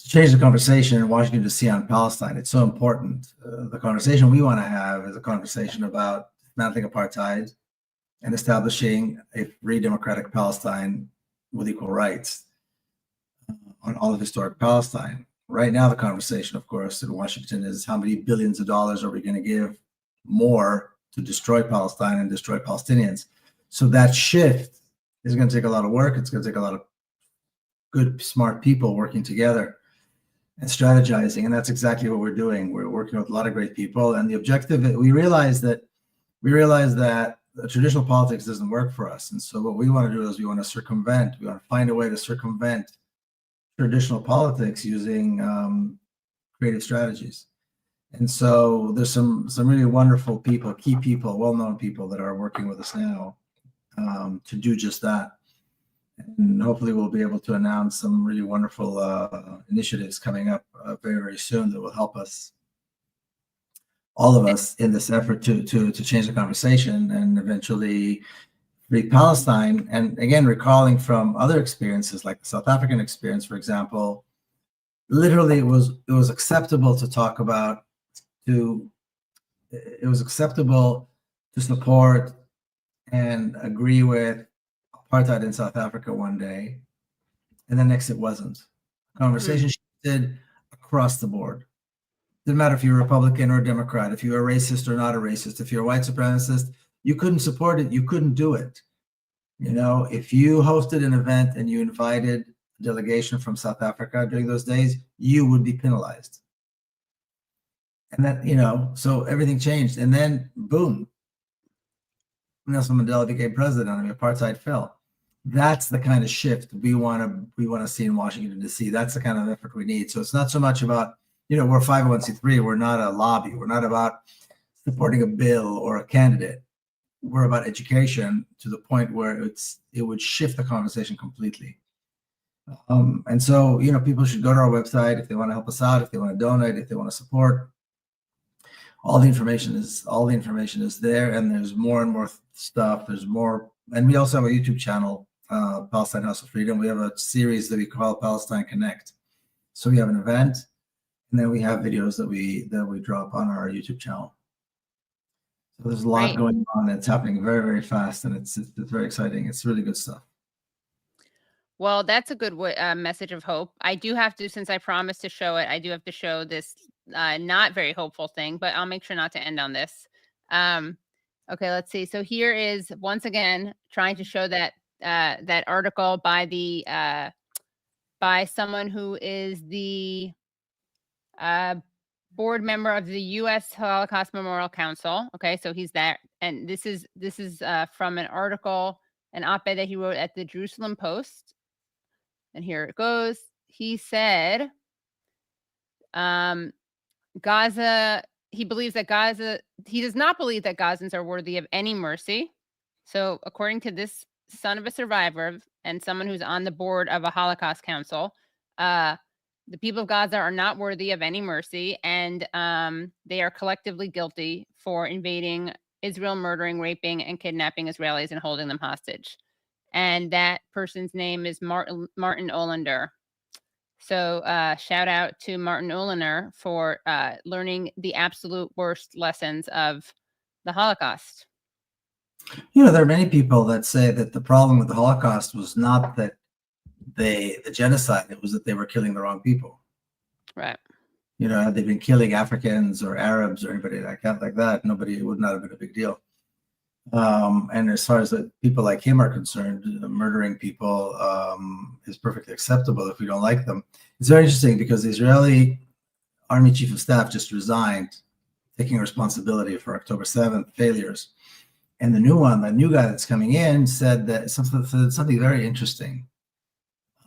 change the conversation in Washington D.C. on Palestine. It's so important. The conversation we want to have is a conversation about dismantling apartheid and establishing a free democratic Palestine with equal rights on all of historic Palestine. Right now, the conversation, of course, in Washington is how many billions of dollars are we going to give more to destroy Palestine and destroy Palestinians? So that shift is going to take a lot of work. It's going to take a lot of good, smart people working together and strategizing. And that's exactly what we're doing. We're working with a lot of great people. And the objective, we realize that traditional politics doesn't work for us. And so what we want to do is we want to find a way to circumvent traditional politics using creative strategies. And so there's some really wonderful people, key people, well-known people that are working with us now to do just that. And hopefully we'll be able to announce some really wonderful initiatives coming up very, very soon that will help us, all of us, in this effort to change the conversation and eventually free Palestine. And again, recalling from other experiences like the South African experience, for example, literally it was acceptable to talk about, it was acceptable to support and agree with apartheid in South Africa one day, and then next it wasn't. Conversation shifted across the board. Didn't matter if you're a Republican or a Democrat, if you're a racist or not a racist, if you're a white supremacist, you couldn't support it, you couldn't do it. If you hosted an event and you invited a delegation from South Africa during those days, you would be penalized. And that, so everything changed. And then boom, Nelson Mandela became president and apartheid fell. That's the kind of shift we want to see in Washington D.C. That's the kind of effort we need. So it's not so much about, we're 501c3. We're not a lobby. We're not about supporting a bill or a candidate. We're about education to the point where it would shift the conversation completely. And so, people should go to our website if they want to help us out, if they want to donate, if they want to support. All the information is there, and there's more and more stuff. There's more, and we also have a YouTube channel, Palestine House of Freedom. We have a series that we call Palestine Connect. So we have an event, and then we have videos that we drop on our YouTube channel. So there's a lot going on. It's happening very, very fast, and it's very exciting. It's really good stuff. Well, that's a good message of hope. I do have to, since I promised to show it, I do have to show this not very hopeful thing, but I'll make sure not to end on this. Okay, let's see. So here is, once again, trying to show that that article by the by someone who is the board member of the U.S. Holocaust Memorial Council. Okay, so he's that, and this is from an article, an op-ed that he wrote at the Jerusalem Post. And here it goes. He said, Gaza, he does not believe that Gazans are worthy of any mercy. So according to this son of a survivor and someone who's on the board of a Holocaust council, the people of Gaza are not worthy of any mercy, and they are collectively guilty for invading Israel, murdering, raping, and kidnapping Israelis and holding them hostage. And that person's name is Martin Olander. So shout out to Martin Olander for learning the absolute worst lessons of the Holocaust. There are many people that say that the problem with the Holocaust was not that the genocide, it was that they were killing the wrong people. Right. Had they been killing Africans or Arabs or anybody like that, it would not have been a big deal. And as far as people like him are concerned, murdering people is perfectly acceptable if we don't like them. It's very interesting because the Israeli Army Chief of Staff just resigned, taking responsibility for October 7th failures. And the new guy that's coming in said that something very interesting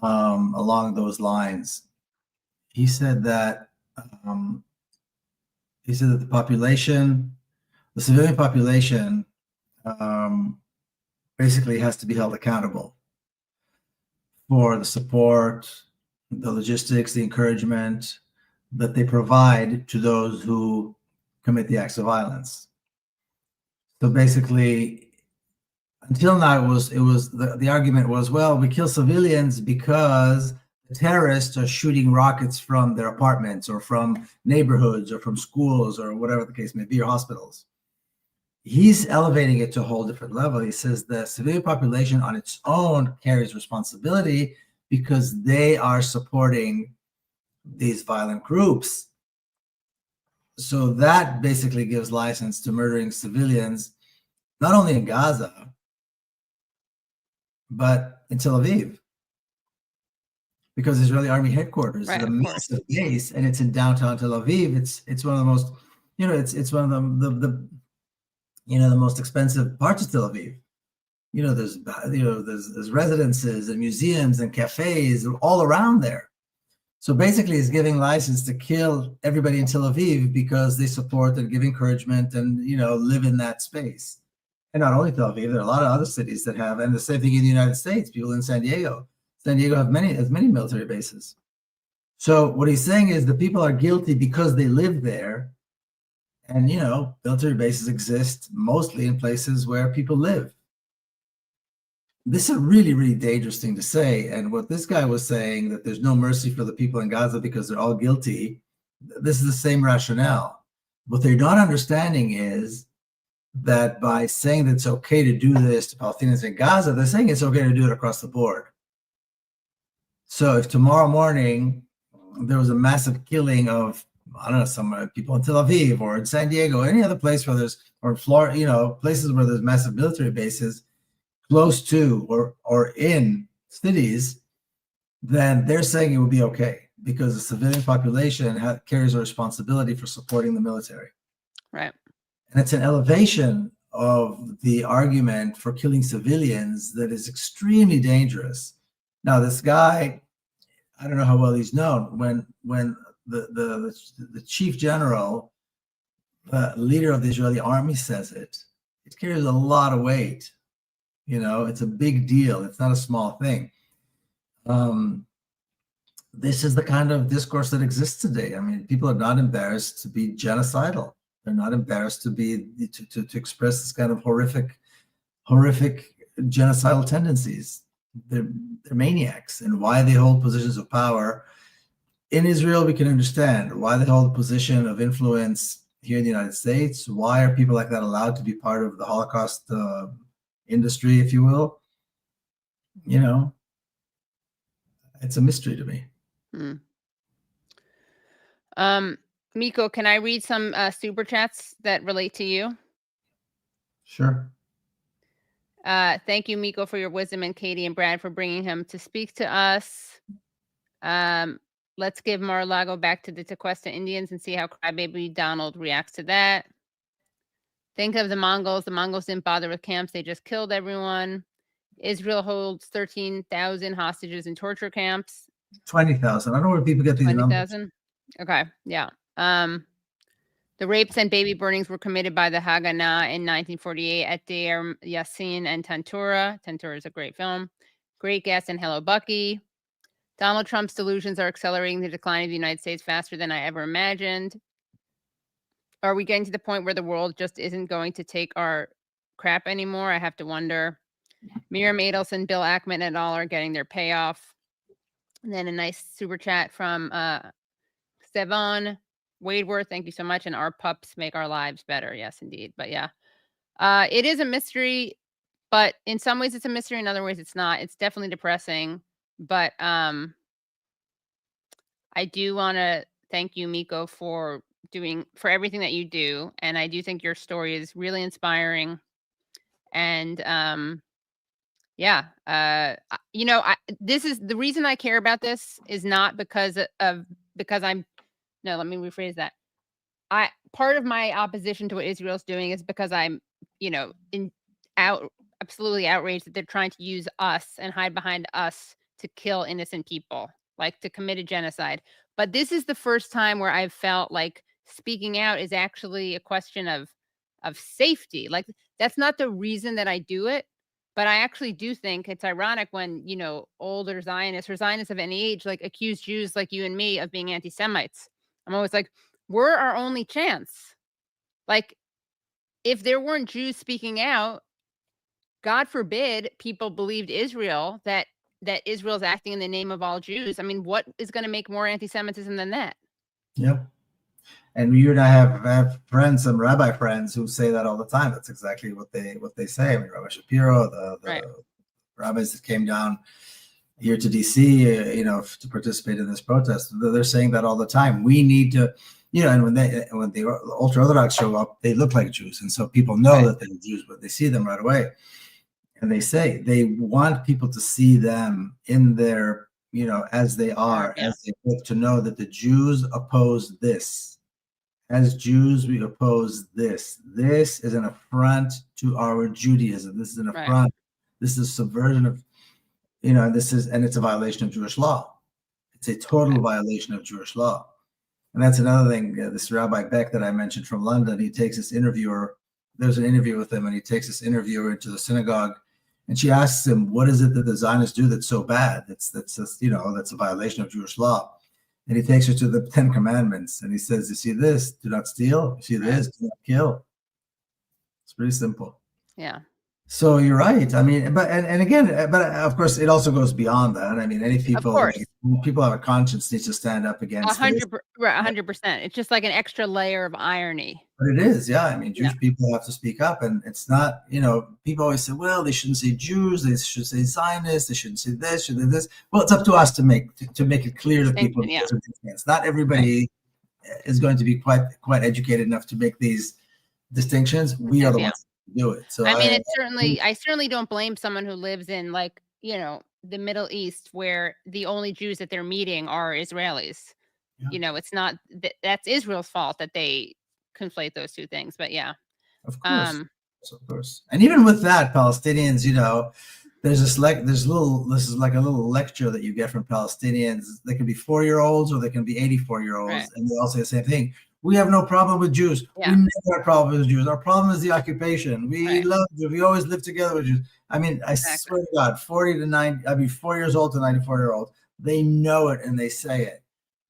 along those lines. He said that the population, the civilian population basically has to be held accountable for the support, the logistics, the encouragement that they provide to those who commit the acts of violence. So basically, until now, the argument was, well, we kill civilians because the terrorists are shooting rockets from their apartments or from neighborhoods or from schools or whatever the case may be, or hospitals. He's elevating it to a whole different level. He says the civilian population on its own carries responsibility because they are supporting these violent groups. So that basically gives license to murdering civilians, not only in Gaza, but in Tel Aviv. Because Israeli army headquarters is a massive base, and it's in downtown Tel Aviv. It's one of the most, it's one of the most expensive parts of Tel Aviv. There's residences and museums and cafes all around there. So basically, it's giving license to kill everybody in Tel Aviv because they support and give encouragement and live in that space. And not only Tel Aviv, there are a lot of other cities that have, and the same thing in the United States. People in San Diego has many military bases. So what he's saying is the people are guilty because they live there. And, military bases exist mostly in places where people live. This is a really, really dangerous thing to say. And what this guy was saying, that there's no mercy for the people in Gaza because they're all guilty, this is the same rationale. What they're not understanding is that by saying that it's okay to do this to Palestinians in Gaza, they're saying it's okay to do it across the board. So if tomorrow morning there was a massive killing of, I don't know, some people in Tel Aviv or in San Diego, any other place where there's, or Florida, places where there's massive military bases close to or in cities, then they're saying it would be okay because the civilian population carries a responsibility for supporting the military. Right. And it's an elevation of the argument for killing civilians that is extremely dangerous. Now, this guy, I don't know how well he's known. When the chief general, leader of the Israeli army says it carries a lot of weight. It's a big deal. It's not a small thing. This is the kind of discourse that exists today. I mean, people are not embarrassed to be genocidal. They're not embarrassed to express this kind of horrific genocidal tendencies. They're maniacs, and why they hold positions of power in Israel, we can understand. Why they hold a position of influence here in the United States. Why are people like that allowed to be part of the Holocaust industry, if you will? It's a mystery to me. Miko, can I read some super chats that relate to you? Sure. Thank you, Miko, for your wisdom, and Katie and Brad for bringing him to speak to us. Let's give Mar-a-Lago back to the Tequesta Indians and see how Crybaby Donald reacts to that. Think of the Mongols. The Mongols didn't bother with camps. They just killed everyone. Israel holds 13,000 hostages in torture camps. 20,000. I don't know where people get these 20,000? numbers. Okay, yeah. The rapes and baby burnings were committed by the Haganah in 1948 at Deir Yassin and Tantura. Tantura is a great film. Great Guest and Hello Bucky. Donald Trump's delusions are accelerating the decline of the United States faster than I ever imagined. Are we getting to the point where the world just isn't going to take our crap anymore? I have to wonder. Miriam Adelson, Bill Ackman et al. Are getting their payoff. And then a nice super chat from Sevon Wadeworth. Thank you so much. And our pups make our lives better. Yes, indeed. But yeah, it is a mystery, but in some ways it's a mystery. In other ways it's not. It's definitely depressing. But I do want to thank you, Miko, for everything that you do. And I do think your story is really inspiring. And this is the reason I care about this is not because I'm, no, let me rephrase that. Part of my opposition to what Israel's doing is because I'm, absolutely outraged that they're trying to use us and hide behind us to kill innocent people, like to commit a genocide. But this is the first time where I've felt like speaking out is actually a question of of safety. Like, that's not the reason that I do it. But I actually do think it's ironic when, older Zionists or Zionists of any age, like, accuse Jews like you and me of being anti-Semites. I'm always like, we're our only chance. Like, if there weren't Jews speaking out, God forbid people believed Israel, that Israel's acting in the name of all Jews. I mean, what is going to make more anti-Semitism than that? Yep. And you and I have friends, some rabbi friends, who say that all the time. That's exactly what they say. I mean, Rabbi Shapiro, the rabbis that came down here to DC, to participate in this protest, they're saying that all the time. We need to, and when the ultra Orthodox show up, they look like Jews, and so people know that they're Jews, but they see them right away. And they say they want people to see them in their, as they are, as they look, to know that the Jews oppose this. As Jews, we oppose this. This is an affront to our Judaism. This is an affront. This is subversion of, and it's a violation of Jewish law. It's a total violation of Jewish law. And that's another thing. This Rabbi Beck that I mentioned from London, he takes this interviewer. There's an interview with him, and he takes this interviewer into the synagogue, and she asks him, "What is it that the Zionists do that's so bad? That's a violation of Jewish law." And he takes her to the 10 Commandments, and he says, "You see this? Do not steal. You see this? Do not kill." It's pretty simple. Yeah. So you're right. I mean, but of course, it also goes beyond that. I mean, any people have a conscience needs to stand up against 100%. It's just like an extra layer of irony. But it is, yeah. I mean, Jewish people have to speak up, and it's not, people always say, well, they shouldn't say Jews, they should say Zionists, they shouldn't say this, should they this. Well, it's up to us to make it clear to people. Not everybody is going to be quite educated enough to make these distinctions. We are the ones to do it. So I certainly don't blame someone who lives in, like, the Middle East, where the only Jews that they're meeting are Israelis. Yeah. It's not that's Israel's fault that they conflate those two things. But of course, and even with that, Palestinians, this is like a little lecture that you get from Palestinians. They can be 4-year-olds or they can be 84-year-olds, and they all say the same thing. We have no problem with Jews. We never had a problem with Jews. Our problem is the occupation. We love Jews. We always live together with Jews. I mean, I swear to God, 4 years old to 94-year-old, they know it and they say it.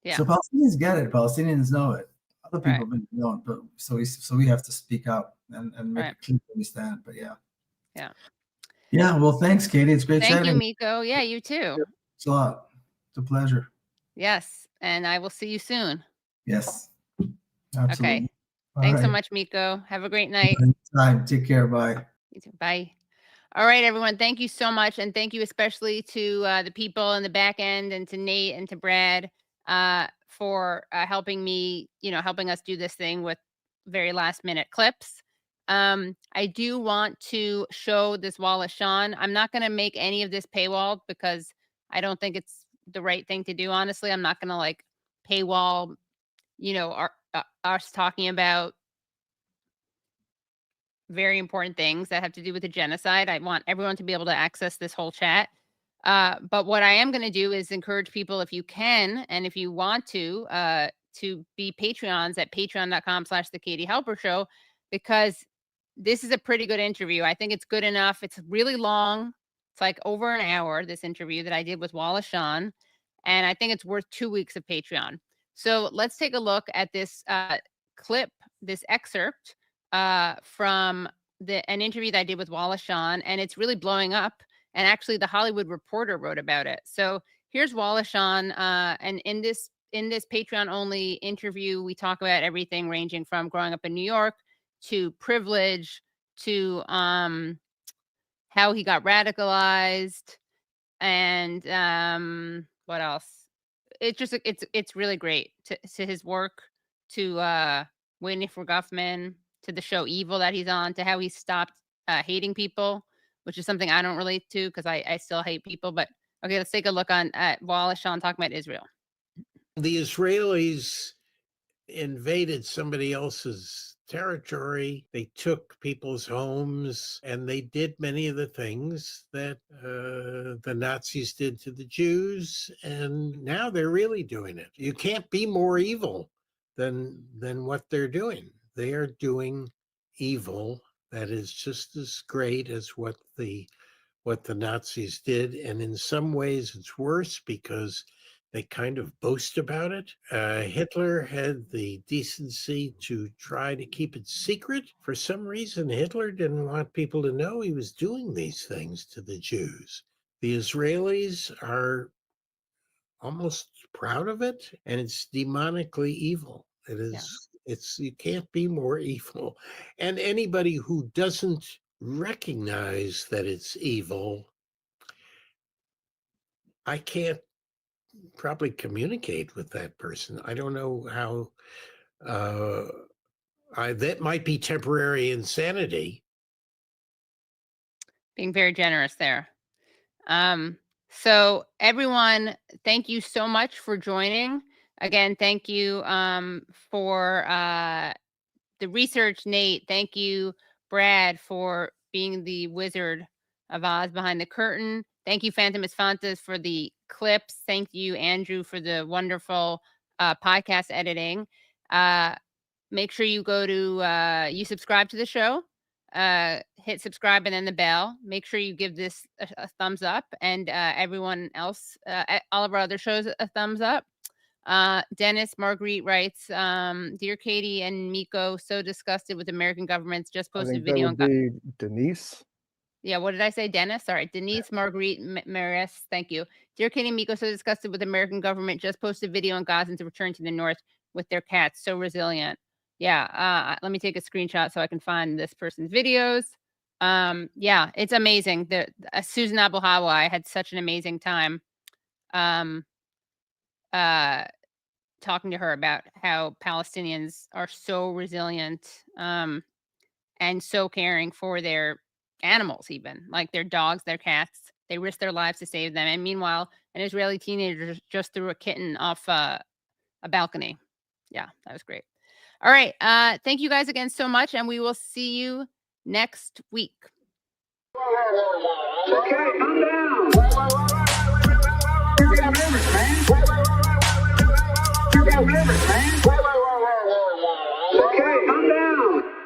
Yeah. So Palestinians get it. Palestinians know it. Other people don't. But so we have to speak up and make it clear where we stand. But yeah. Well, thanks, Katie. It's great chatting. Thank you, Miko. Yeah, you too. It's a lot. It's a pleasure. Yes, and I will see you soon. Yes. Absolutely. Okay. Thanks so much, Miko. Have a great night. Take care. Bye. You too. Bye. All right, everyone. Thank you so much. And thank you especially to the people in the back end, and to Nate and to Brad for helping me, helping us do this thing with very last minute clips. I do want to show this wall of Sean. I'm not going to make any of this paywalled because I don't think it's the right thing to do. Honestly, I'm not going to like paywall, us talking about very important things that have to do with the genocide. I want everyone to be able to access this whole chat. But what I am going to do is encourage people, if you can, and if you want to be Patreons at patreon.com/The Katie Halper Show, because this is a pretty good interview. I think it's good enough. It's really long. It's like over an hour, this interview that I did with Wallace Shawn. And I think it's worth 2 weeks of Patreon. So let's take a look at this clip, this excerpt from an interview that I did with Wallace Shawn, and it's really blowing up. And actually, The Hollywood Reporter wrote about it. So here's Wallace Shawn, and in this Patreon only interview, we talk about everything ranging from growing up in New York to privilege to how he got radicalized, and what else? It's really great to his work, to Waiting for Guffman, to the show Evil that he's on, to how he stopped hating people, which is something I don't relate to because I still hate people. But okay, let's take a look at Wallace Shawn talking about Israel. The Israelis invaded somebody else's territory. They took people's homes, and they did many of the things that the Nazis did to the Jews, and now they're really doing it. You can't be more evil than what they're doing. They are doing evil that is just as great as what the Nazis did, and in some ways it's worse because they kind of boast about it. Hitler had the decency to try to keep it secret. For some reason, Hitler didn't want people to know he was doing these things to the Jews. The Israelis are almost proud of it, and it's demonically evil. It is. It's, you can't be more evil. And anybody who doesn't recognize that it's evil, I can't probably communicate with that person. I don't know how. That might be temporary insanity. Being very generous there. So everyone, thank you so much for joining. Again, thank you for the research, Nate. Thank you, Brad, for being the Wizard of Oz behind the curtain. Thank you, Phantom Esfantas, for the clips. Thank you, Andrew, for the wonderful podcast editing. Make sure you go to, you subscribe to the show. Hit subscribe and then the bell. Make sure you give this a thumbs up, and everyone else, all of our other shows, a thumbs up. Dennis Marguerite writes, "Dear Katie and Miko, so disgusted with American government's just I posted think video that would be Denise. Yeah, what did I say, Dennis? Sorry, Denise Marguerite Maris. Thank you. Dear Katie and Miko, so disgusted with American government just posted video on Gazans to return to the north with their cats. So resilient. Yeah, let me take a screenshot so I can find this person's videos. Yeah, it's amazing. Susan Abu Hawa, I had such an amazing time talking to her about how Palestinians are so resilient and so caring for their animals, even like their dogs, their cats. They risk their lives to save them. And meanwhile, an Israeli teenager just threw a kitten off a balcony. Yeah, that was great. All right. Thank you guys again so much, and we will see you next week. Okay, calm down. You got rivers, man. You got rivers, man. Okay, calm down.